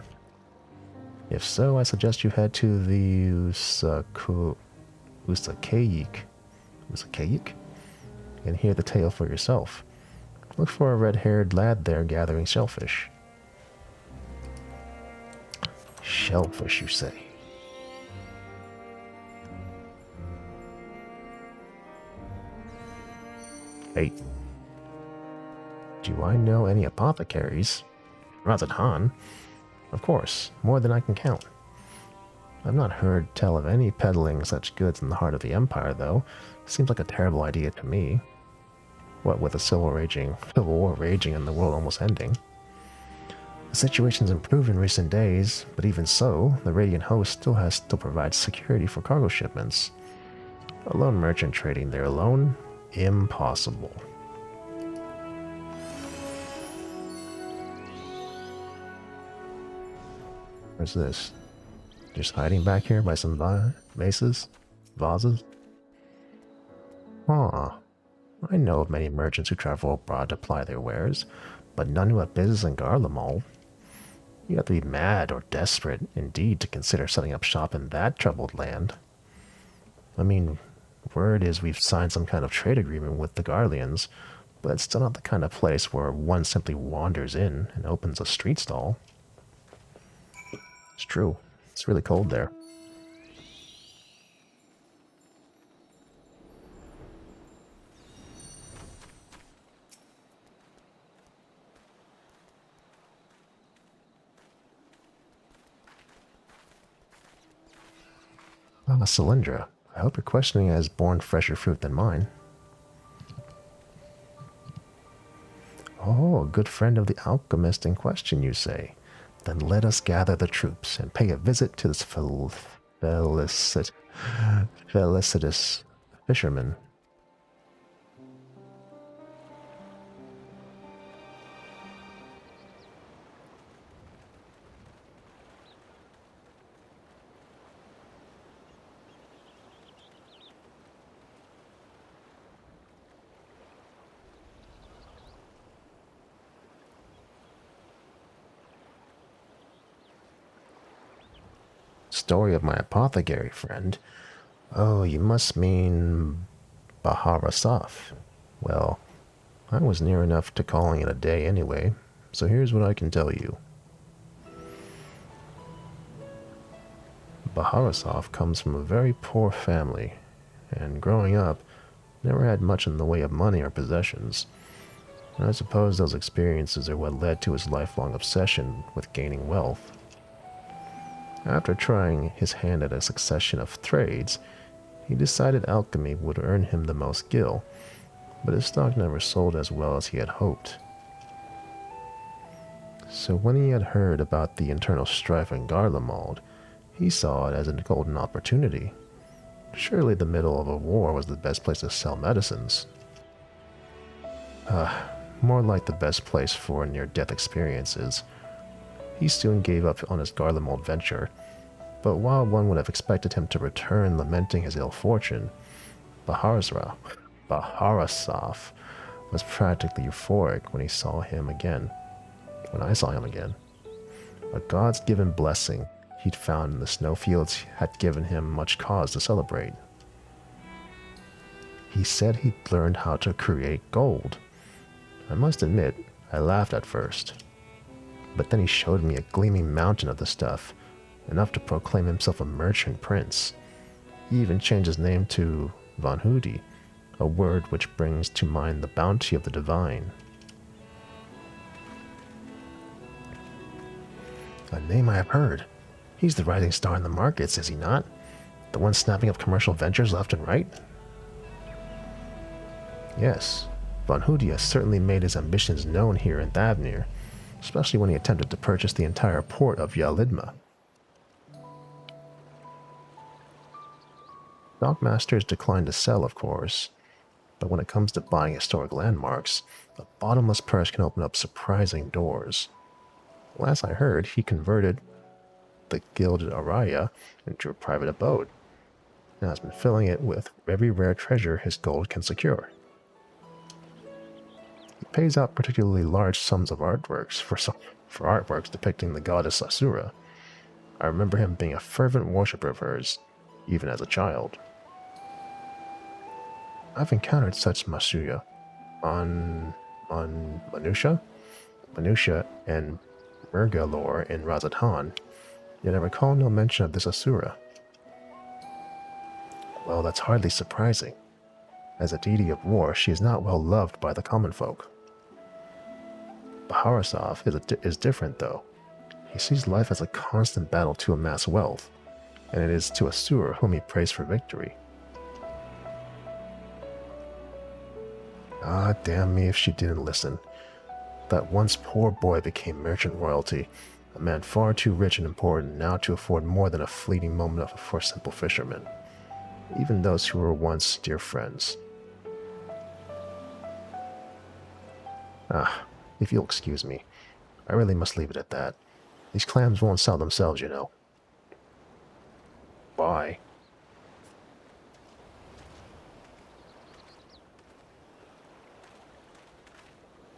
If so, I suggest you head to the Usakayik and hear the tale for yourself. Look for a red-haired lad there gathering shellfish. Shellfish, you say? Hey. Do I know any apothecaries? Razadhan? Of course, more than I can count. I've not heard tell of any peddling such goods in the heart of the Empire, though. Seems like a terrible idea to me. What with a civil war raging and the world almost ending. The situation's improved in recent days, but even so, the Radiant Host still has to provide security for cargo shipments. A lone merchant trading there alone? Impossible. Where's this? Just hiding back here by some vases? Huh. I know of many merchants who travel abroad to ply their wares, but none who have business in Garlemald. You have to be mad or desperate, indeed, to consider setting up shop in that troubled land. I mean, word is we've signed some kind of trade agreement with the Garleans, but it's still not the kind of place where one simply wanders in and opens a street stall. It's true. It's really cold there. Ah, Cylindra. I hope your questioning has borne fresher fruit than mine. Oh, a good friend of the alchemist in question, you say? Then let us gather the troops and pay a visit to this felicitous fisherman. Story of my apothecary friend. Oh, you must mean Baharasaf. Well, I was near enough to calling it a day anyway, so here's what I can tell you. Baharasaf comes from a very poor family, and growing up, never had much in the way of money or possessions. I suppose those experiences are what led to his lifelong obsession with gaining wealth. After trying his hand at a succession of trades, he decided alchemy would earn him the most gil, but his stock never sold as well as he had hoped. So when he had heard about the internal strife in Garlemald, he saw it as a golden opportunity. Surely the middle of a war was the best place to sell medicines. More like the best place for near-death experiences. He soon gave up on his Garlemald venture, but while one would have expected him to return lamenting his ill fortune, Baharasaf was practically euphoric when I saw him again. A God's given blessing he'd found in the snowfields had given him much cause to celebrate. He said he'd learned how to create gold. I must admit, I laughed at first. But then he showed me a gleaming mountain of the stuff, enough to proclaim himself a merchant prince. He even changed his name to Von Hudi, a word which brings to mind the bounty of the divine. A name I have heard. He's the rising star in the markets, is he not? The one snapping up commercial ventures left and right? Yes, Von Hooty has certainly made his ambitions known here in Thavnir, especially when he attempted to purchase the entire port of Yalidma. Dockmasters decline to sell, of course, but when it comes to buying historic landmarks, a bottomless purse can open up surprising doors. Last I heard, he converted the Gilded Araya into a private abode, and has been filling it with every rare treasure his gold can secure. He pays out particularly large sums of artworks for artworks depicting the goddess Asura. I remember him being a fervent worshipper of hers, even as a child. I've encountered such Masuya on Manusha and Murgalore in Razatan, yet I recall no mention of this Asura. Well, that's hardly surprising. As a deity of war, she is not well loved by the common folk. Baharasov is different, though. He sees life as a constant battle to amass wealth, and it is to Asura whom he prays for victory. Ah, damn me if she didn't listen. That once poor boy became merchant royalty, a man far too rich and important now to afford more than a fleeting moment for simple fishermen, even those who were once dear friends. Ah, if you'll excuse me, I really must leave it at that. These clams won't sell themselves, you know. Bye.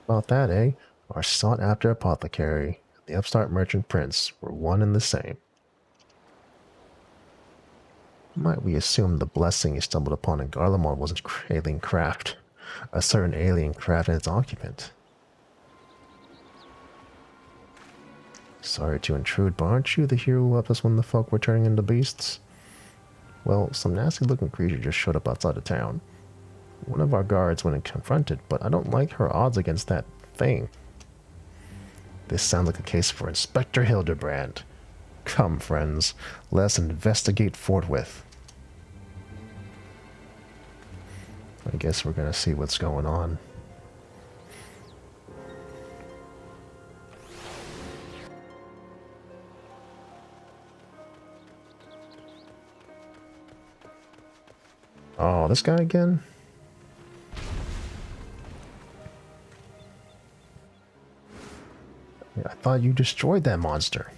About that, eh? Our sought-after apothecary and the upstart merchant prince were one and the same. Might we assume the blessing he stumbled upon in Garlemald wasn't alien craft, a certain alien craft and its occupant? Sorry to intrude, but aren't you the hero who helped us when the folk were turning into beasts? Well, some nasty-looking creature just showed up outside of town. One of our guards went and confronted, but I don't like her odds against that thing. This sounds like a case for Inspector Hildibrand. Come, friends, let us investigate forthwith. I guess we're gonna see what's going on. Oh, this guy again? I thought you destroyed that monster.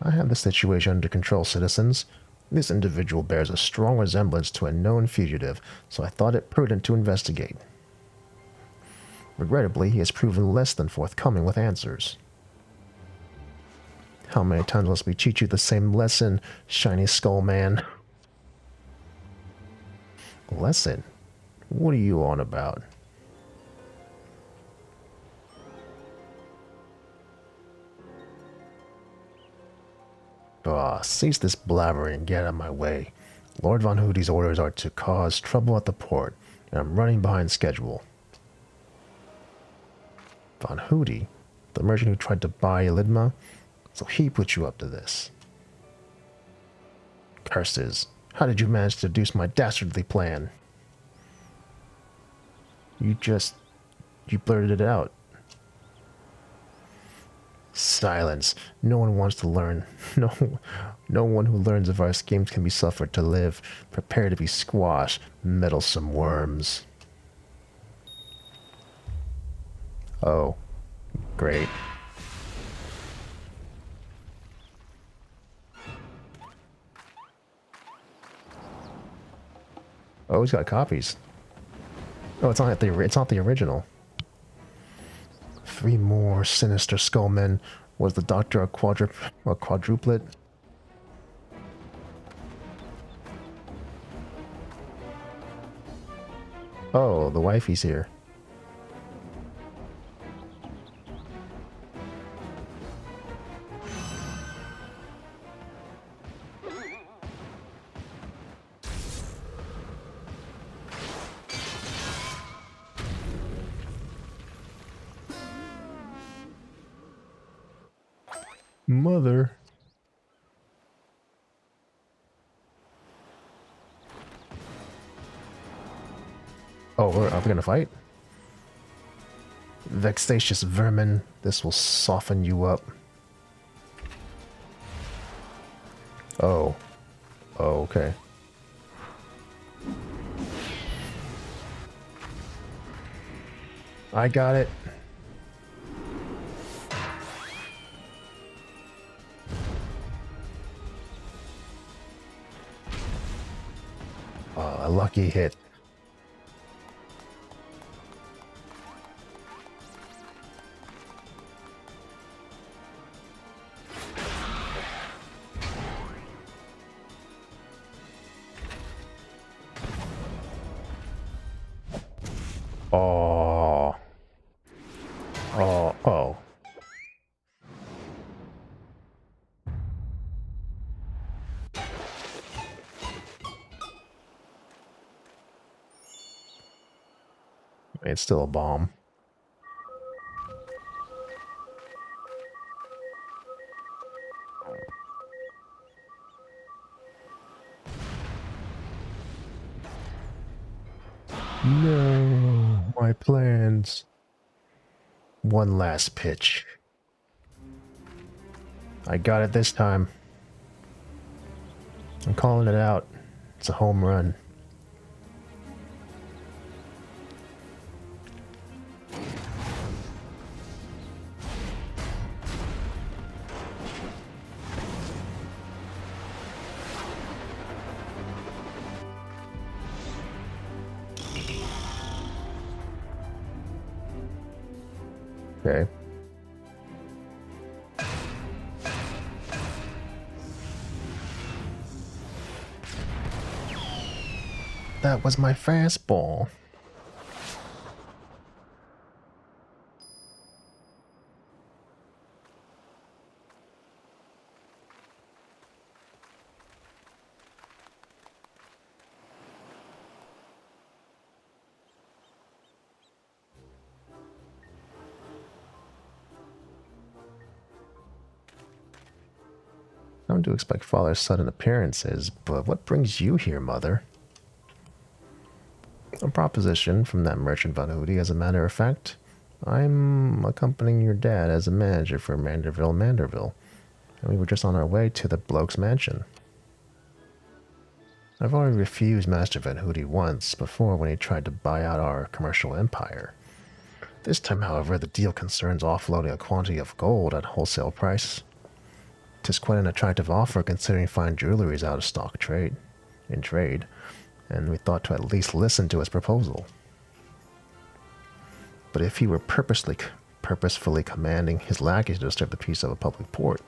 I have the situation under control, citizens. This individual bears a strong resemblance to a known fugitive, so I thought it prudent to investigate. Regrettably, he has proven less than forthcoming with answers. How many times must we teach you the same lesson, shiny skull man? Lesson? What are you on about? Cease this blabbering and get out of my way. Lord Von Hooty's orders are to cause trouble at the port, and I'm running behind schedule. Von Hooty? The merchant who tried to buy Elidma? So he put you up to this. Curses. How did you manage to deduce my dastardly plan? You blurted it out. Silence. No one wants to learn. No one who learns of our schemes can be suffered to live. Prepare to be squashed, meddlesome worms. Oh, great. Oh, he's got copies. Oh, it's not the original. 3 more sinister skullmen. Was the doctor a quadruplet? Oh, the wifey's here. Mother. Oh, are we gonna fight? Vexatious vermin, this will soften you up. Oh. Oh, okay. I got it. A lucky hit. Oh. Oh, oh. It's still a bomb. No, my plans. One last pitch. I got it this time. I'm calling it out. It's a home run. Okay. That was my fastball. Come to expect father's sudden appearances, but what brings you here, mother? A proposition from that merchant Van Hoody, as a matter of fact. I'm accompanying your dad as a manager for manderville, and we were just on our way to the bloke's mansion. I've already refused Master Van Hoody once before when he tried to buy out our commercial empire. This time, however, the deal concerns offloading a quantity of gold at wholesale price. 'Tis quite an attractive offer considering fine jewelry is out of stock in trade, and we thought to at least listen to his proposal. But if he were purposefully commanding his lackeys to disturb the peace of a public port,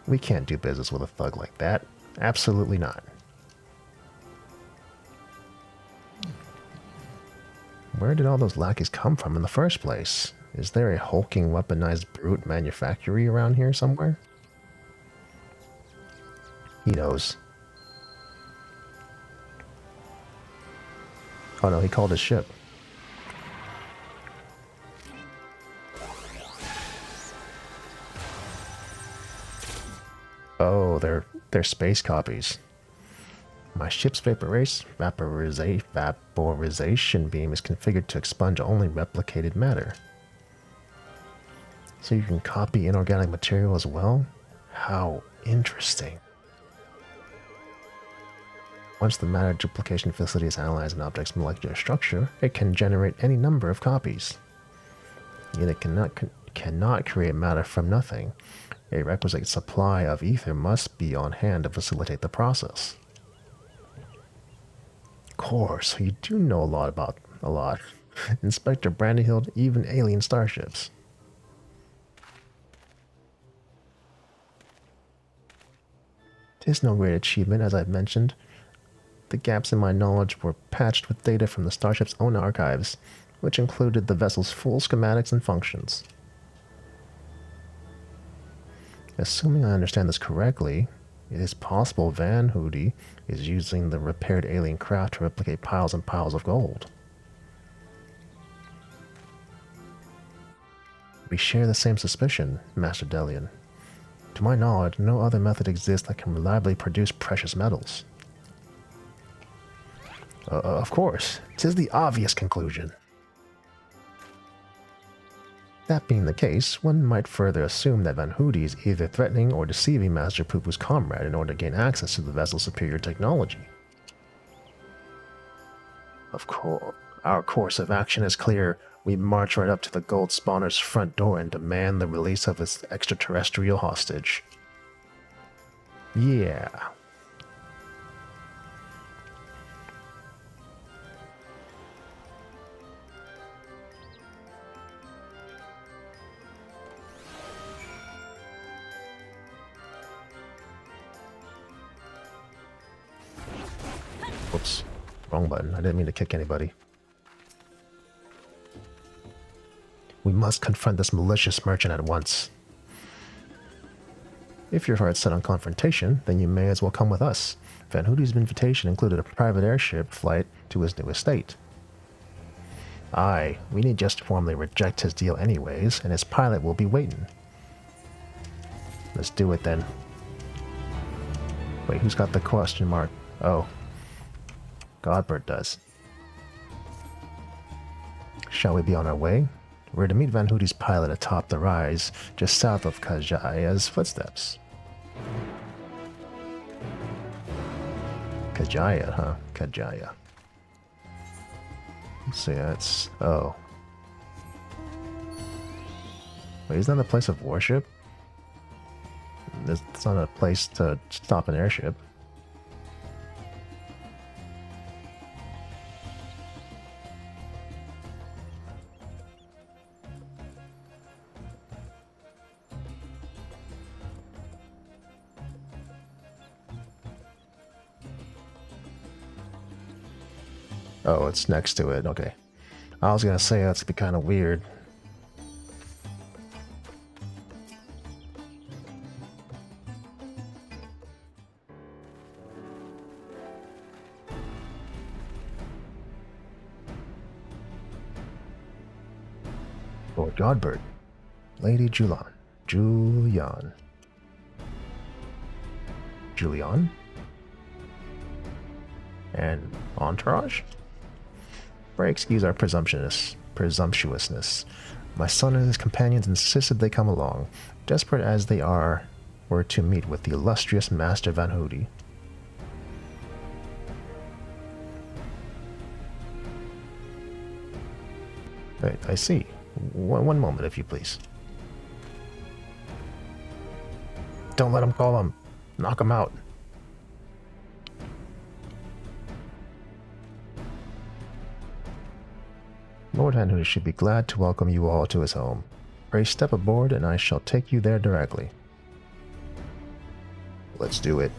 we can't do business with a thug like that. Absolutely not. Where did all those lackeys come from in the first place? Is there a hulking, weaponized brute manufactory around here somewhere? He knows. Oh no, he called his ship. Oh, they're space copies. My ship's vaporization beam is configured to expunge only replicated matter. So you can copy inorganic material as well? How interesting. Once the matter duplication facility is analyzed an object's molecular structure, it can generate any number of copies. Yet it cannot create matter from nothing. A requisite supply of ether must be on hand to facilitate the process. Of course, you do know a lot. Inspector Brandyhild, even alien starships. 'Tis no great achievement, as I've mentioned. The gaps in my knowledge were patched with data from the starship's own archives, which included the vessel's full schematics and functions. Assuming I understand this correctly, it is possible Van Hoody is using the repaired alien craft to replicate piles and piles of gold. We share the same suspicion, Master Delian. To my knowledge, no other method exists that can reliably produce precious metals. Of course, 'tis the obvious conclusion. That being the case, one might further assume that Van Hoody is either threatening or deceiving Master Poopu's comrade in order to gain access to the vessel's superior technology. Of course, our course of action is clear. We march right up to the gold spawner's front door and demand the release of its extraterrestrial hostage. Yeah. Whoops. Wrong button. I didn't mean to kick anybody. We must confront this malicious merchant at once. If your heart's set on confrontation, then you may as well come with us. Van Hoody's invitation included a private airship flight to his new estate. Aye, we need just to formally reject his deal anyways, and his pilot will be waiting. Let's do it then. Wait, who's got the question mark? Oh. Godbert does. Shall we be on our way? We're to meet Van Hoody's pilot atop the rise, just south of Kajaya's footsteps. Kajaya, huh? Kajaya. Let's see, that's... oh. Wait, isn't that a place of worship? It's not a place to stop an airship. Oh, it's next to it. Okay. I was gonna say that's be kind of weird. Lord Godbert. Lady Julian. Julian. Julian? And entourage? Pray excuse our presumptuousness. My son and his companions insisted they come along, desperate as they were to meet with the illustrious Master Van Hoody. I see. One moment, if you please. Don't let him call him. Knock him out. Lord Van Hoody should be glad to welcome you all to his home. Pray step aboard and I shall take you there directly. Let's do it.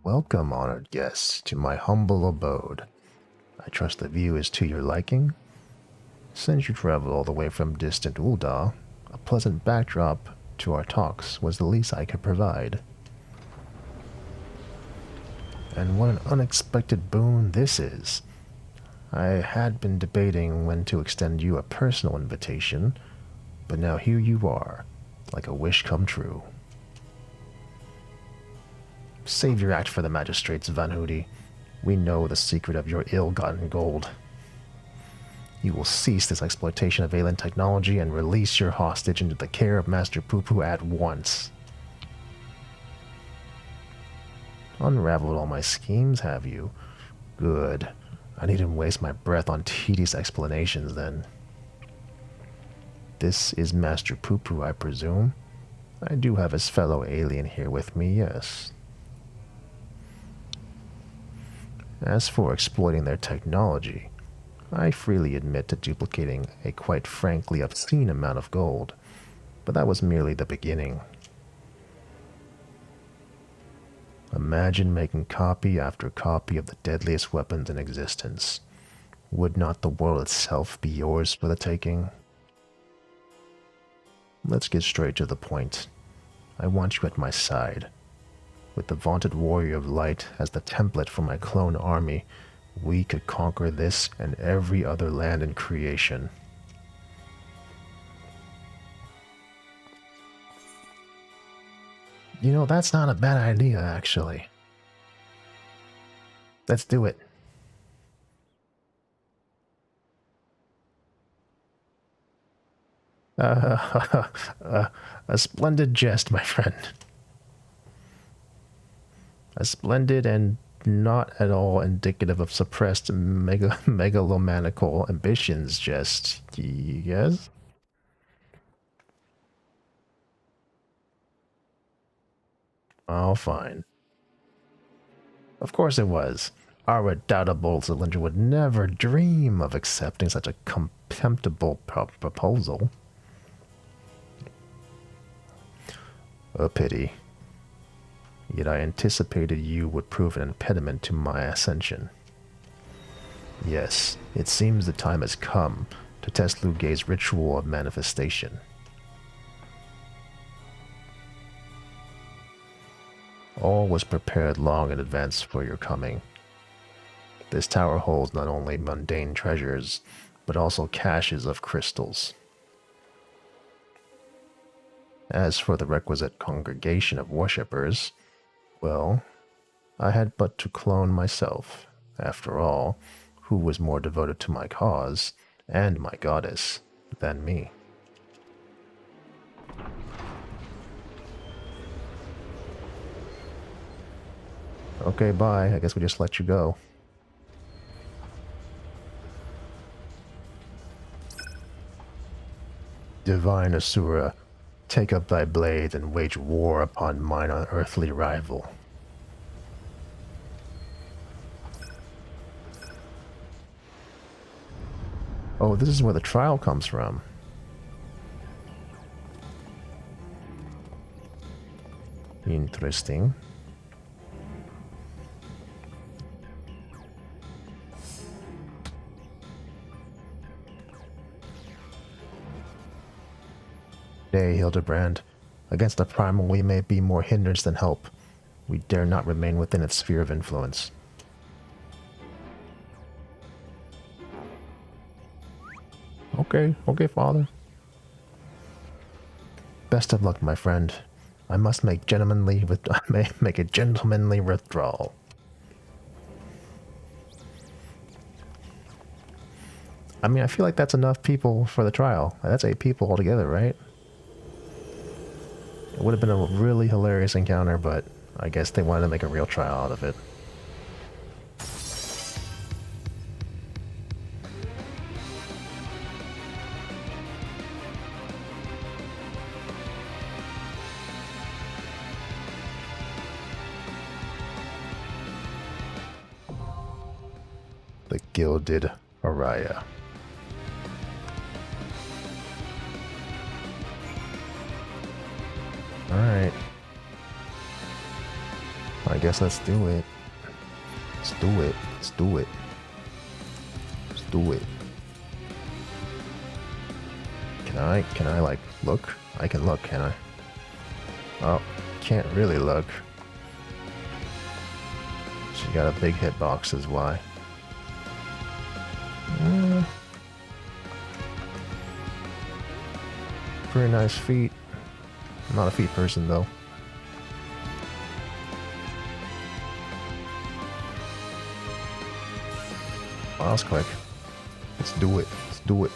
Welcome, honored guests, to my humble abode. I trust the view is to your liking. Since you traveled all the way from distant Ul'dah, a pleasant backdrop to our talks was the least I could provide. And what an unexpected boon this is. I had been debating when to extend you a personal invitation, but now here you are, like a wish come true. Save your act for the magistrates, Van Hoody. We know the secret of your ill-gotten gold. You will cease this exploitation of alien technology and release your hostage into the care of Master Poopu at once. Unraveled all my schemes, have you? Good. I needn't waste my breath on tedious explanations, then. This is Master Poopu, I presume? I do have his fellow alien here with me, yes. As for exploiting their technology, I freely admit to duplicating a quite frankly obscene amount of gold, but that was merely the beginning. Imagine making copy after copy of the deadliest weapons in existence. Would not the world itself be yours for the taking? Let's get straight to the point. I want you at my side. With the vaunted warrior of light as the template for my clone army, we could conquer this and every other land in creation. You know, that's not a bad idea, actually. Let's do it. A splendid jest, my friend. A splendid and not at all indicative of suppressed megalomaniacal ambitions jest. Yes? Oh, fine. Of course it was. Our redoubtable Cylinder would never dream of accepting such a contemptible proposal. A pity. Yet I anticipated you would prove an impediment to my ascension. Yes, it seems the time has come to test Liu Gei's ritual of manifestation. All was prepared long in advance for your coming. This tower holds not only mundane treasures, but also caches of crystals. As for the requisite congregation of worshippers, well, I had but to clone myself. After all, who was more devoted to my cause and my goddess than me? Okay, bye. I guess we just let you go. Divine Asura, take up thy blade and wage war upon mine unearthly rival. Oh, this is where the trial comes from. Interesting. Nay, Hildibrand. Against the primal we may be more hindrance than help. We dare not remain within its sphere of influence. Okay, father. Best of luck, my friend. I must make make a gentlemanly withdrawal. I mean, I feel like that's enough people for the trial. That's 8 people altogether, right? It would have been a really hilarious encounter, but I guess they wanted to make a real trial out of it. The Gilded Araya. Alright. I guess let's do it. Let's do it. Let's do it. Let's do it. Can I like look? I can look, can I? Oh, can't really look. She got a big hitbox is why. Pretty nice feet. I'm not a feet person though. Oh, that was quick. Let's do it. Let's do it.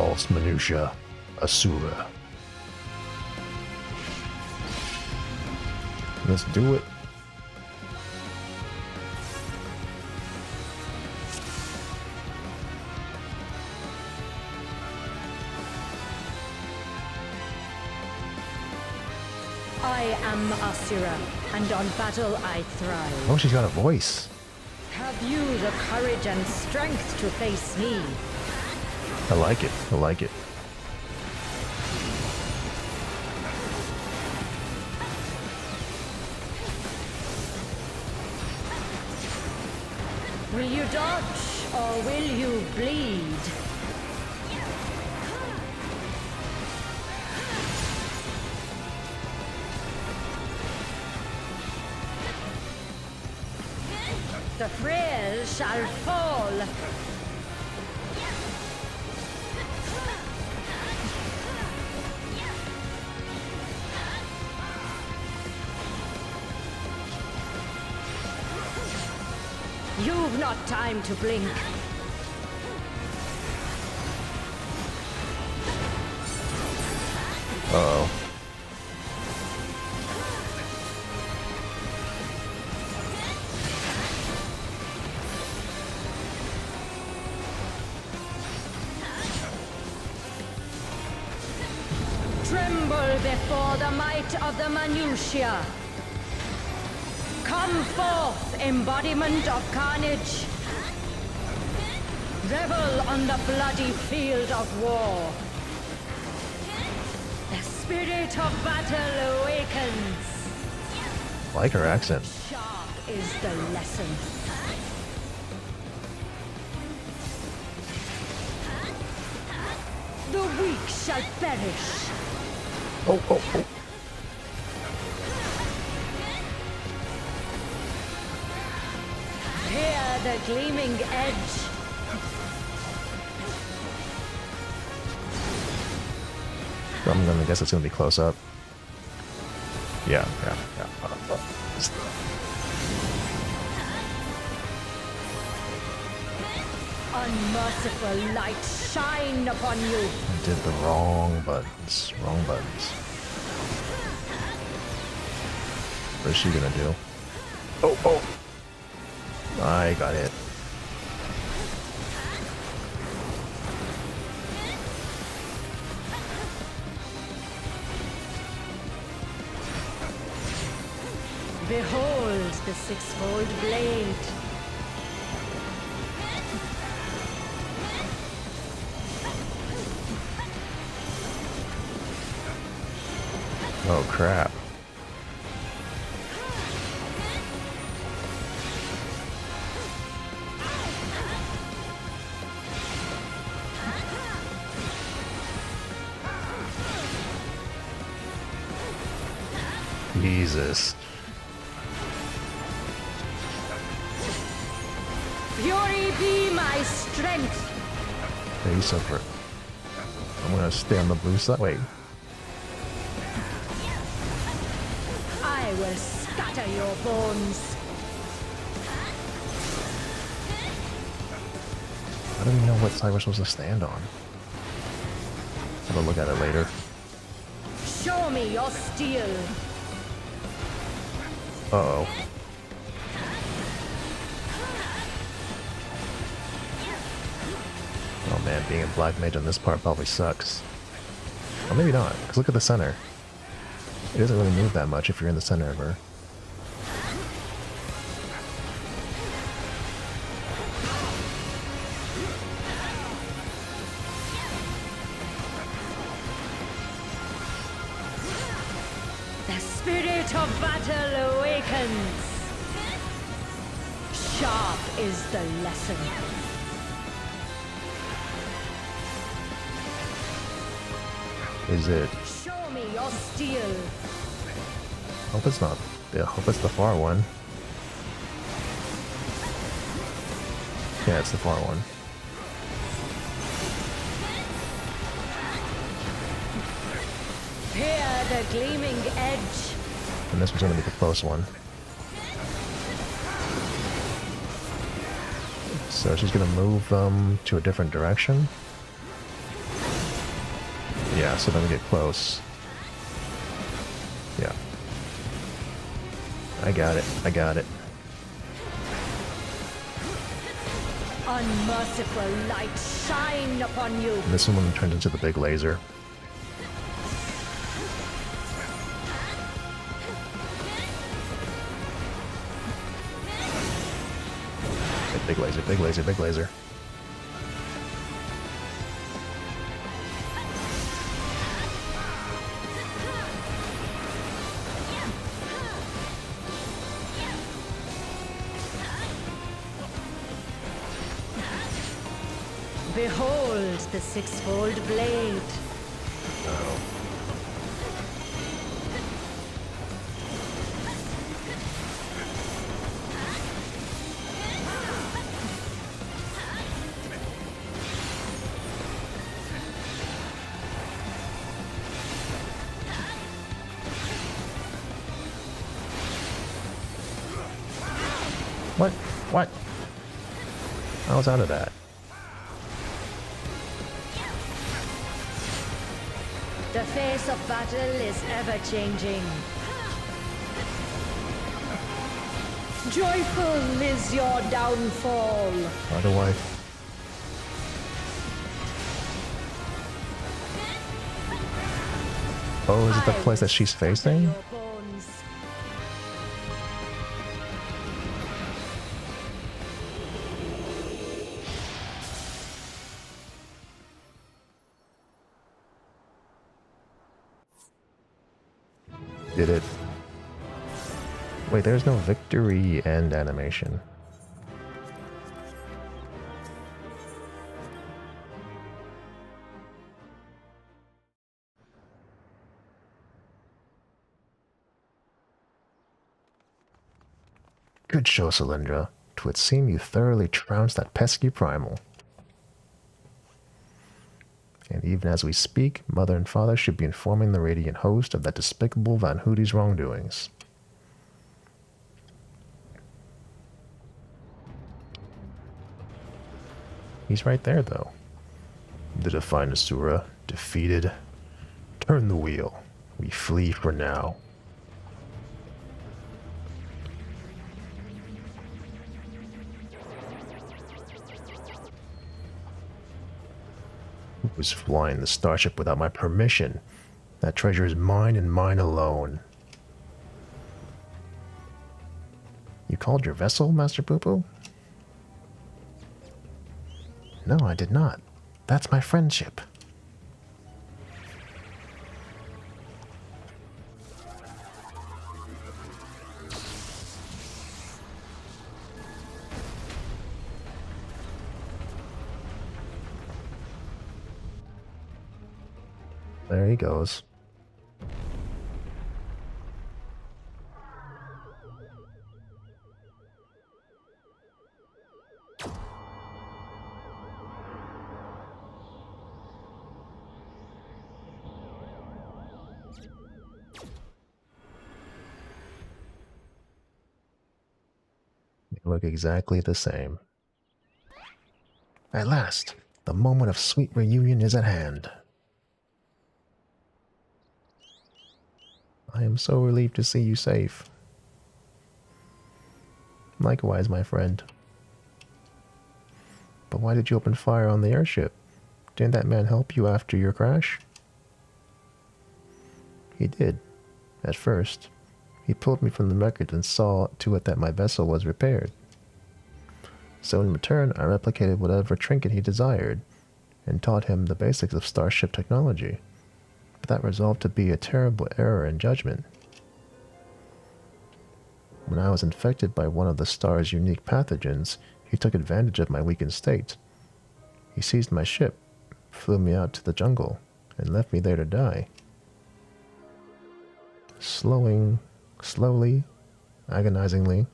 false minutia, Asura. Let's do it. I am Asura, and on battle I thrive. Oh, she's got a voice. Have you the courage and strength to face me? I like it. I like it. Will you dodge, or will you bleed? The frail shall fall. You've not time to blink. Uh-oh. Tremble before the might of the minutiae. Come forth, embodiment of carnage. Revel on the bloody field of war. The spirit of battle awakens. I like her accent. Sharp is the lesson. The weak shall perish. Oh, oh, oh. Hear the gleaming edge. I'm gonna guess it's gonna be close up. Yeah. Unmerciful light shine upon you. I did the wrong buttons. Wrong buttons. What is she gonna do? Oh, oh! I got hit. Behold the six-fold blade. Oh crap. Jesus. Fury be my strength. Face over. I'm gonna stay on the blue side. Wait. I will scatter your bones. I don't even know what side we're supposed to stand on. Have a look at it later. Show me your steel. Uh-oh. Oh man, being a black mage on this part probably sucks. Or maybe not, because look at the center. It doesn't really move that much if you're in the center of her. The spirit of battle awakens. Sharp is the lesson. Is it? Show me your steel. Hope it's not. I hope it's the far one. Yeah, it's the far one. Hear the gleaming edge. And this was going to be the close one. So she's going to move to a different direction. Yeah, so don't get close. Yeah. I got it. I got it. Unmerciful light shine upon you. And this one turned into the big laser. Big laser, big laser, big laser. Behold the six-fold blade. Oh. What? What? I was out of that. The face of battle is ever changing. Joyful is your downfall. By the way. Oh, is it the place that she's facing? Did it? Wait, there's no victory end animation. Good show, Cylindra. 'Twould seem you thoroughly trounced that pesky primal. And even as we speak, Mother and Father should be informing the Radiant host of that despicable Van Hoody's wrongdoings. He's right there, though. The defiant Asura, defeated. Turn the wheel. We flee for now. Who was flying the starship without my permission? That treasure is mine and mine alone. You called your vessel, Master Poo-Poo? No, I did not. That's my friendship. There he goes. They look exactly the same. At last, the moment of sweet reunion is at hand. I am so relieved to see you safe. Likewise, my friend. But why did you open fire on the airship? Didn't that man help you after your crash? He did, at first. He pulled me from the wreckage and saw to it that my vessel was repaired. So in return, I replicated whatever trinket he desired, and taught him the basics of starship technology. But that resolved to be a terrible error in judgment. When I was infected by one of the star's unique pathogens, he took advantage of my weakened state. He seized my ship, flew me out to the jungle, and left me there to die. Slowly, agonizingly,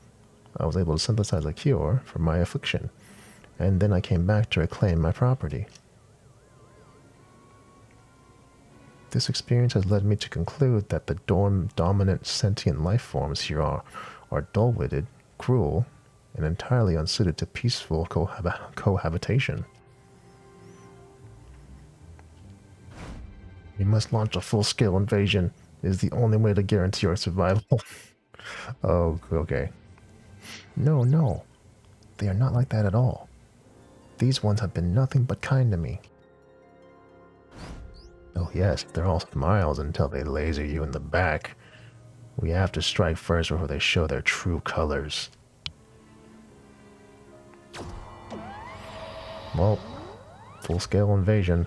I was able to synthesize a cure for my affliction, and then I came back to reclaim my property. This experience has led me to conclude that the dominant sentient life forms here are dull-witted, cruel, and entirely unsuited to peaceful cohabitation. We must launch a full-scale invasion. It is the only way to guarantee our survival. Oh, okay. No, no. They are not like that at all. These ones have been nothing but kind to me. Oh yes, they're all smiles until they laser you in the back. We have to strike first before they show their true colors. Well, full-scale invasion.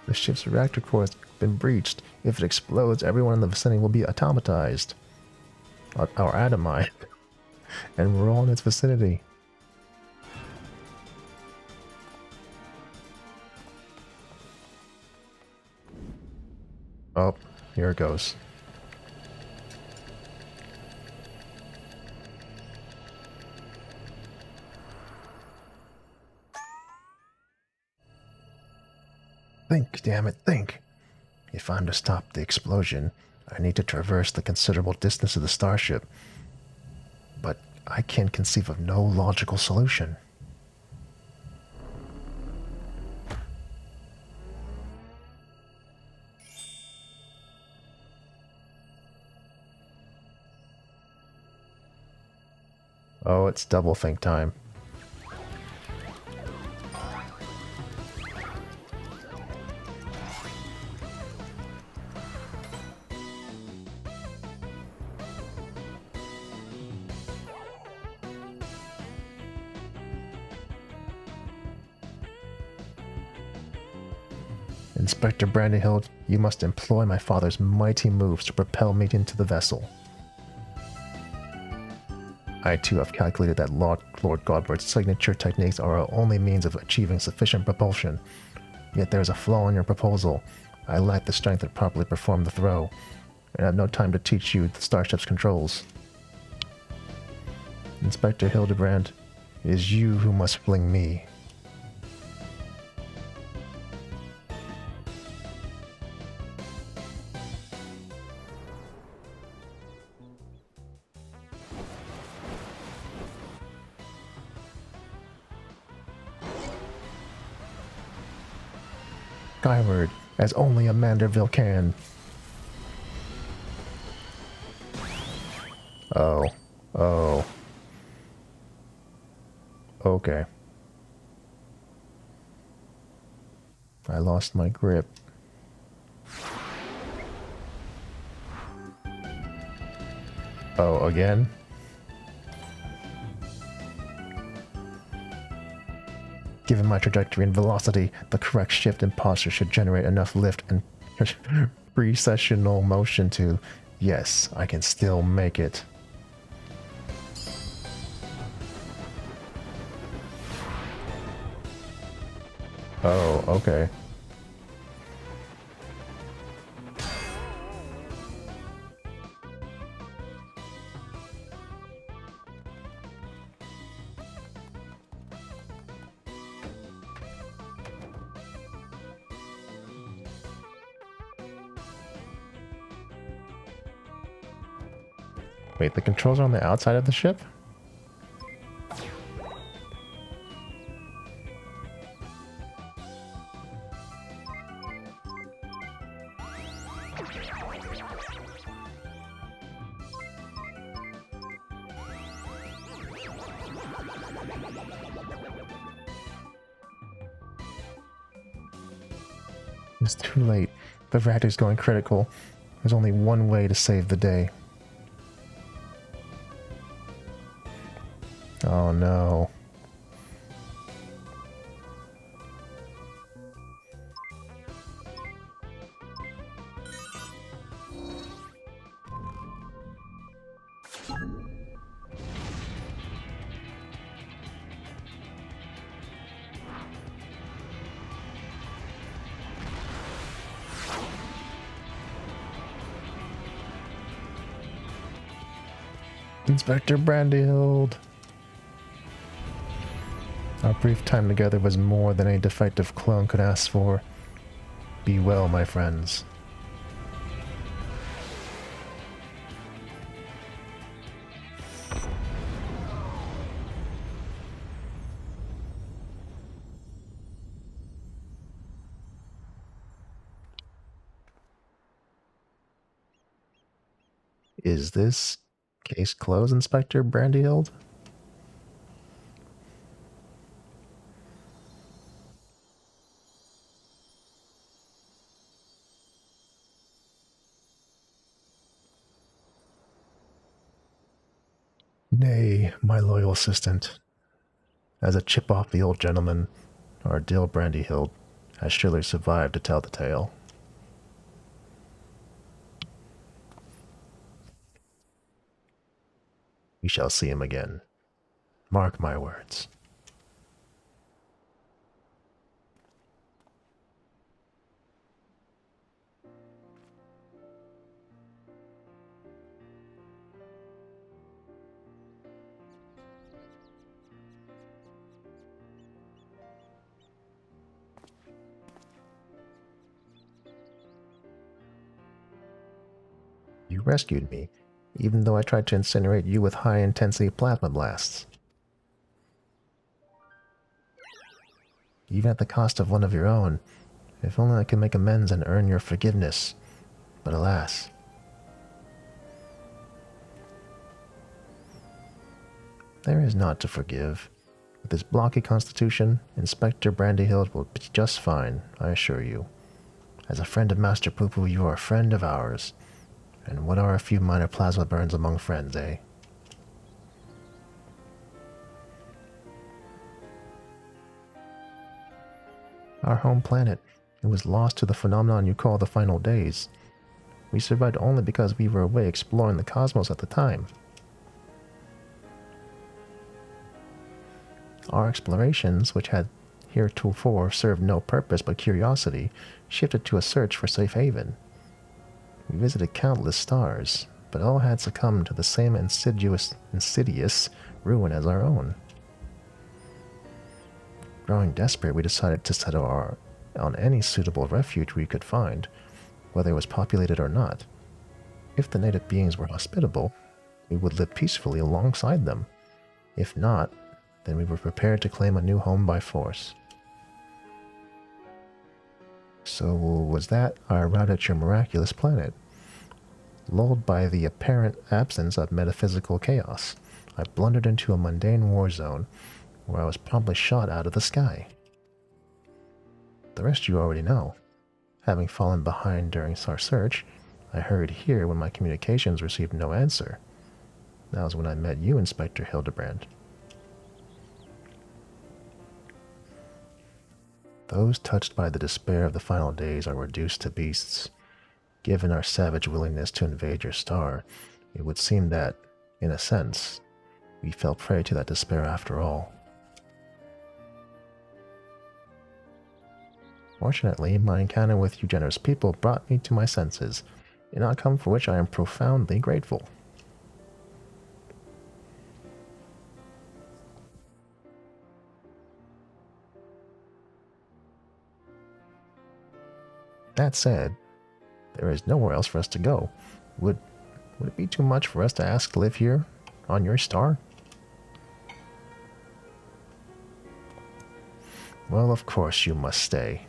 The ship's reactor core has been breached. If it explodes, everyone in the vicinity will be automatized. Or atomized. And we're all in its vicinity. Oh, here it goes. Think, damn it, think. If I'm to stop the explosion, I need to traverse the considerable distance of the starship. But I can't conceive of no logical solution. Oh, it's double think time. Inspector Brandenhild, you must employ my father's mighty moves to propel me into the vessel. I too have calculated that Lord Godward's signature techniques are our only means of achieving sufficient propulsion. Yet there is a flaw in your proposal. I lack the strength to properly perform the throw, and have no time to teach you the starship's controls. Inspector Hildibrand, it is you who must fling me. Skyward, as only a Manderville can. Oh. Oh. Okay. I lost my grip. Oh, again? Given my trajectory and velocity, the correct shift and posture should generate enough lift and precessional motion to... Yes, I can still make it. Oh, okay. Wait, the controls are on the outside of the ship? It's too late. The reactor's going critical. There's only one way to save the day. Oh no. Inspector Brandyhild! Our brief time together was more than a defective clone could ask for. Be well, my friends. Is this case closed, Inspector Brandyhild? Nay, my loyal assistant. As a chip off the old gentleman, our dear Brandyhild has surely survived to tell the tale. We shall see him again. Mark my words. You rescued me, even though I tried to incinerate you with high-intensity plasma blasts. Even at the cost of one of your own. If only I could make amends and earn your forgiveness. But alas. There is naught to forgive. With his blocky constitution, Inspector Brandyhild will be just fine, I assure you. As a friend of Master Poo-Poo, you are a friend of ours. And what are a few minor plasma burns among friends, eh? Our home planet, it was lost to the phenomenon you call the final days. We survived only because we were away exploring the cosmos at the time. Our explorations, which had heretofore served no purpose but curiosity, shifted to a search for safe haven. We visited countless stars, but all had succumbed to the same insidious ruin as our own. Growing desperate, we decided to settle on any suitable refuge we could find, whether it was populated or not. If the native beings were hospitable, we would live peacefully alongside them. If not, then we were prepared to claim a new home by force. So was that our route at your miraculous planet? Lulled by the apparent absence of metaphysical chaos, I blundered into a mundane war zone where I was promptly shot out of the sky. The rest you already know. Having fallen behind during our search, I hurried here when my communications received no answer. That was when I met you, Inspector Hildibrand. Those touched by the despair of the final days are reduced to beasts. Given our savage willingness to invade your star, it would seem that, in a sense, we fell prey to that despair after all. Fortunately, my encounter with you generous people brought me to my senses, an outcome for which I am profoundly grateful. That said, there is nowhere else for us to go. Would it be too much for us to ask to live here, on your star? Well, of course you must stay.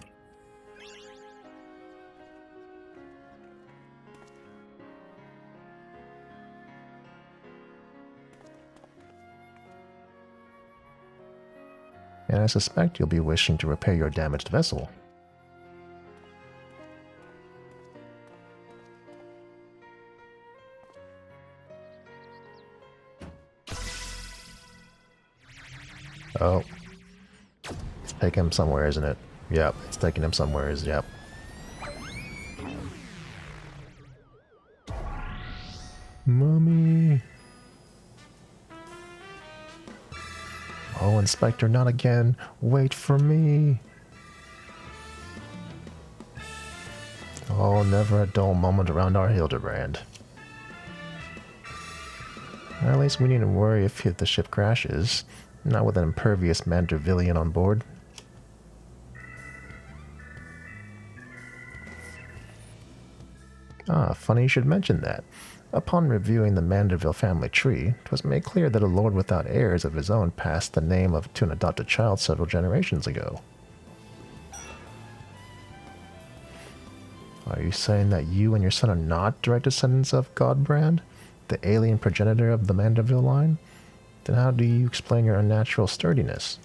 And I suspect you'll be wishing to repair your damaged vessel. Oh. It's taking him somewhere, isn't it? Yep, it's taking him somewhere, yep. Mommy! Oh, Inspector, not again. Wait for me. Oh, never a dull moment around our Hildibrand. At least we needn't worry if the ship crashes. Not with an impervious mandervillian on board. Ah, funny you should mention that. Upon reviewing the Manderville family tree, it was made clear that a lord without heirs of his own passed the name to an adopted child several generations ago. Are you saying that you and your son are not direct descendants of Godbrand, the alien progenitor of the Manderville line? Then how do you explain your unnatural sturdiness?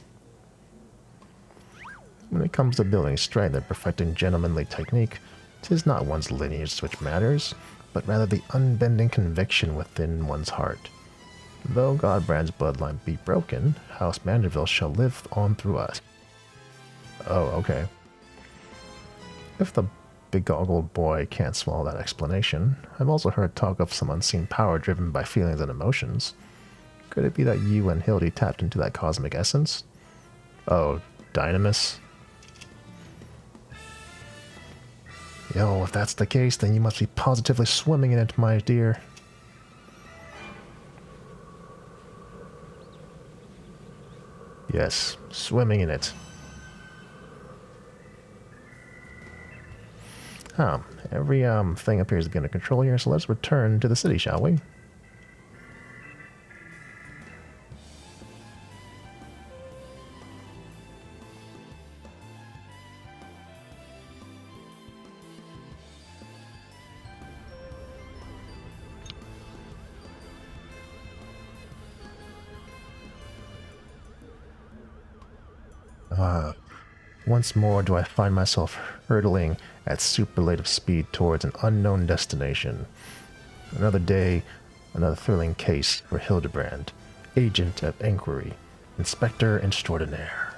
When it comes to building strength and perfecting gentlemanly technique, 'tis not one's lineage which matters, but rather the unbending conviction within one's heart. Though Godbrand's bloodline be broken, House Manderville shall live on through us. Oh, okay. If the big-goggled boy can't swallow that explanation, I've also heard talk of some unseen power driven by feelings and emotions. Could it be that you and Hildy tapped into that cosmic essence? Oh, Dynamis? Yo, if that's the case, then you must be positively swimming in it, my dear. Yes, swimming in it. Every thing appears to be under control here, so let's return to the city, shall we? Once more do I find myself hurtling at superlative speed towards an unknown destination. Another day, another thrilling case for Hildibrand, agent of inquiry, inspector extraordinaire.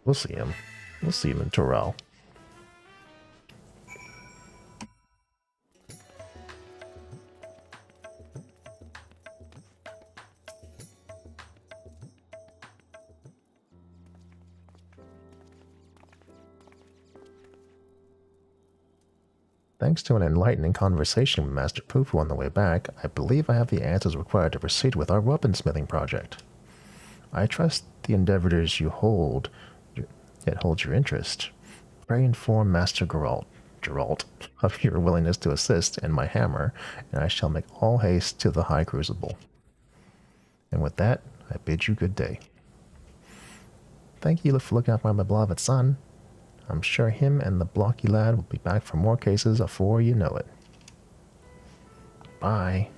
We'll see him. We'll see him in Torel. Thanks to an enlightening conversation with Master Pufu on the way back, I believe I have the answers required to proceed with our weaponsmithing project. I trust the endeavors you hold, yet hold your interest. Pray inform Master Geralt of your willingness to assist and my hammer, and I shall make all haste to the High Crucible. And with that, I bid you good day. Thank you for looking out for my beloved son. I'm sure him and the blocky lad will be back for more cases afore you know it. Bye.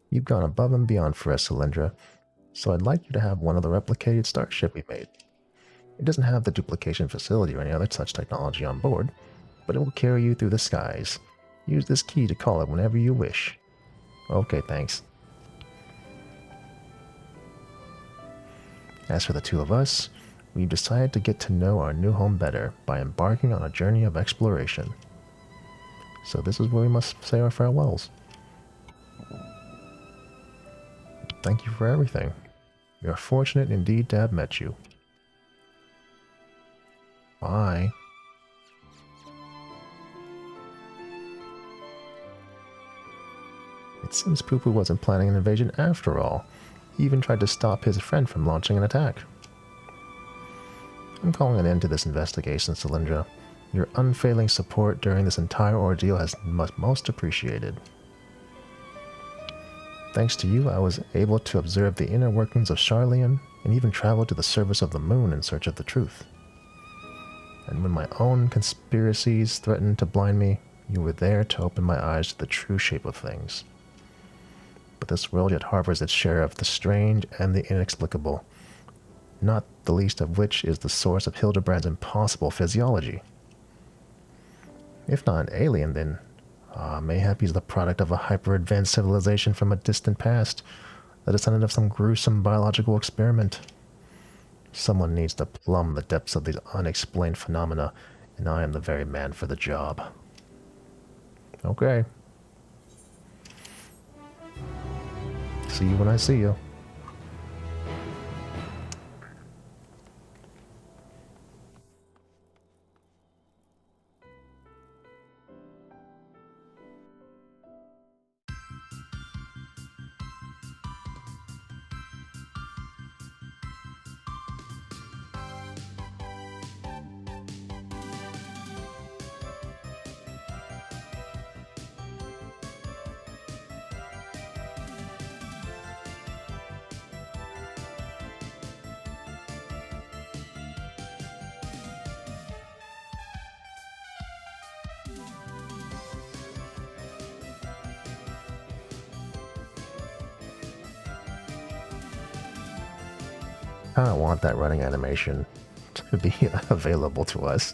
You've gone above and beyond for us, Cylindra, so I'd like you to have one of the replicated starship we made. It doesn't have the duplication facility or any other such technology on board, but it will carry you through the skies. Use this key to call it whenever you wish. Okay, thanks. As for the two of us, we've decided to get to know our new home better by embarking on a journey of exploration. So this is where we must say our farewells. Thank you for everything. We are fortunate indeed to have met you. Bye. It seems Pupu wasn't planning an invasion after all. He even tried to stop his friend from launching an attack. I'm calling an end to this investigation, Cylindra. Your unfailing support during this entire ordeal has been most appreciated. Thanks to you, I was able to observe the inner workings of Sharlayan and even travel to the surface of the moon in search of the truth. And when my own conspiracies threatened to blind me, you were there to open my eyes to the true shape of things. But this world yet harbors its share of the strange and the inexplicable, not the least of which is the source of Hildibrand's impossible physiology. If not an alien, then mayhap he's the product of a hyper-advanced civilization from a distant past, the descendant of some gruesome biological experiment. Someone needs to plumb the depths of these unexplained phenomena, and I am the very man for the job. Okay. see you when I see you. I don't want that running animation to be available to us.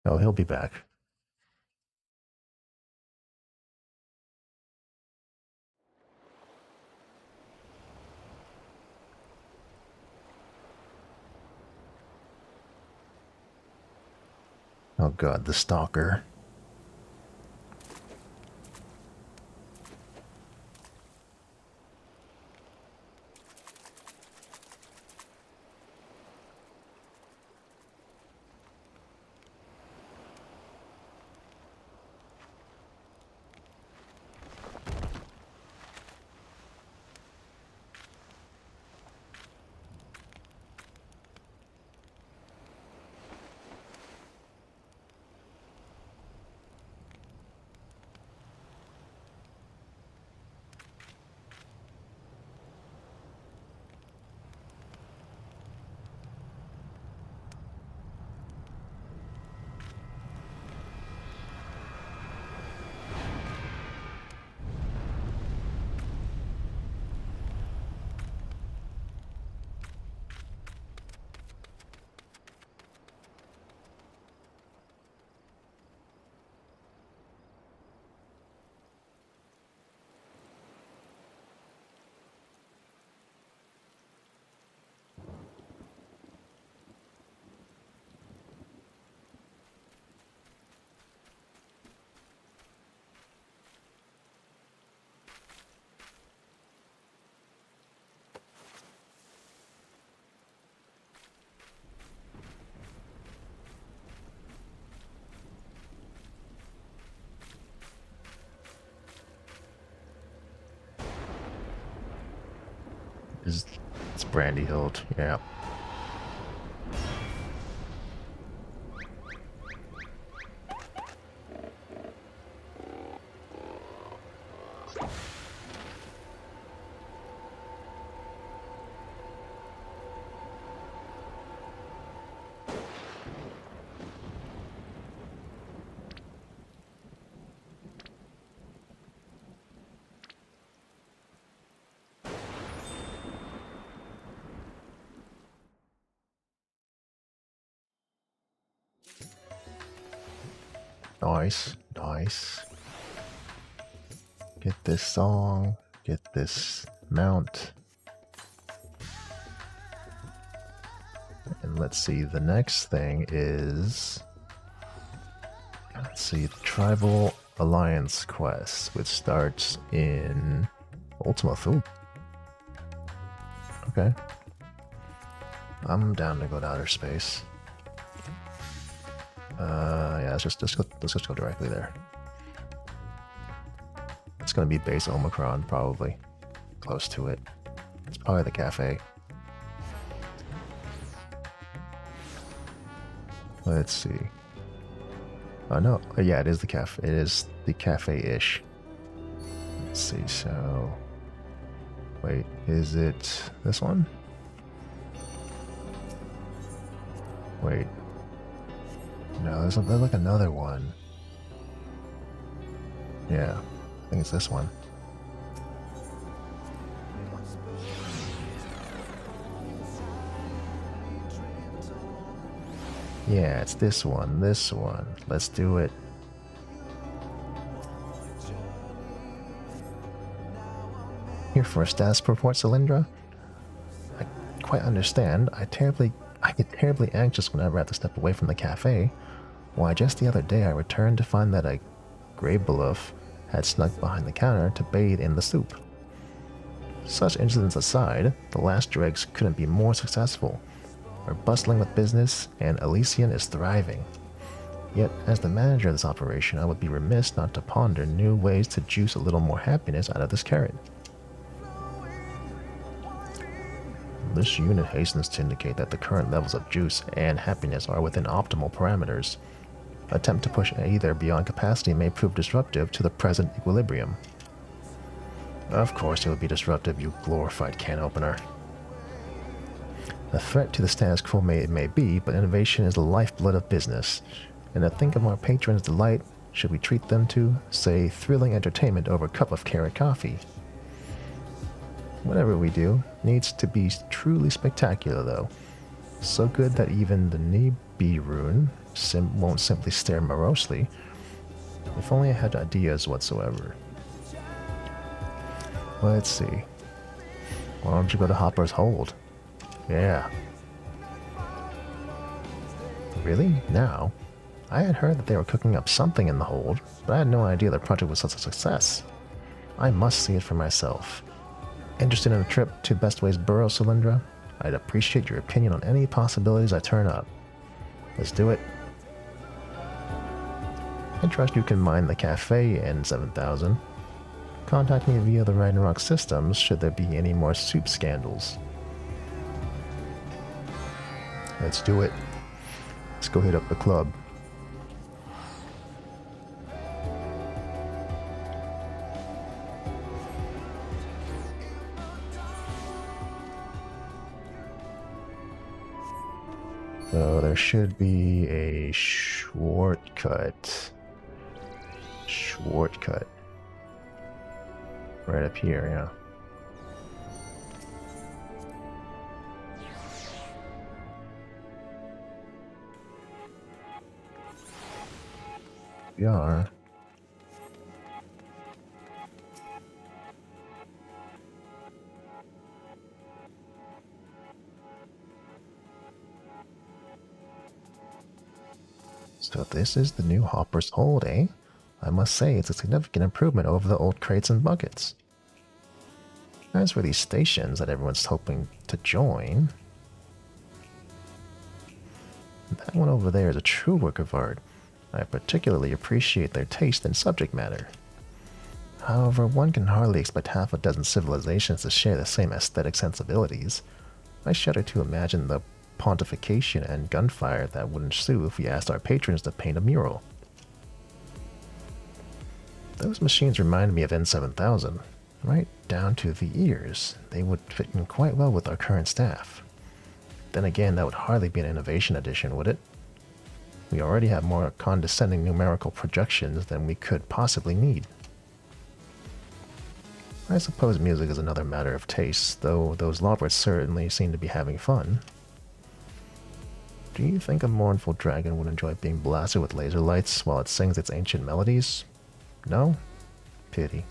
Oh, he'll be back. Oh god, the stalker. It's Brandy Hilt, yeah. Nice, nice. Get this song, get this mount. And let's see, the next thing is... Let's see, the Tribal Alliance quest, which starts in Ultima Thule. Okay. I'm down to go to outer space. Yeah, let's just go directly there. It's gonna be base Omicron, probably. Close to it. It's probably the cafe. Let's see. Oh no, yeah, it is the cafe. It is the cafe-ish. Let's see, so... Wait, is it this one? Wait. No, there's like another one. Yeah, I think it's this one. Yeah, it's this one, this one. Let's do it. Here for a status report, Cylindra. I quite understand. I terribly I get terribly anxious whenever I have to step away from the cafe. Why, just the other day I returned to find that a Greybelouf had snuck behind the counter to bathe in the soup. Such incidents aside, the last dregs couldn't be more successful. We're bustling with business, and Elysian is thriving. Yet, as the manager of this operation, I would be remiss not to ponder new ways to juice a little more happiness out of this carrot. This unit hastens to indicate that the current levels of juice and happiness are within optimal parameters. Attempt to push either beyond capacity may prove disruptive to the present equilibrium. Of course it would be disruptive, you glorified can opener. A threat to the status quo it may be, but innovation is the lifeblood of business. And to think of our patrons' delight, should we treat them to, say, thrilling entertainment over a cup of carrot coffee? Whatever we do needs to be truly spectacular, though. So good that even the Nibiruun won't simply stare morosely. If only I had ideas whatsoever. Let's see. Why don't you go to Hopper's Hold? Yeah. Really? Now? I had heard that they were cooking up something in the hold, but I had no idea the project was such a success. I must see it for myself. Interested in a trip to Bestway's Burrow, Cylindra? I'd appreciate your opinion on any possibilities I turn up. Let's do it. I trust you can mine the cafe in 7000. Contact me via the Ragnarok systems should there be any more soup scandals. Let's do it. Let's go hit up the club. So there should be a shortcut. Right up here, yeah. We are. So this is the new Hopper's Hold, eh? I must say it's a significant improvement over the old crates and buckets. As for these stations that everyone's hoping to join, that one over there is a true work of art. I particularly appreciate their taste and subject matter. However, one can hardly expect half a dozen civilizations to share the same aesthetic sensibilities. I shudder to imagine the pontification and gunfire that would ensue if we asked our patrons to paint a mural. Those machines remind me of N7000, right down to the ears. They would fit in quite well with our current staff. Then again, that would hardly be an innovation addition, would it? We already have more condescending numerical projections than we could possibly need. I suppose music is another matter of taste, though those lawbirds certainly seem to be having fun. Do you think a mournful dragon would enjoy being blasted with laser lights while it sings its ancient melodies? No? Pity.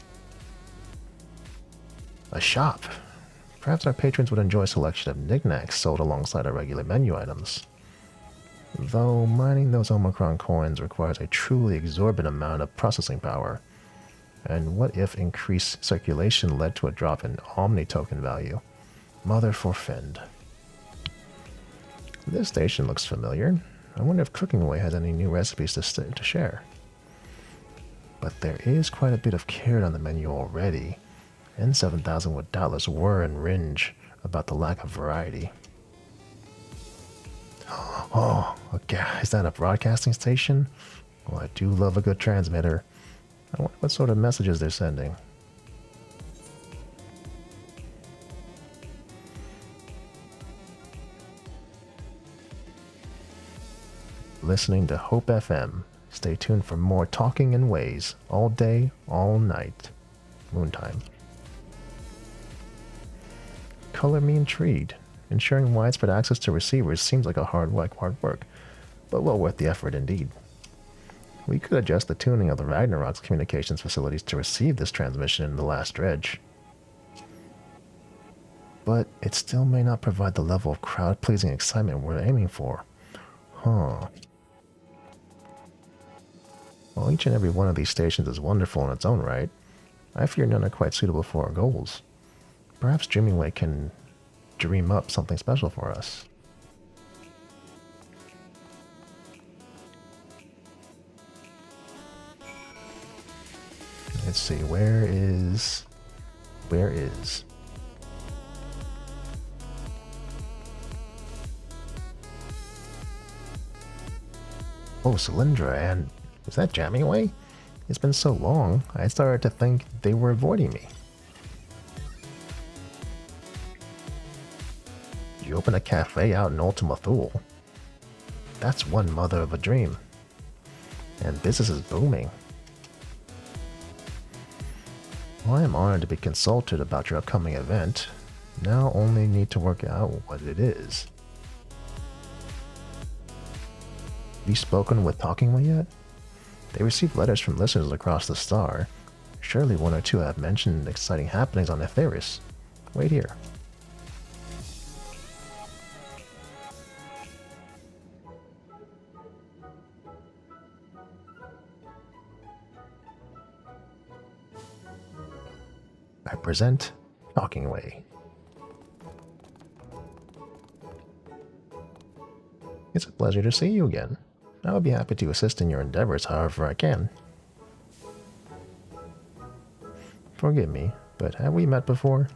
A shop. Perhaps our patrons would enjoy a selection of knickknacks sold alongside our regular menu items. Though mining those Omicron coins requires a truly exorbitant amount of processing power. And what if increased circulation led to a drop in Omni token value? Mother forfend. This station looks familiar. I wonder if Cooking Away has any new recipes to share. But there is quite a bit of carrot on the menu already. N7000 would doubtless whir and whinge about the lack of variety. Oh, okay. Is that a broadcasting station? Well, I do love a good transmitter. I wonder what sort of messages they're sending. Listening to Hope FM. Stay tuned for more talking in ways, all day, all night. Moontime. Color me intrigued. Ensuring widespread access to receivers seems like a hard work, but well worth the effort indeed. We could adjust the tuning of the Ragnarok's communications facilities to receive this transmission in the last dredge. but it still may not provide the level of crowd-pleasing excitement we're aiming for. Huh. While each and every one of these stations is wonderful in its own right, I fear none are quite suitable for our goals. Perhaps Dreamingway can dream up something special for us. Let's see, where is... Oh, Cylindra, and is that Jammingway? It's been so long, I started to think they were avoiding me. You open a cafe out in Ultima Thule. That's one mother of a dream. And business is booming. Well, I am honored to be consulted about your upcoming event. Now only need to work out what it is. Have you spoken with Talkingway yet? They received letters from listeners across the star. Surely one or two have mentioned exciting happenings on Etheris. Wait here. I present Talkingway. It's a pleasure to see you again. I would be happy to assist in your endeavors however I can. Forgive me, but have we met before?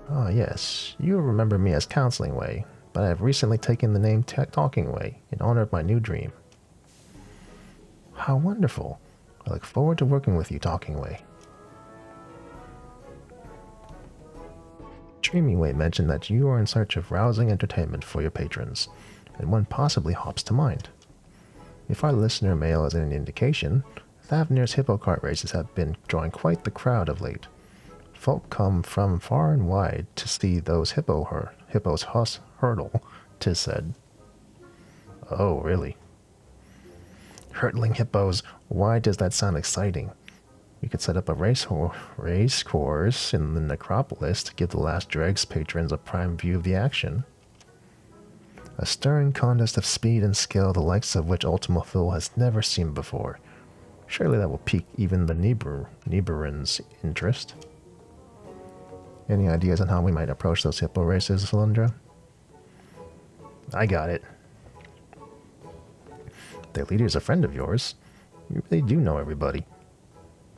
Ah yes, you remember me as Counseling Way, but I have recently taken the name Talking Way in honor of my new dream. How wonderful! I look forward to working with you, Talking Way. Dreaming Way mentioned that you are in search of rousing entertainment for your patrons, and one possibly hops to mind. If our listener mail is any indication, Thavnir's hippo cart races have been drawing quite the crowd of late. Folk come from far and wide to see those hippos hurdle, 'tis said. Oh, really? Hurtling hippos, why does that sound exciting? We could set up a race course in the necropolis to give the Last Dregs patrons a prime view of the action. A stirring contest of speed and skill the likes of which Ultima Thule has never seen before. Surely that will pique even the Nibiruns' interest. Any ideas on how we might approach those hippo races, Cylindra? I got it. Their leader is a friend of yours. You really do know everybody.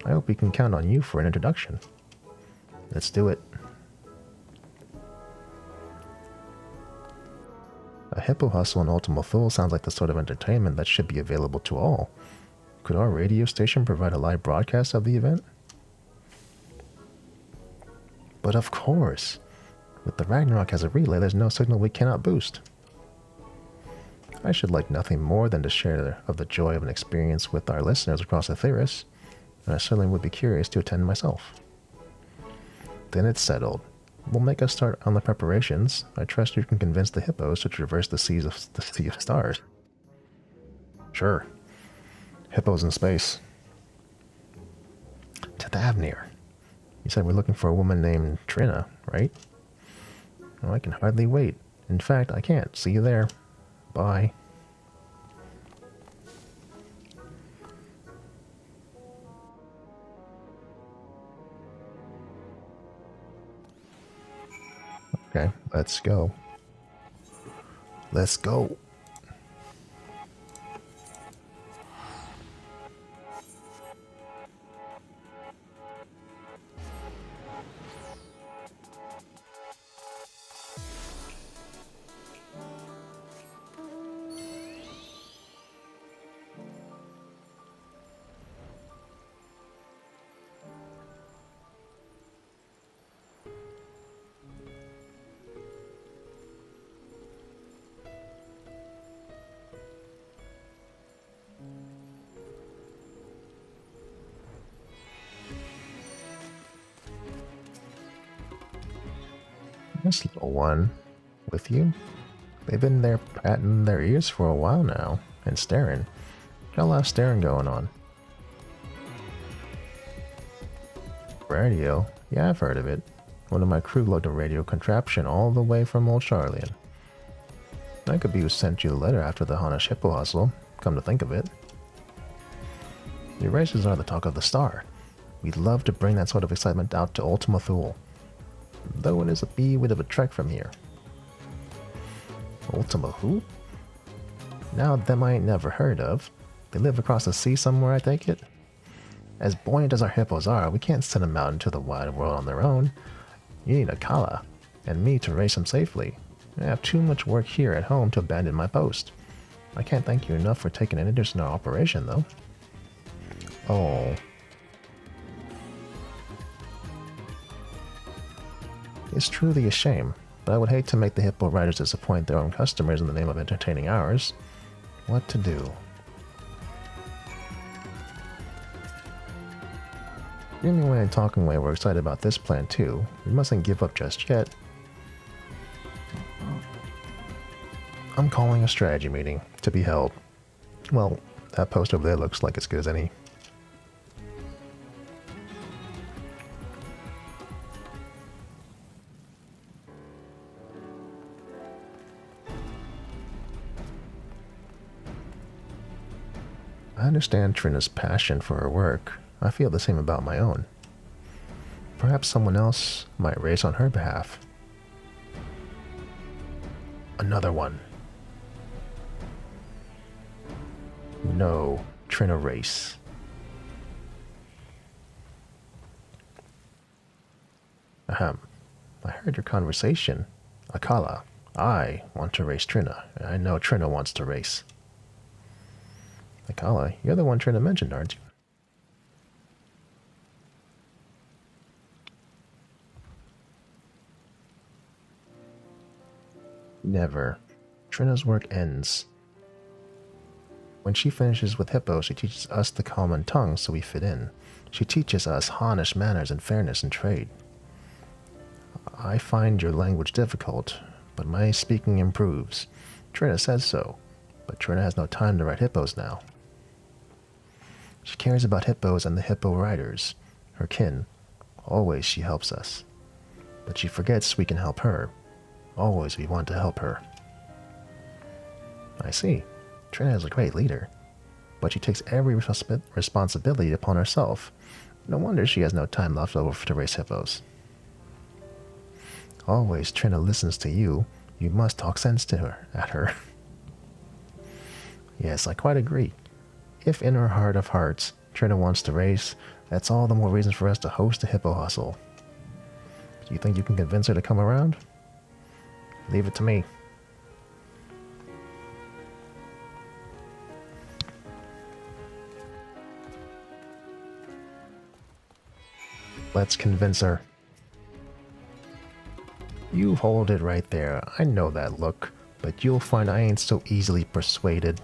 I hope we can count on you for an introduction. Let's do it. A hippo hustle in Ultima Thule sounds like the sort of entertainment that should be available to all. Could our radio station provide a live broadcast of the event? But of course! With the Ragnarok as a relay, there's no signal we cannot boost. I should like nothing more than to share of the joy of an experience with our listeners across Etheris, and I certainly would be curious to attend myself. Then it's settled. We'll make us start on the preparations. I trust you can convince the hippos to traverse the Sea of Stars. Sure. Hippos in space. To Thavnir. You said we're looking for a woman named Trina, right? Well, I can hardly wait. In fact, I can't. See you there. Bye. Okay, let's go. Let's go. This little one with you. They've been there patting their ears for a while now and staring. Got a lot of staring going on. Radio? Yeah, I've heard of it. One of my crew logged a radio contraption all the way from Old Charlian. That could be who sent you the letter after the Hanash Hippo hustle, come to think of it. Your races are the talk of the star. We'd love to bring that sort of excitement out to Ultima Thule, though it is a bit of a trek from here. Ultima who? Now them I ain't never heard of. They live across the sea somewhere, I take it? As buoyant as our hippos are, we can't send them out into the wide world on their own. You need a Kala, and me to race them safely. I have too much work here at home to abandon my post. I can't thank you enough for taking an interest in our operation, though. Oh. It's truly a shame, but I would hate to make the hippo riders disappoint their own customers in the name of entertaining ours. What to do? Screaming away and talking away, we're excited about this plan too. We mustn't give up just yet. I'm calling a strategy meeting to be held. Well, that post over there looks like as good as any. I understand Trina's passion for her work. I feel the same about my own. Perhaps someone else might race on her behalf. Another one. No, Trina race. Ahem. I heard your conversation. Akala, I want to race Trina. I know Trina wants to race. Akala, you're the one Trina mentioned, aren't you? Never. Trina's work ends. When she finishes with Hippo, she teaches us the common tongue so we fit in. She teaches us Hanish manners and fairness in trade. I find your language difficult, but my speaking improves. Trina says so, but Trina has no time to ride hippos now. She cares about hippos and the hippo riders, her kin. Always she helps us. But she forgets we can help her. Always we want to help her. I see. Trina is a great leader, but she takes every responsibility upon herself. No wonder she has no time left over to race hippos. Always Trina listens to you. You must talk sense to her, at her. Yes, I quite agree. If in her heart of hearts Trina wants to race, that's all the more reason for us to host a hippo hustle. Do you think you can convince her to come around? Leave it to me. Let's convince her. You hold it right there. I know that look, but you'll find I ain't so easily persuaded.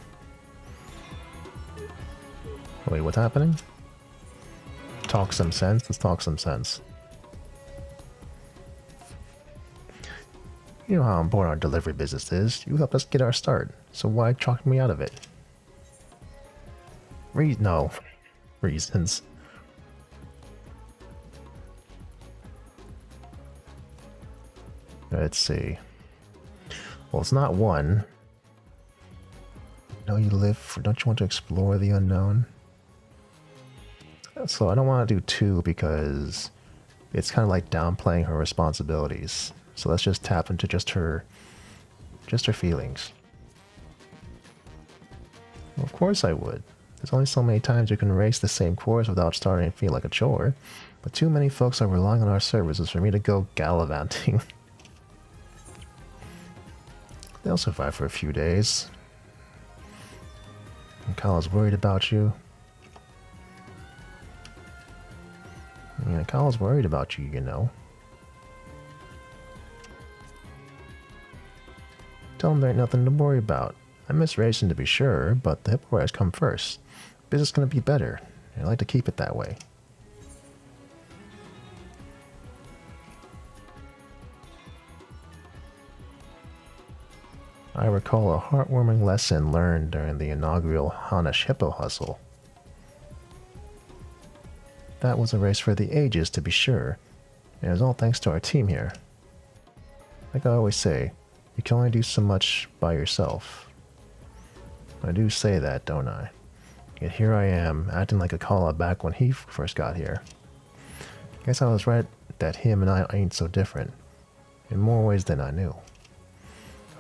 Wait, what's happening? Talk some sense? Let's talk some sense. You know how important our delivery business is. You helped us get our start, so why chalk me out of it? No. Reasons. Let's see. Well, it's not one. No, you live for, don't you want to explore the unknown? So I don't want to do two because it's kind of like downplaying her responsibilities. So let's just tap into just her feelings. Well, of course I would. There's only so many times you can race the same course without starting to feel like a chore. But too many folks are relying on our services for me to go gallivanting. They'll survive for a few days. And Kyle's worried about you. Yeah, Kyle's worried about you, you know. Tell him there ain't nothing to worry about. I miss racing to be sure, but the hippo riders come first. Business is gonna be better, and I like to keep it that way. I recall a heartwarming lesson learned during the inaugural Hanash Hippo Hustle. That was a race for the ages, to be sure, And it's all thanks to our team here. Like I always say, you can only do so much by yourself. I do say that, don't I? Yet here I am, acting like a call-out back when he first got here. Guess I was right that him and I ain't so different. In more ways than I knew.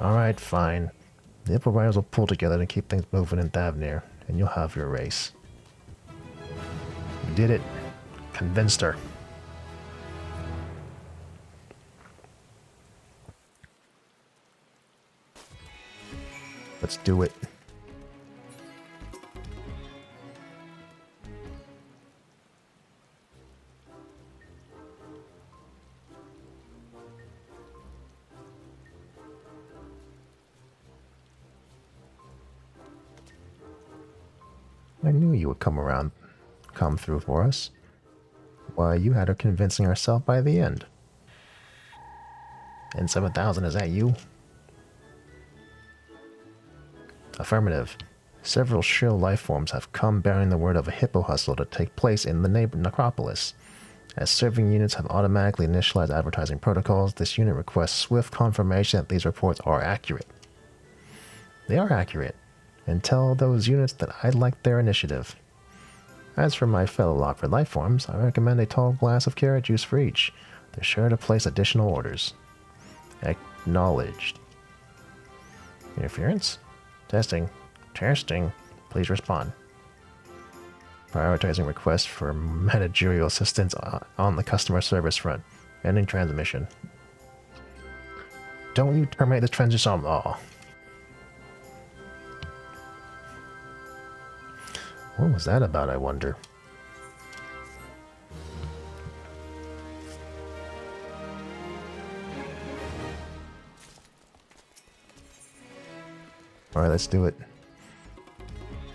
Alright, fine. The Hippo Riders will pull together to keep things moving in Thavnir, and you'll have your race. You did it. Convinced her. Let's do it. I knew you would come through for us. Why, you had her convincing herself by the end. And 7,000, is that you? Affirmative. Several shrill life forms have come bearing the word of a hippo hustle to take place in the neighbor necropolis. As serving units have automatically initialized advertising protocols, this unit requests swift confirmation that these reports are accurate. They are accurate, and tell those units that I like their initiative. As for my fellow Lockford life forms, I recommend a tall glass of carrot juice for each. They're sure to place additional orders. Acknowledged. Interference? Testing. Testing. Please respond. Prioritizing requests for managerial assistance on the customer service front. Ending transmission. Don't you terminate this transition law. What was that about, I wonder? Alright, let's do it.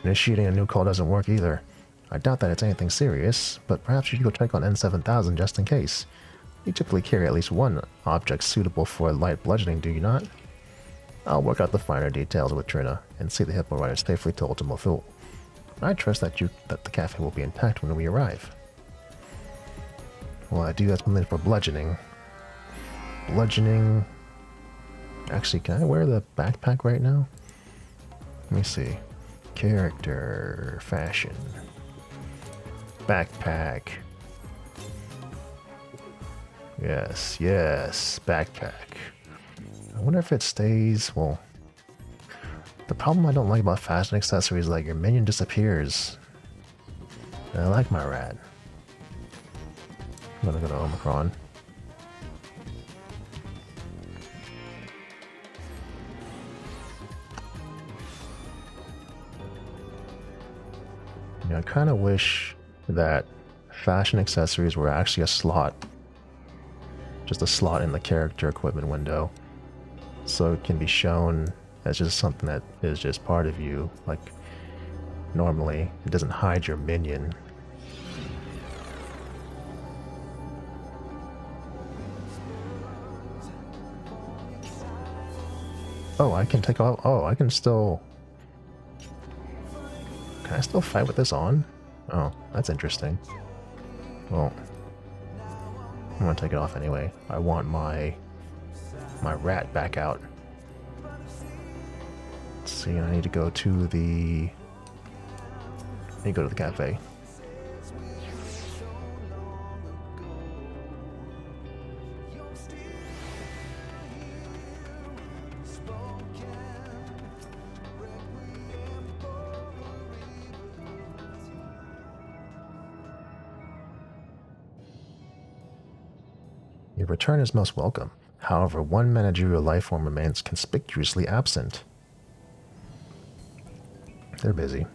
Initiating a new call doesn't work either. I doubt that it's anything serious, but perhaps you should go check on N7000 just in case. You typically carry at least one object suitable for light bludgeoning, do you not? I'll work out the finer details with Trina and see the Hippo Riders safely to Ultima Thule. I trust that the cafe will be intact when we arrive. Well, I do have something for bludgeoning. Bludgeoning... Actually, can I wear the backpack right now? Let me see. Character... Fashion... Backpack... Yes, yes, backpack. I wonder if it stays... Well... The problem I don't like about fashion accessories is like your minion disappears. And I like my rat. I'm gonna go to Omicron. I kind of wish that fashion accessories were actually a slot. Just a slot in the character equipment window. So it can be shown as just something that is just part of you. Like, normally, it doesn't hide your minion. Oh, I can take off. Oh, I can still... Can I still fight with this on? Oh, that's interesting. Well, I'm gonna take it off anyway. I want my rat back out. Let's see, I need to go to the... I need to go to the cafe. Your return is most welcome. However, one managerial life form remains conspicuously absent. They're busy.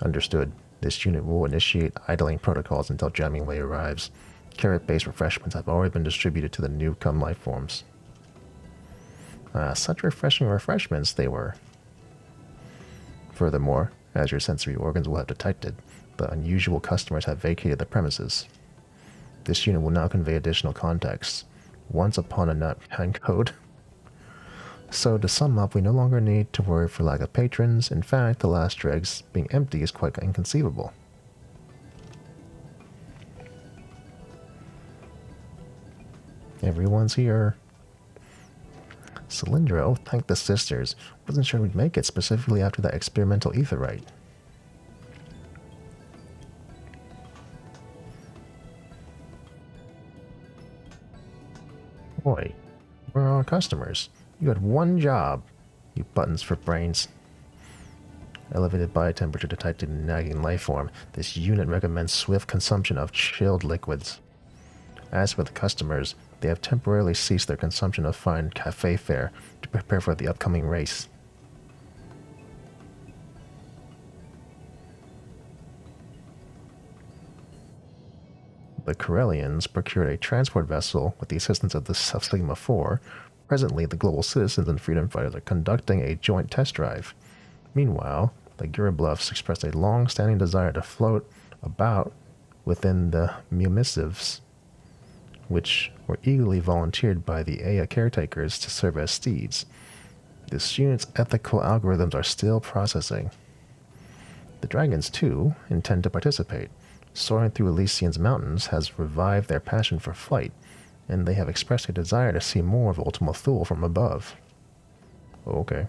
Understood. This unit will initiate idling protocols until jamming way arrives. Carrot-based refreshments have already been distributed to the newcome life forms. Such refreshing refreshments they were. Furthermore, as your sensory organs will have detected, the unusual customers have vacated the premises. This unit will now convey additional context. Once upon a nut code. So to sum up, we no longer need to worry for lack of patrons. In fact, the last dregs being empty is quite inconceivable. Everyone's here. Cylindra, oh thank the sisters. Wasn't sure we'd make it, specifically after that experimental aetherite. Boy, where are our customers? You had one job. You buttons for brains. Elevated body temperature detected in nagging life form. This unit recommends swift consumption of chilled liquids. As for the customers, they have temporarily ceased their consumption of fine cafe fare to prepare for the upcoming race. The Corellians procured a transport vessel with the assistance of the ffxiv. Presently, the global citizens and freedom fighters are conducting a joint test drive. Meanwhile, the Gurubluffs expressed a long-standing desire to float about within the Mumissivs, which were eagerly volunteered by the Aya caretakers to serve as steeds. This unit's ethical algorithms are still processing. The dragons, too, intend to participate. Soaring through Elysian's mountains has revived their passion for flight, and they have expressed a desire to see more of Ultima Thule from above. Okay.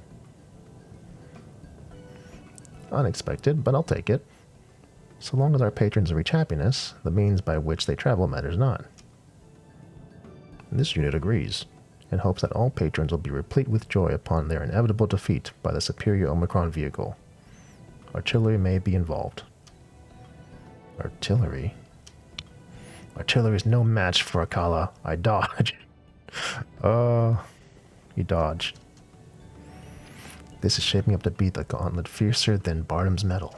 Unexpected, but I'll take it. So long as our patrons reach happiness, the means by which they travel matters not. This unit agrees, and hopes that all patrons will be replete with joy upon their inevitable defeat by the superior Omicron vehicle. Artillery may be involved. Artillery? Artillery is no match for Akala. I dodge. You dodge. This is shaping up to be the gauntlet fiercer than Bardam's metal.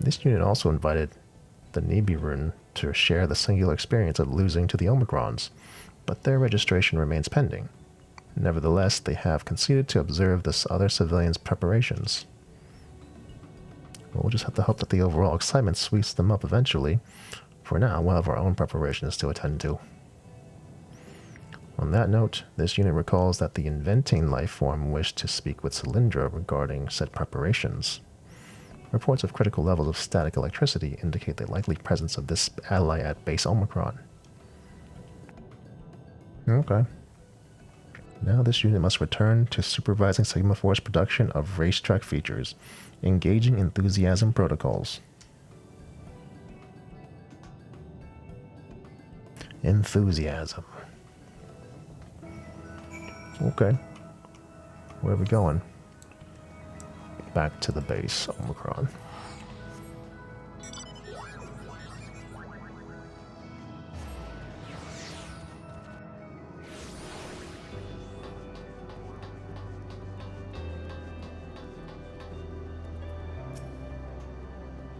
This unit also invited the Nibiruun to share the singular experience of losing to the Omicrons, but their registration remains pending. Nevertheless, they have conceded to observe the other civilians' preparations. We'll just have to hope that the overall excitement sweeps them up eventually. For now, we'll have our own preparations to attend to. On that note, this unit recalls that the inventing life form wished to speak with Cylindra regarding said preparations. Reports of critical levels of static electricity indicate the likely presence of this ally at base Omicron. Okay. Now this unit must return to supervising Sigma Force production of racetrack features, engaging enthusiasm protocols. Enthusiasm. Okay. Where are we going? Back to the base, Omicron.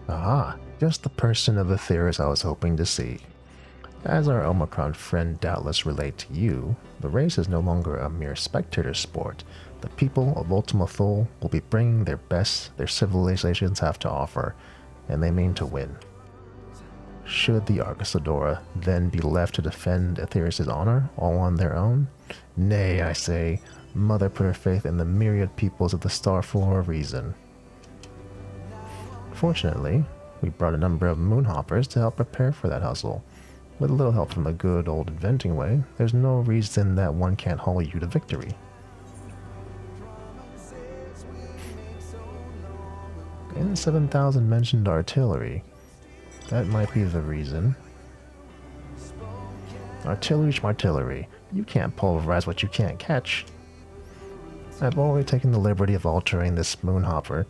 Aha, just the person of Aetheris I was hoping to see. As our Omicron friend doubtless relayed to you, the race is no longer a mere spectator sport. The people of Ultima Thule will be bringing their best their civilizations have to offer, and they mean to win. Should the Arcasadora then be left to defend Aetheris' honor all on their own? Nay, I say, Mother put her faith in the myriad peoples of the star for a reason. Fortunately, we brought a number of moonhoppers to help prepare for that hustle. With a little help from the good old inventing way, there's no reason that one can't haul you to victory. And 7,000 mentioned artillery. That might be the reason. Artillery's artillery. You can't pulverize what you can't catch. I've already taken the liberty of altering this moonhopper.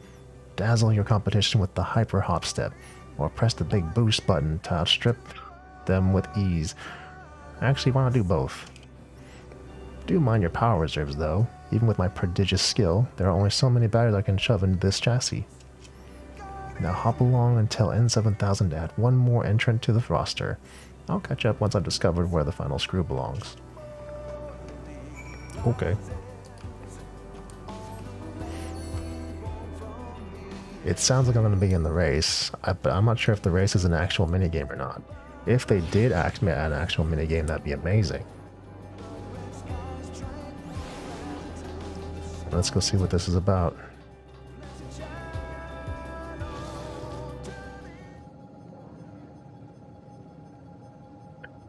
Dazzle your competition with the hyper hop step, or press the big boost button to outstrip them with ease. Actually, why not do both? Do mind your power reserves though. Even with my prodigious skill, there are only so many batteries I can shove into this chassis. Now hop along until N7000 to add one more entrant to the roster. I'll catch up once I've discovered where the final screw belongs. Okay. It sounds like I'm going to be in the race, but I'm not sure if the race is an actual minigame or not. If they did add an actual minigame, that'd be amazing. Let's go see what this is about.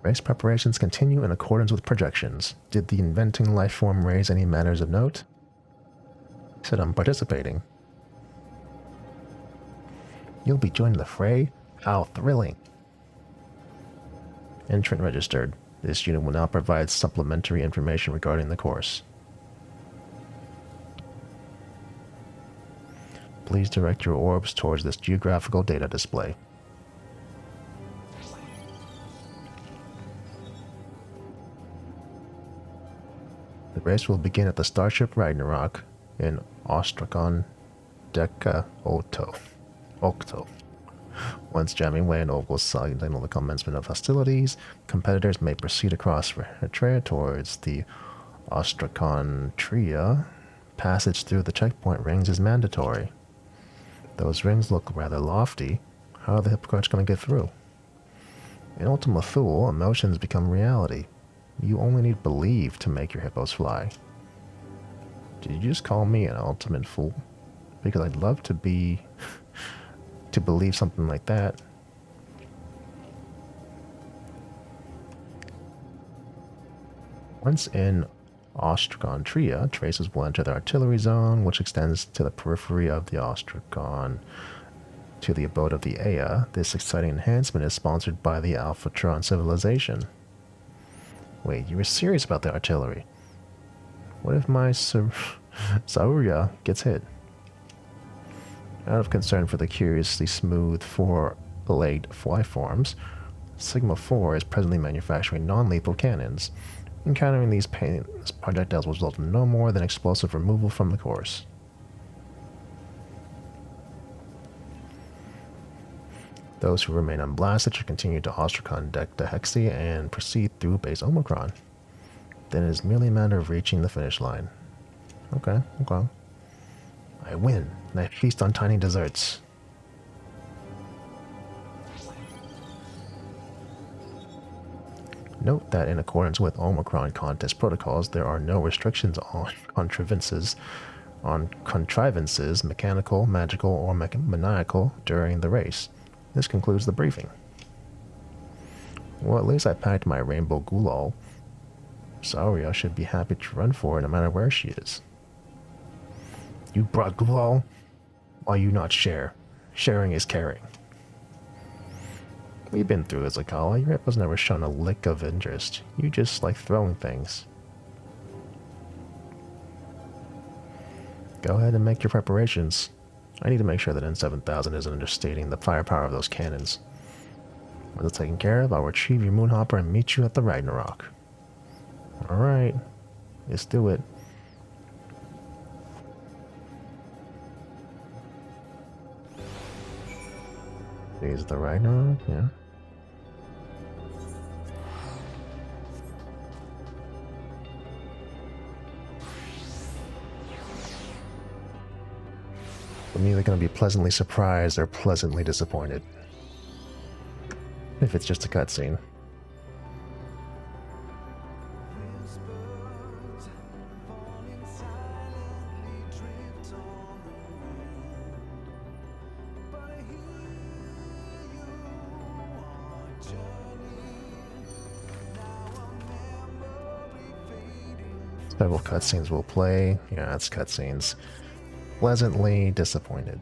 Race preparations continue in accordance with projections. Did the inventing life form raise any matters of note? He said I'm participating. You'll be joining the fray? How thrilling. Entrant registered. This unit will now provide supplementary information regarding the course. Please direct your orbs towards this geographical data display. The race will begin at the starship Ragnarok in Ostrakhan Deka Octo. Once jamming way and ovals signal the commencement of hostilities, competitors may proceed across Eritrea towards the Ostrakhan Tria. Passage through the checkpoint rings is mandatory. Those rings look rather lofty. How are the hippogriffs going to get through? In Ultima Thule, emotions become reality. You only need believe to make your hippos fly. Did you just call me an ultimate fool? Because I'd love to be... to believe something like that. Once in Ostrakhan Tria, traces will enter the artillery zone, which extends to the periphery of the Ostrakhan to the abode of the Ea. This exciting enhancement is sponsored by the Alphatron civilization. Wait, you were serious about the artillery? What if my Sauria gets hit? Out of concern for the curiously smooth four-legged fly forms, Sigma 4 is presently manufacturing non-lethal cannons. Encountering these projectiles will result in no more than explosive removal from the course. Those who remain unblasted should continue to Ostrakhan Decta Hexi and proceed through base Omicron. Then it is merely a matter of reaching the finish line. Okay. I win, and I feast on tiny desserts. Note that in accordance with Omicron contest protocols, there are no restrictions on contrivances, mechanical, magical, or maniacal, during the race. This concludes the briefing. Well, at least I packed my rainbow gulal. Sauria should be happy to run for it no matter where she is. You brought gulal? Why you not share? Sharing is caring. We've been through this, Akala. Your hippo's never shown a lick of interest. You just like throwing things. Go ahead and make your preparations. I need to make sure that N7000 isn't understating the firepower of those cannons. Once it's taken care of, I'll retrieve your Moonhopper and meet you at the Ragnarok. Alright, let's do it. Is the Ragnarok? Yeah. I'm either going to be pleasantly surprised or pleasantly disappointed. If it's just a cutscene. Several cutscenes will play. Yeah, it's cutscenes. Pleasantly disappointed.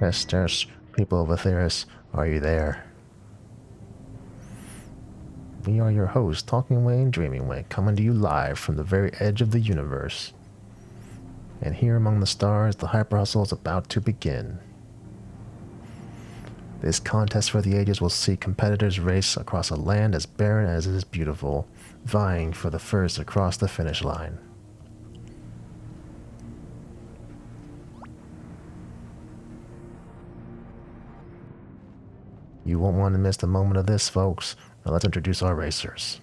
Estes, people of Aetheris, are you there? We are your hosts, talking way and dreaming way, coming to you live from the very edge of the universe. And here among the stars, the hyper hustle is about to begin. This contest for the ages will see competitors race across a land as barren as it is beautiful, vying for the first across the finish line. You won't want to miss a moment of this, folks. Now let's introduce our racers.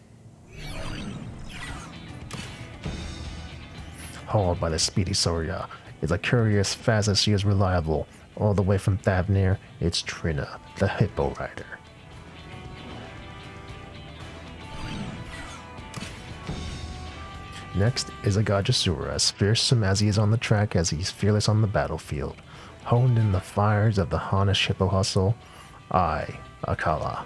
Hauled by the speedy Soria is a curious, fast as she is reliable. All the way from Thavnir, it's Trina, the Hippo Rider. Next is a Gajasura, as fearsome as he is on the track as he's fearless on the battlefield. Honed in the fires of the Hanish Hippo hustle, I, Akala.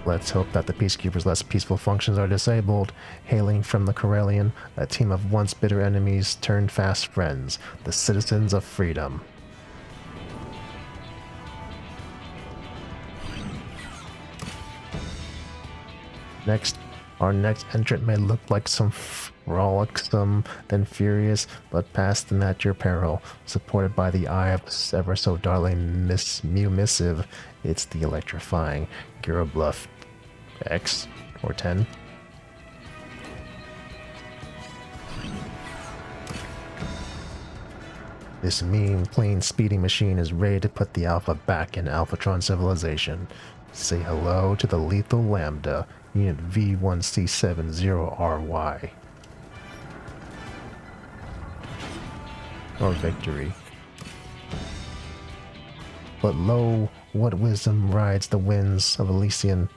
Let's hope that the Peacekeeper's less peaceful functions are disabled. Hailing from the Corellian, a team of once bitter enemies turned fast friends, the citizens of freedom. Next, our next entrant may look like some frolicsome, then furious, but past them at your peril. Supported by the eye of ever so darling Miss Mew Missive, it's the electrifying Girabluff X or 10. This mean, clean, speeding machine is ready to put the Alpha back in Alphatron civilization. Say hello to the lethal Lambda, Unit V1C70RY. Or victory. But lo, what wisdom rides the winds of Elysian,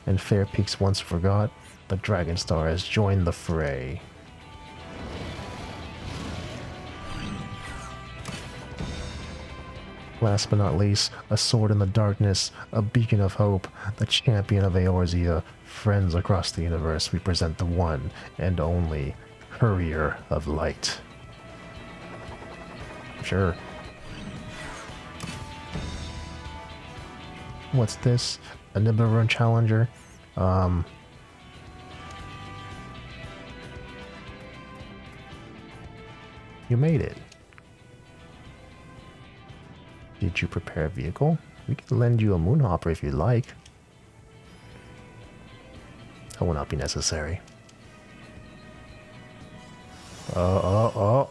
and fair peaks once forgot, the Dragon Star has joined the fray. Last but not least, a sword in the darkness, a beacon of hope, the champion of Eorzea. Friends across the universe, we present the one and only Courier of Light. Sure. What's this? A Nibiru Challenger? You made it. Did you prepare a vehicle? We can lend you a Moonhopper if you'd like. That will not be necessary. Oh.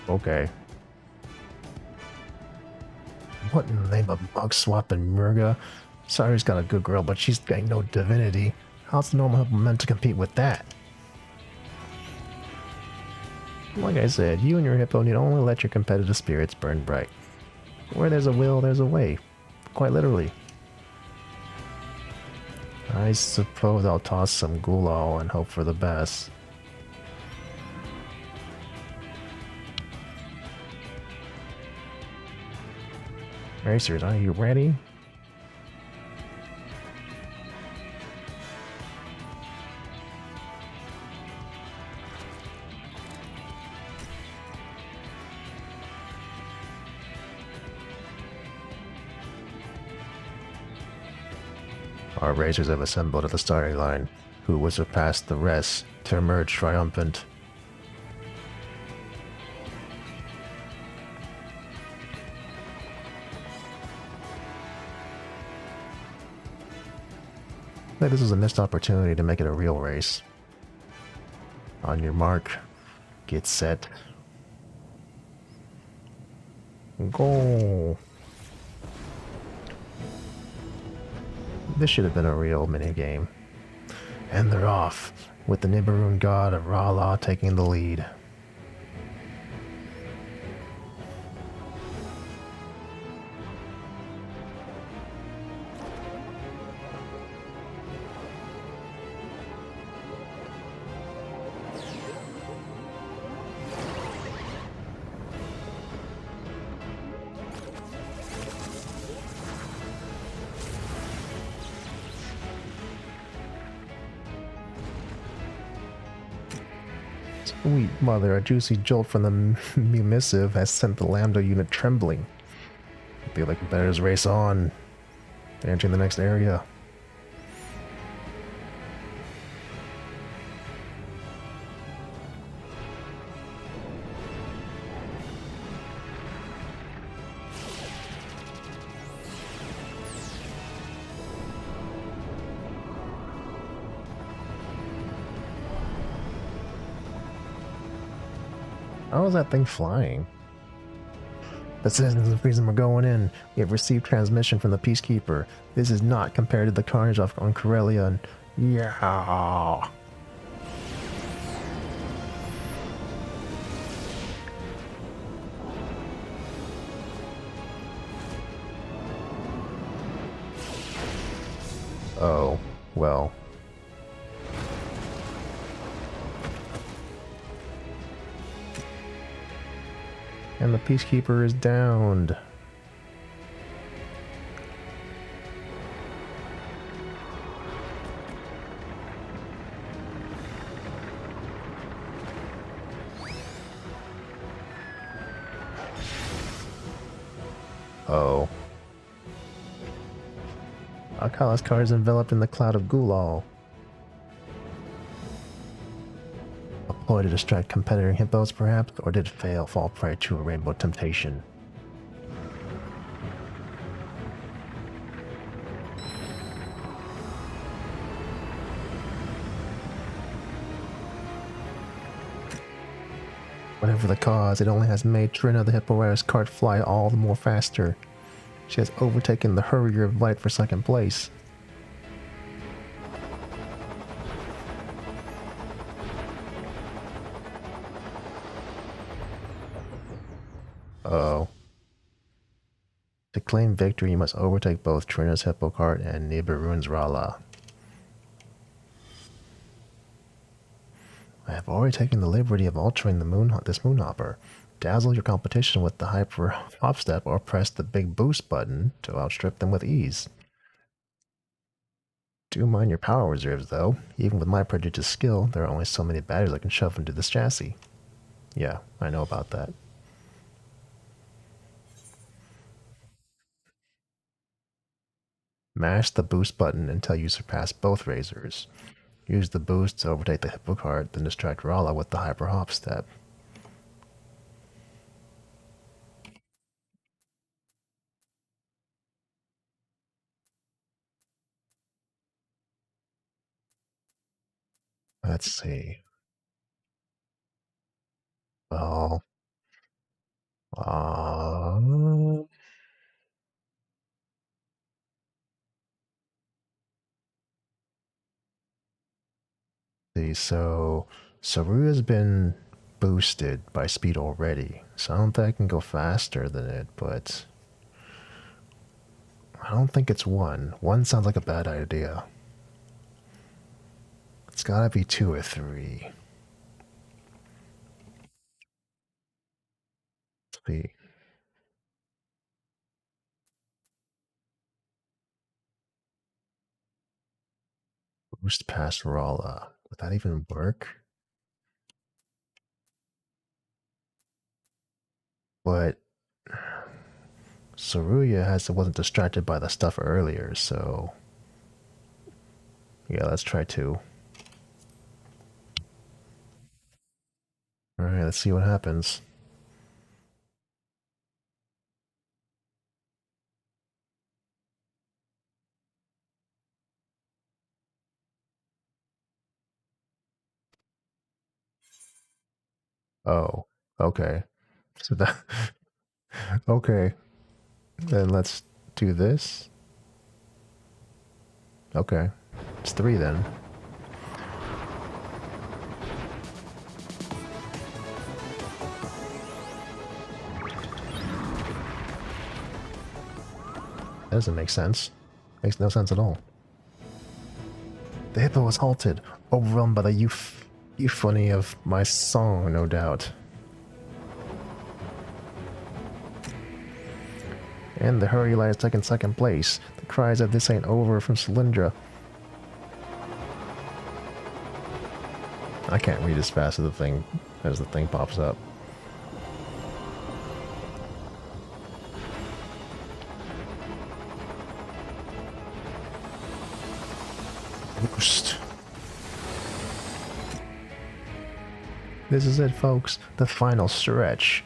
Okay. What in the name of mug swap and Murga? Sari's got a good girl, but she's got no divinity. How's the normal Hippo meant to compete with that? Like I said, you and your Hippo need only let your competitive spirits burn bright. Where there's a will, there's a way. Quite literally. I suppose I'll toss some Gulal and hope for the best. Racers, are you ready? Our racers have assembled at the starting line. Who will surpass the rest to emerge triumphant? I think this is a missed opportunity to make it a real race. On your mark, get set, go. This should have been a real minigame. And they're off, with the Nibiru god of Rala taking the lead. Sweet mother, a juicy jolt from the Missive has sent the Lambda unit trembling. The other competitors race on, entering the next area. How is that thing flying? The citizens of Freedom are going in. We have received transmission from the Peacekeeper. This is not compared to the carnage on Corellia and... Yeah. Well. And the Peacekeeper is downed. Oh. Alcala's card is enveloped in the cloud of Gulal. A ploy to distract competitor hippos, perhaps? Or did fail fall prey to a rainbow temptation? Whatever the cause, it only has made Trina the Hippo Rider's cart fly all the more faster. She has overtaken the Hurrier of Light for second place. Uh-oh. To claim victory, you must overtake both Trina's Hippo Cart and Nibiru's Rala. I have already taken the liberty of altering this Moonhopper. Dazzle your competition with the Hyper Hop Step or press the big boost button to outstrip them with ease. Do mind your power reserves though. Even with my prodigious skill, there are only so many batteries I can shove into this chassis. Yeah, I know about that. Mash the boost button until you surpass both Razors. Use the boost to overtake the Hippo Cart, then distract Rala with the Hyper Hop Step. Let's see. Well, see, so Saruya's been boosted by speed already, so I don't think I can go faster than it, but I don't think it's 1. 1 sounds like a bad idea. It's gotta be 2 or 3. Let's see. Boost past Rala. Would that even work? But Saruya wasn't distracted by the stuff earlier, so yeah, let's try 2. Alright, let's see what happens. Oh, okay. So that okay. Then let's do this. Okay. It's 3 then. That doesn't make sense. Makes no sense at all. The hippo was halted, overwhelmed by the euphony of my song, no doubt. And the Hurry Light has taken second place. The cries of "This ain't over" from Cylindra. I can't read as fast as the thing pops up. Boost. This is it, folks. The final stretch.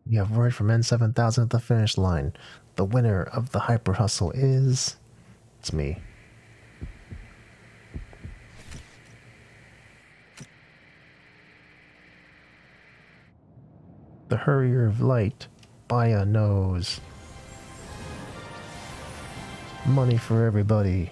We have word from N7000 at the finish line. The winner of the Hyper Hustle is... It's me. The Hurrier of Light, by a nose. Money for everybody.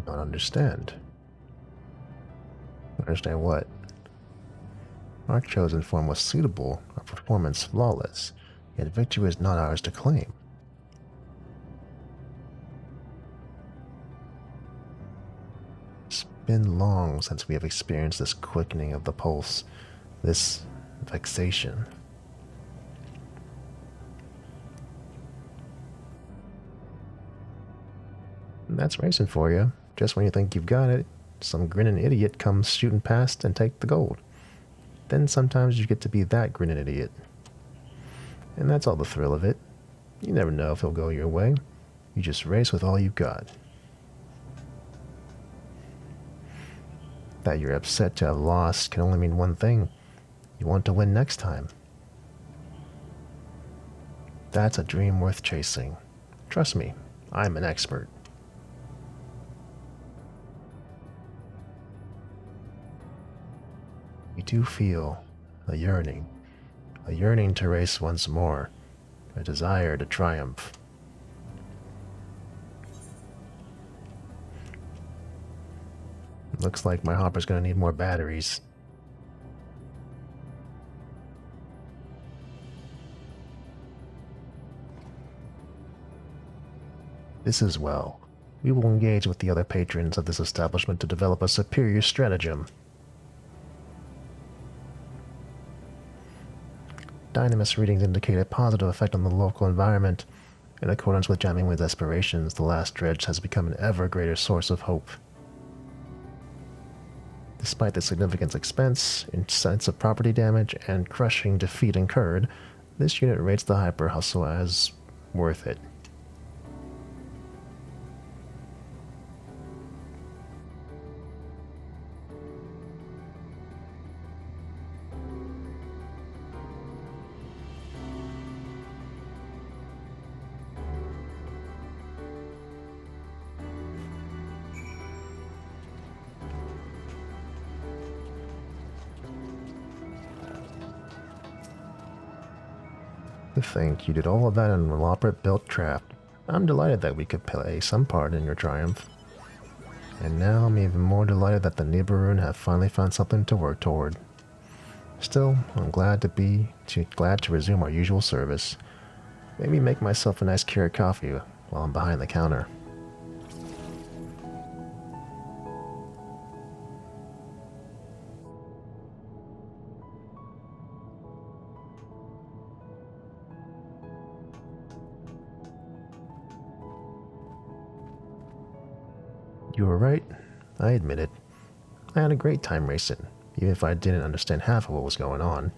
Don't understand. Understand what? Our chosen form was suitable, our performance flawless, yet victory is not ours to claim. It's been long since we have experienced this quickening of the pulse, this vexation. And that's racing for you. Just when you think you've got it, some grinning idiot comes shooting past and take the gold. Then sometimes you get to be that grinning idiot. And that's all the thrill of it. You never know if he'll go your way. You just race with all you've got. That you're upset to have lost can only mean one thing. You want to win next time. That's a dream worth chasing. Trust me, I'm an expert. You do feel a yearning to race once more, a desire to triumph. Looks like my hopper's gonna need more batteries. This as well. We will engage with the other patrons of this establishment to develop a superior stratagem. Dynamis readings indicate a positive effect on the local environment. In accordance with Jamingway's aspirations, the last dredge has become an ever greater source of hope. Despite the significant expense, extensive property damage, and crushing defeat incurred, this unit rates the Hyper Hustle as worth it. To think you did all of that in an elaborate-built craft. I'm delighted that we could play some part in your triumph. And now I'm even more delighted that the Nibiruun have finally found something to work toward. Still, I'm glad to resume our usual service. Maybe make myself a nice Keurig coffee while I'm behind the counter. You were right. I admit it. I had a great time racing, even if I didn't understand half of what was going on.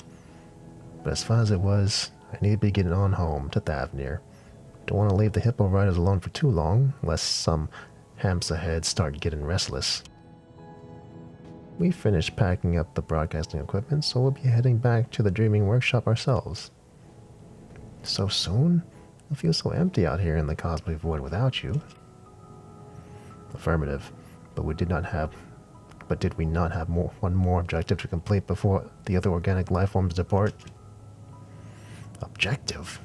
But as fun as it was, I need to be getting on home to Thavnir. Don't want to leave the hippo riders alone for too long, lest some hamps ahead start getting restless. We finished packing up the broadcasting equipment, so we'll be heading back to the Dreaming Workshop ourselves. So soon? It feels so empty out here in the cosmic void without you. Affirmative, but did we not have one more objective to complete before the other organic life forms depart? Objective?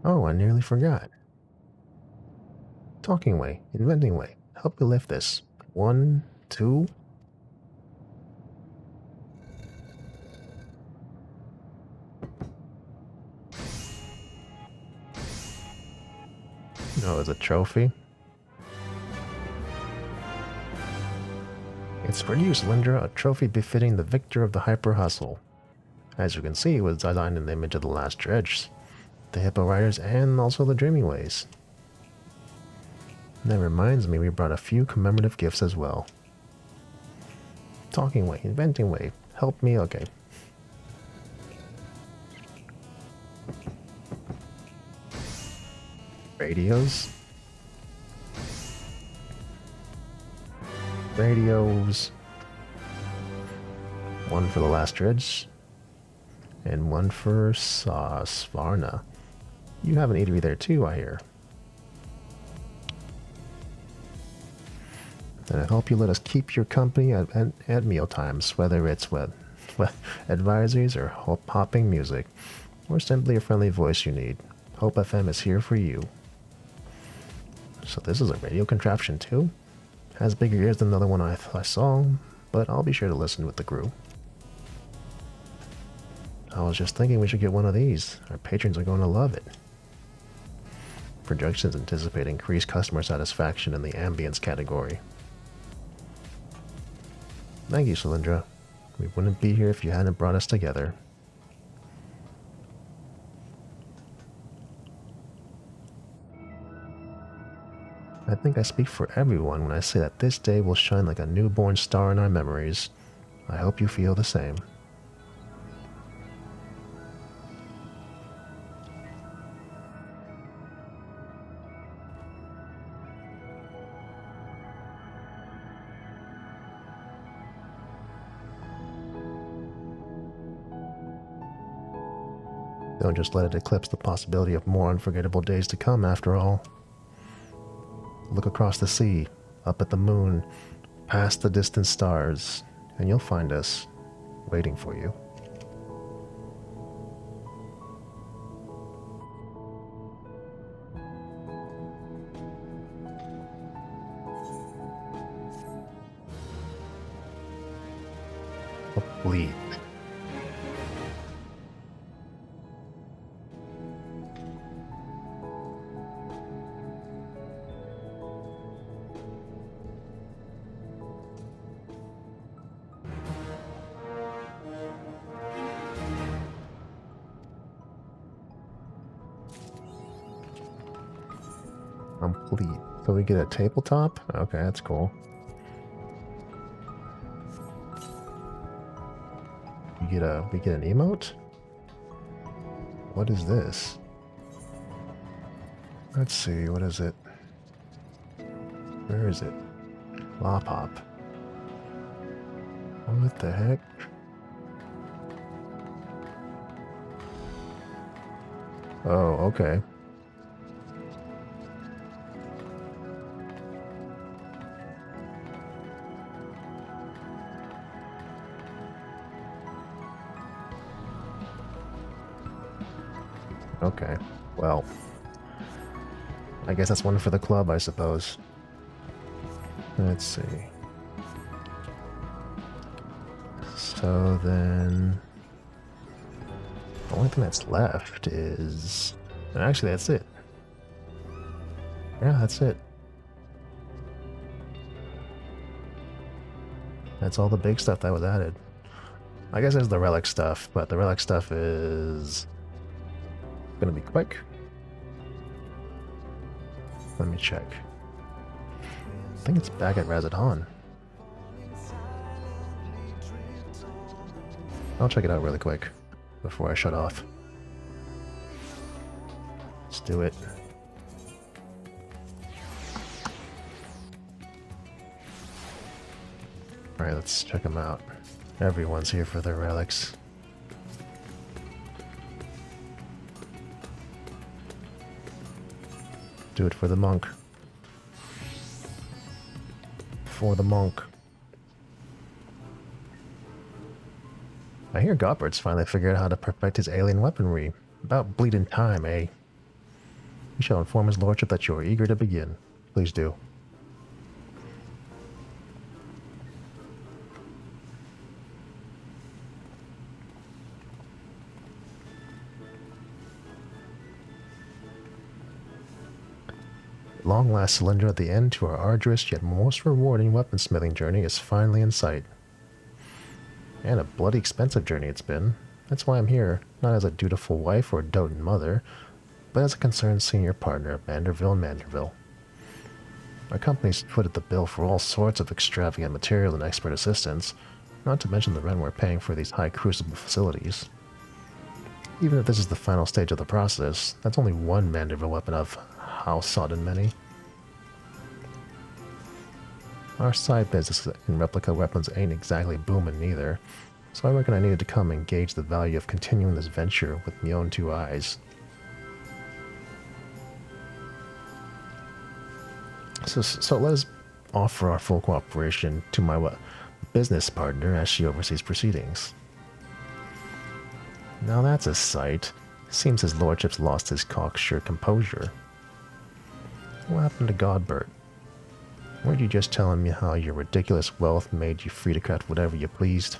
Oh, I nearly forgot. Talking way, inventing way, help me lift this. 1, 2... as a trophy. It's for you, Cylindra, a trophy befitting the victor of the Hyper Hustle. As you can see, it was designed in the image of the Last Dredge, the Hippo Riders, and also the Dreaming Ways. And that reminds me, we brought a few commemorative gifts as well. Talking Way, Inventing Way, Help Me, okay. Radios. One for the Last Dredge, and one for Svarna. You have an eatery there too, I hear. And I hope you let us keep your company at meal times, whether it's with advisories or hopping music, or simply a friendly voice you need. Hope FM is here for you. So this is a radio contraption too? Has bigger ears than the other one I saw, but I'll be sure to listen with the crew. I was just thinking we should get one of these. Our patrons are going to love it. Projections anticipate increased customer satisfaction in the ambience category. Thank you, Cylindra. We wouldn't be here if you hadn't brought us together. I think I speak for everyone when I say that this day will shine like a newborn star in our memories. I hope you feel the same. Don't just let it eclipse the possibility of more unforgettable days to come, after all. Look across the sea, up at the moon, past the distant stars, and you'll find us waiting for you. Bleed. Complete. So we get a tabletop? Okay, that's cool. We get an emote? What is this? Let's see, what is it? Where is it? Lop-hop. What the heck? Oh, okay. Okay, well, I guess that's one for the club, I suppose. Let's see. So then, the only thing that's left is... Actually, that's it. Yeah, that's it. That's all the big stuff that was added. I guess there's the relic stuff, but the relic stuff is gonna be quick. Let me check. I think it's back at Razadhan. I'll check it out really quick before I shut off. Let's do it. Alright, let's check them out. Everyone's here for their relics. Do it for the monk. For the monk. I hear Gotbert's finally figured out how to perfect his alien weaponry. About bleeding time, eh? We shall inform his lordship that you are eager to begin. Please do. long last, Cylindra, the end to our arduous yet most rewarding weaponsmithing journey is finally in sight. And a bloody expensive journey it's been. That's why I'm here, not as a dutiful wife or doting mother, but as a concerned senior partner of manderville. Our company's footed the bill for all sorts of extravagant material and expert assistance, not to mention the rent we're paying for these high crucible facilities. Even if this is the final stage of the process, that's only one manderville weapon of how sought and many. Our side business in replica weapons ain't exactly booming neither, so I reckon I needed to come and gauge the value of continuing this venture with my own two eyes. So let us offer our full cooperation to my business partner as she oversees proceedings. Now that's a sight. Seems his lordship's lost his cocksure composure. What happened to Godbert? Weren't you just telling me how your ridiculous wealth made you free to craft whatever you pleased?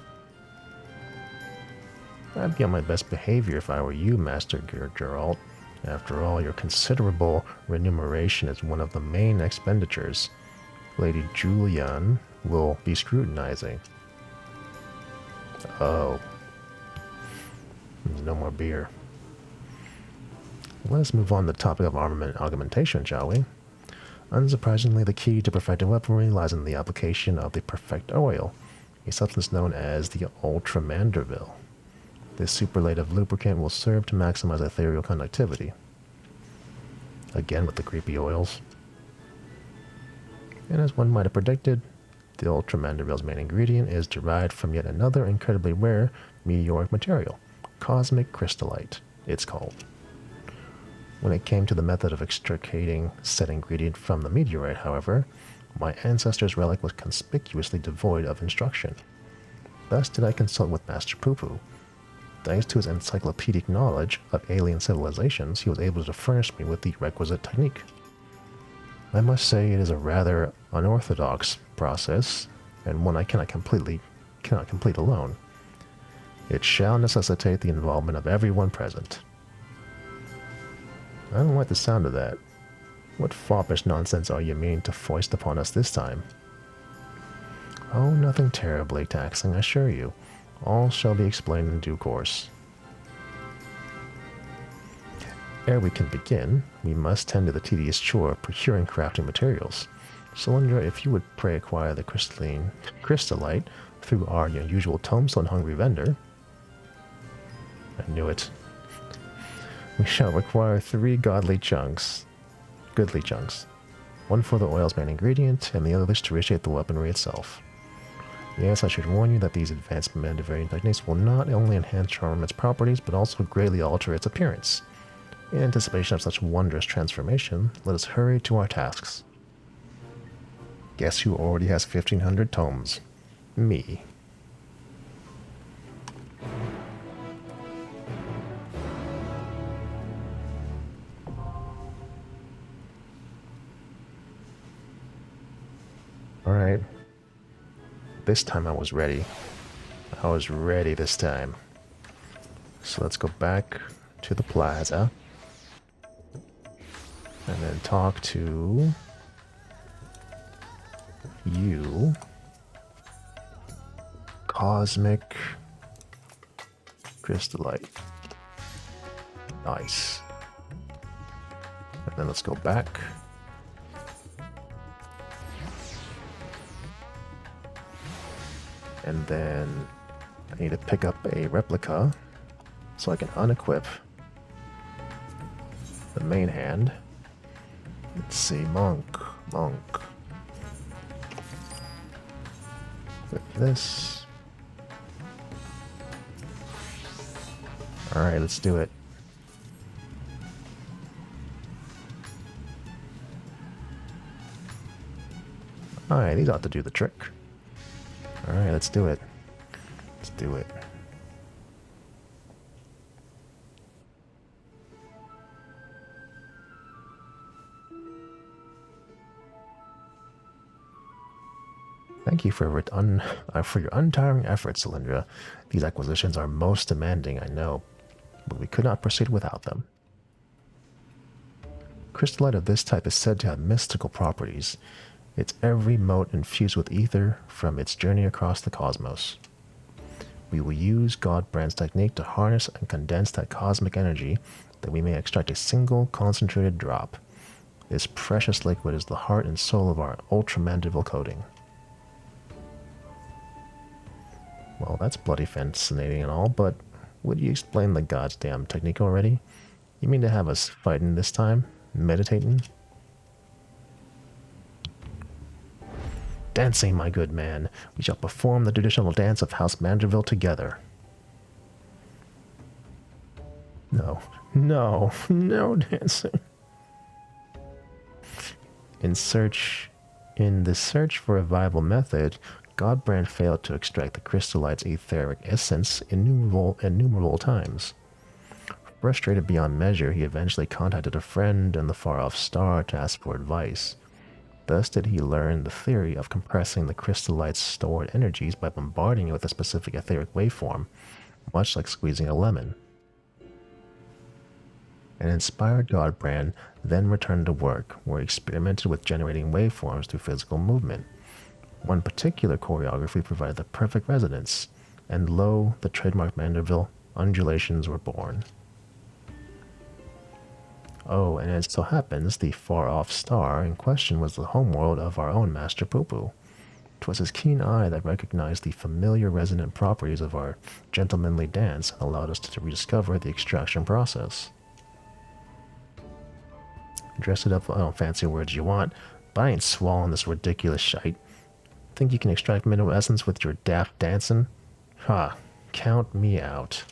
I'd be on my best behavior if I were you, Master Geralt. After all, your considerable remuneration is one of the main expenditures Lady Julian will be scrutinizing. Oh. No more beer. Let us move on to the topic of armament augmentation, shall we? Unsurprisingly, the key to perfecting weaponry lies in the application of the perfect oil, a substance known as the Ultra Manderville. This superlative lubricant will serve to maximize ethereal conductivity. Again with the creepy oils. And as one might have predicted, the Ultra Manderville's main ingredient is derived from yet another incredibly rare meteoric material, cosmic crystallite, it's called. When it came to the method of extricating said ingredient from the meteorite, however, my ancestor's relic was conspicuously devoid of instruction. Thus did I consult with Master Poo-Poo. Thanks to his encyclopedic knowledge of alien civilizations, he was able to furnish me with the requisite technique. I must say it is a rather unorthodox process, and one I cannot complete alone. It shall necessitate the involvement of everyone present. I don't like the sound of that. What foppish nonsense are you meaning to foist upon us this time? Oh, nothing terribly taxing, I assure you. All shall be explained in due course. Ere we can begin, we must tend to the tedious chore of procuring crafting materials. Cylindra, if you would pray acquire the crystallite through our unusual tombstone-hungry vendor. I knew it. We shall require 3 goodly chunks. One for the oil's main ingredient, and the other to reshape the weaponry itself. Yes, I should warn you that these advanced mandervariant techniques will not only enhance your armament's properties, but also greatly alter its appearance. In anticipation of such wondrous transformation, let us hurry to our tasks. Guess who already has 1,500 tomes? Me. Alright. This time I was ready. I was ready this time. So let's go back to the plaza. And then talk to you. Cosmic crystallite. Nice. And then let's go back. And then I need to pick up a replica so I can unequip the main hand. Let's see, monk. With this. Alright, let's do it. Alright, these ought to do the trick. Alright, let's do it. Let's do it. Thank you for your untiring efforts, Cylindra. These acquisitions are most demanding, I know, but we could not proceed without them. crystallite of this type is said to have mystical properties. Its every mote infused with ether from its journey across the cosmos. We will use Godbrand's technique to harness and condense that cosmic energy that we may extract a single concentrated drop. This precious liquid is the heart and soul of our ultra manderville coating. Well, that's bloody fascinating and all, but would you explain the goddamn technique already? You mean to have us fighting this time? Meditating? Dancing, my good man. We shall perform the traditional dance of House Manderville together. No, no, no dancing. In the search for a viable method, Godbrand failed to extract the crystallite's etheric essence innumerable times. Frustrated beyond measure, he eventually contacted a friend in the far-off star to ask for advice. Thus did he learn the theory of compressing the crystallite's stored energies by bombarding it with a specific etheric waveform, much like squeezing a lemon. An inspired Godbrand then returned to work, where he experimented with generating waveforms through physical movement. One particular choreography provided the perfect resonance, and lo, the trademark Manderville undulations were born. Oh, and it so happens the far-off star in question was the homeworld of our own Master Poo-Poo. 'Twas his keen eye that recognized the familiar resonant properties of our gentlemanly dance and allowed us to rediscover the extraction process. Dress it up, fancy words you want, but I ain't swallowing this ridiculous shite. Think you can extract mineral essence with your daft dancing? Ha, count me out.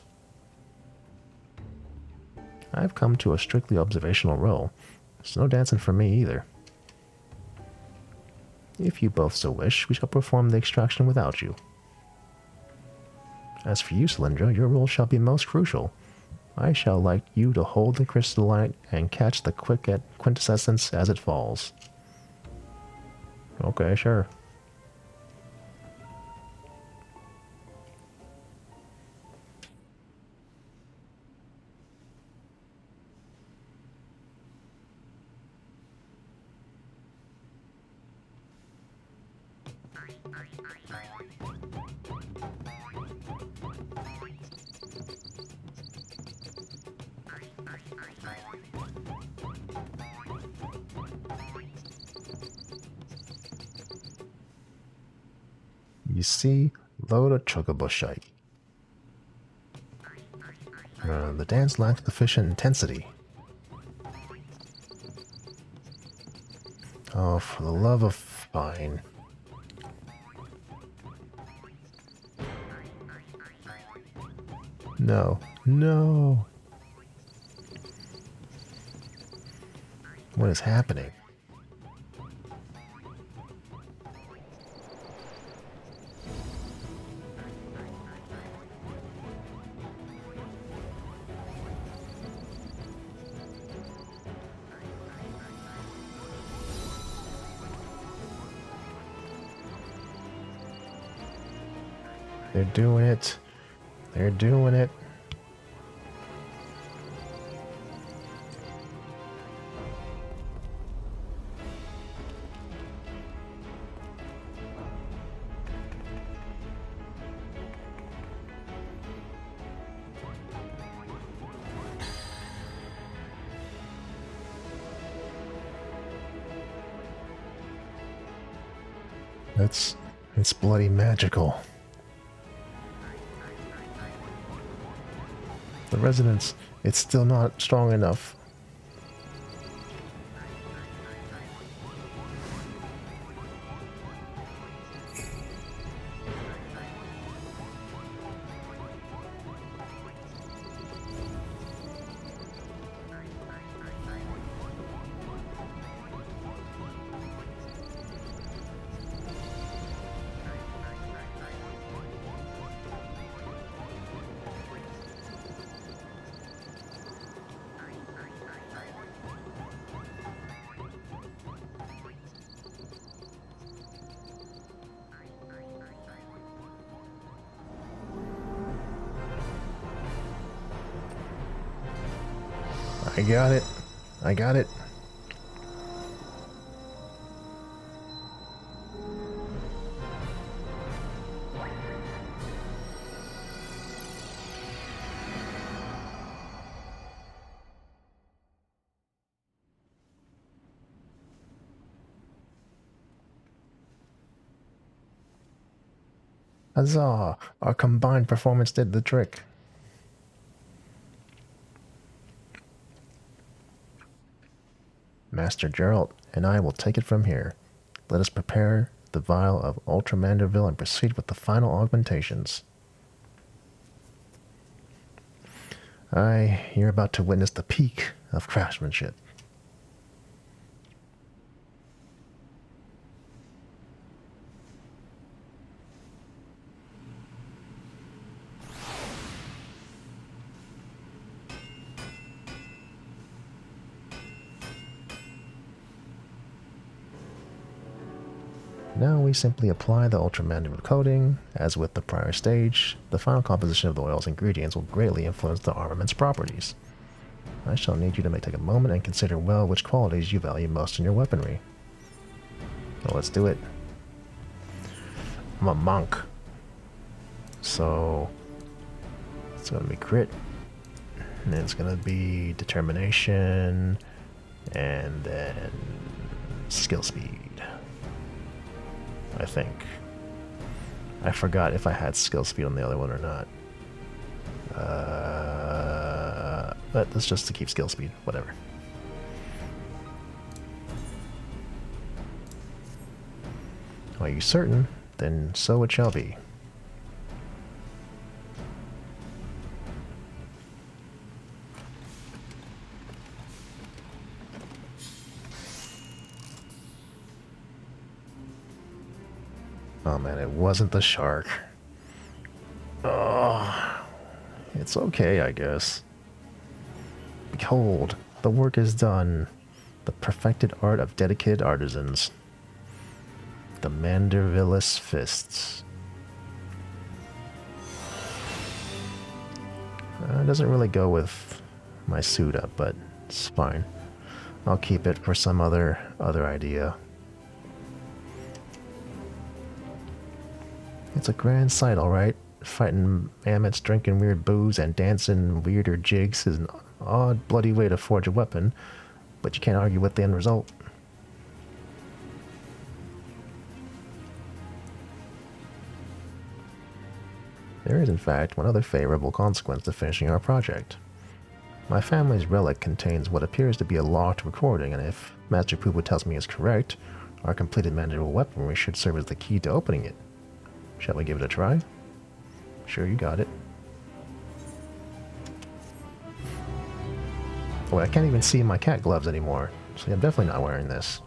I've come to a strictly observational role. There's no dancing for me either. If you both so wish, we shall perform the extraction without you. As for you, Cylindra, your role shall be most crucial. I shall like you to hold the crystallite and catch the quintessence as it falls. Okay, sure. You see, load of chocobushite. The dance lacks sufficient intensity. Oh, for the love of fine. No, no. What is happening? They're doing it. They're doing it. It's bloody magical. The resonance, it's still not strong enough. I got it. I got it. Huzzah! Our combined performance did the trick. Master Geralt and I will take it from here. Let us prepare the vial of Ultra Manderville and proceed with the final augmentations. You're about to witness the peak of craftsmanship. Now we simply apply the ultramandible coating. As with the prior stage, the final composition of the oil's ingredients will greatly influence the armament's properties. I shall need you to take a moment and consider well which qualities you value most in your weaponry. So let's do it. I'm a monk, so it's going to be crit, and then it's going to be determination, and then skill speed. I think. I forgot if I had skill speed on the other one or not. But that's just to keep skill speed, whatever. Are you certain? Then so it shall be. Oh man, it wasn't the shark. Oh, it's okay, I guess. Behold, the work is done. The perfected art of dedicated artisans. The manderville's fists. It doesn't really go with my suit up, but it's fine. I'll keep it for some other idea. It's a grand sight, alright. Fighting mammoths, drinking weird booze, and dancing weirder jigs is an odd, bloody way to forge a weapon, but you can't argue with the end result. There is, in fact, one other favorable consequence to finishing our project. My family's relic contains what appears to be a locked recording, and if Master Poopa tells me is correct, our completed mandible weaponry should serve as the key to opening it. Shall we give it a try? Sure, you got it. Oh, I can't even see my cat gloves anymore, so I'm definitely not wearing this.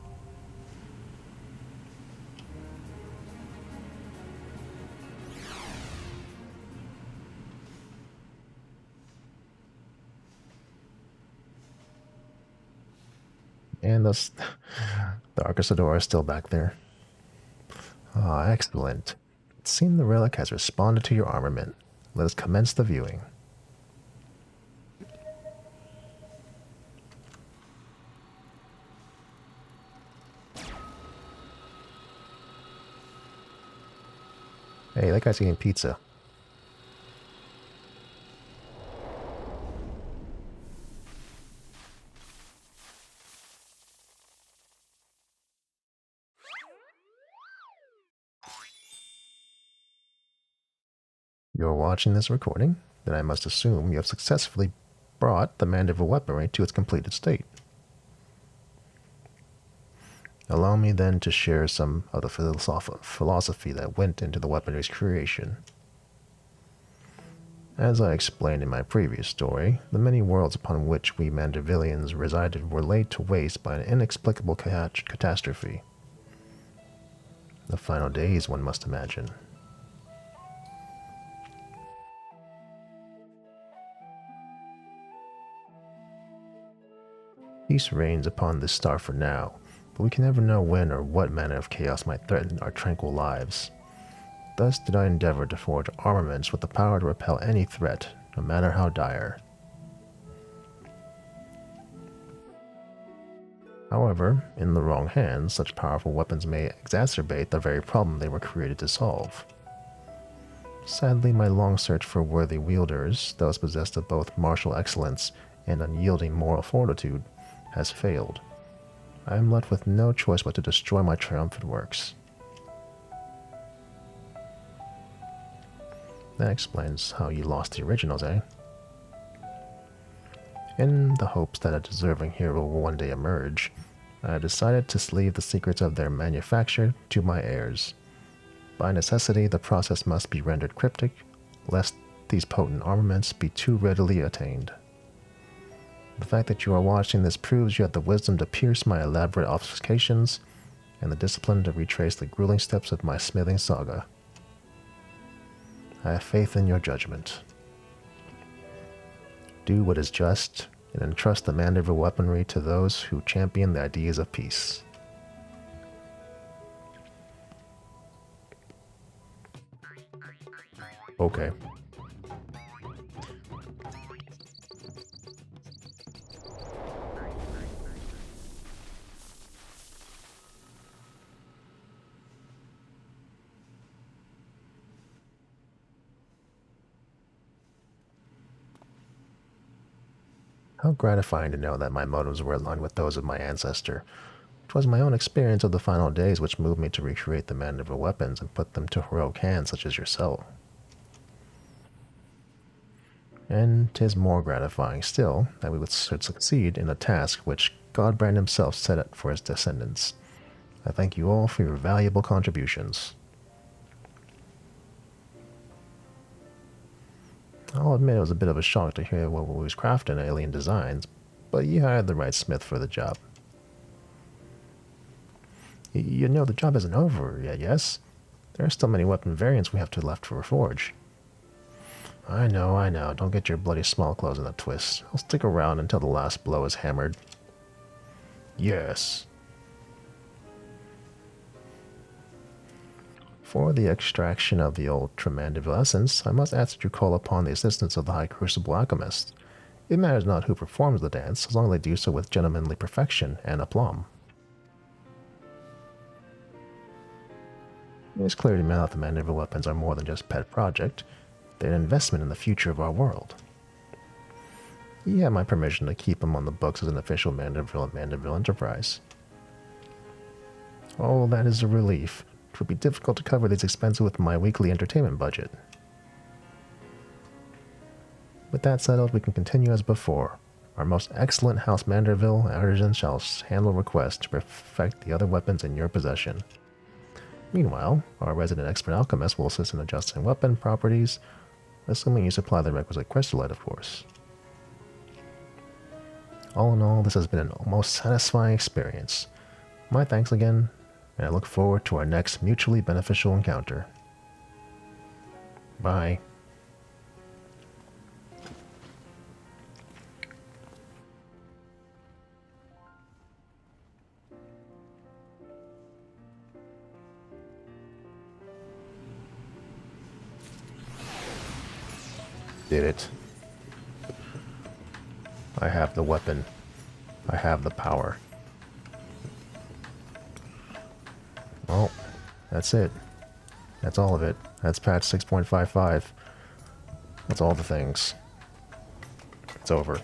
And the Arcasador is still back there. Ah, excellent. It seems the relic has responded to your armament. Let us commence the viewing. Hey, that guy's eating pizza. You're watching this recording? Then I must assume you have successfully brought the mandible weaponry to its completed state. Allow me then to share some of the philosophy that went into the weaponry's creation. As I explained in my previous story, the many worlds upon which we Mandervillians resided were laid to waste by an inexplicable catastrophe. The final days, one must imagine. Peace reigns upon this star for now, but we can never know when or what manner of chaos might threaten our tranquil lives. Thus did I endeavor to forge armaments with the power to repel any threat, no matter how dire. However, in the wrong hands, such powerful weapons may exacerbate the very problem they were created to solve. Sadly, my long search for worthy wielders, those possessed of both martial excellence and unyielding moral fortitude, has failed. I am left with no choice but to destroy my triumphant works. That explains how you lost the originals, eh? In the hopes that a deserving hero will one day emerge, I decided to leave the secrets of their manufacture to my heirs. By necessity, the process must be rendered cryptic, lest these potent armaments be too readily attained. The fact that you are watching this proves you have the wisdom to pierce my elaborate obfuscations and the discipline to retrace the grueling steps of my smithing saga. I have faith in your judgment. Do what is just, and entrust the manderville weaponry to those who champion the ideas of peace. Okay. How gratifying to know that my motives were aligned with those of my ancestor. It was my own experience of the final days which moved me to recreate the manderville weapons and put them to heroic hands such as yourself. And 'tis more gratifying still that we should succeed in a task which Godbrand himself set up for his descendants. I thank you all for your valuable contributions. I'll admit it was a bit of a shock to hear what we was crafting alien designs, but you hired the right smith for the job. You know the job isn't over yet, yes? There are still many weapon variants we have to left to reforge. I know. Don't get your bloody small clothes in a twist. I'll stick around until the last blow is hammered. Yes. For the extraction of the old manderville essence, I must ask that you call upon the assistance of the High Crucible Alchemist. It matters not who performs the dance, as long as they do so with gentlemanly perfection and aplomb. It is clear to me that the manderville weapons are more than just a pet project. They're an investment in the future of our world. You have my permission to keep them on the books as an official Manderville enterprise. Oh, that is a relief. It would be difficult to cover these expenses with my weekly entertainment budget. With that settled, we can continue as before. Our most excellent House Manderville artisan shall handle requests to perfect the other weapons in your possession. Meanwhile, our resident expert alchemist will assist in adjusting weapon properties, assuming you supply the requisite crystallite, of course. All in all, this has been a most satisfying experience. My thanks again, and I look forward to our next mutually beneficial encounter. Bye. Did it. I have the weapon. I have the power. Well, that's it. That's all of it. That's patch 6.55. That's all the things. It's over.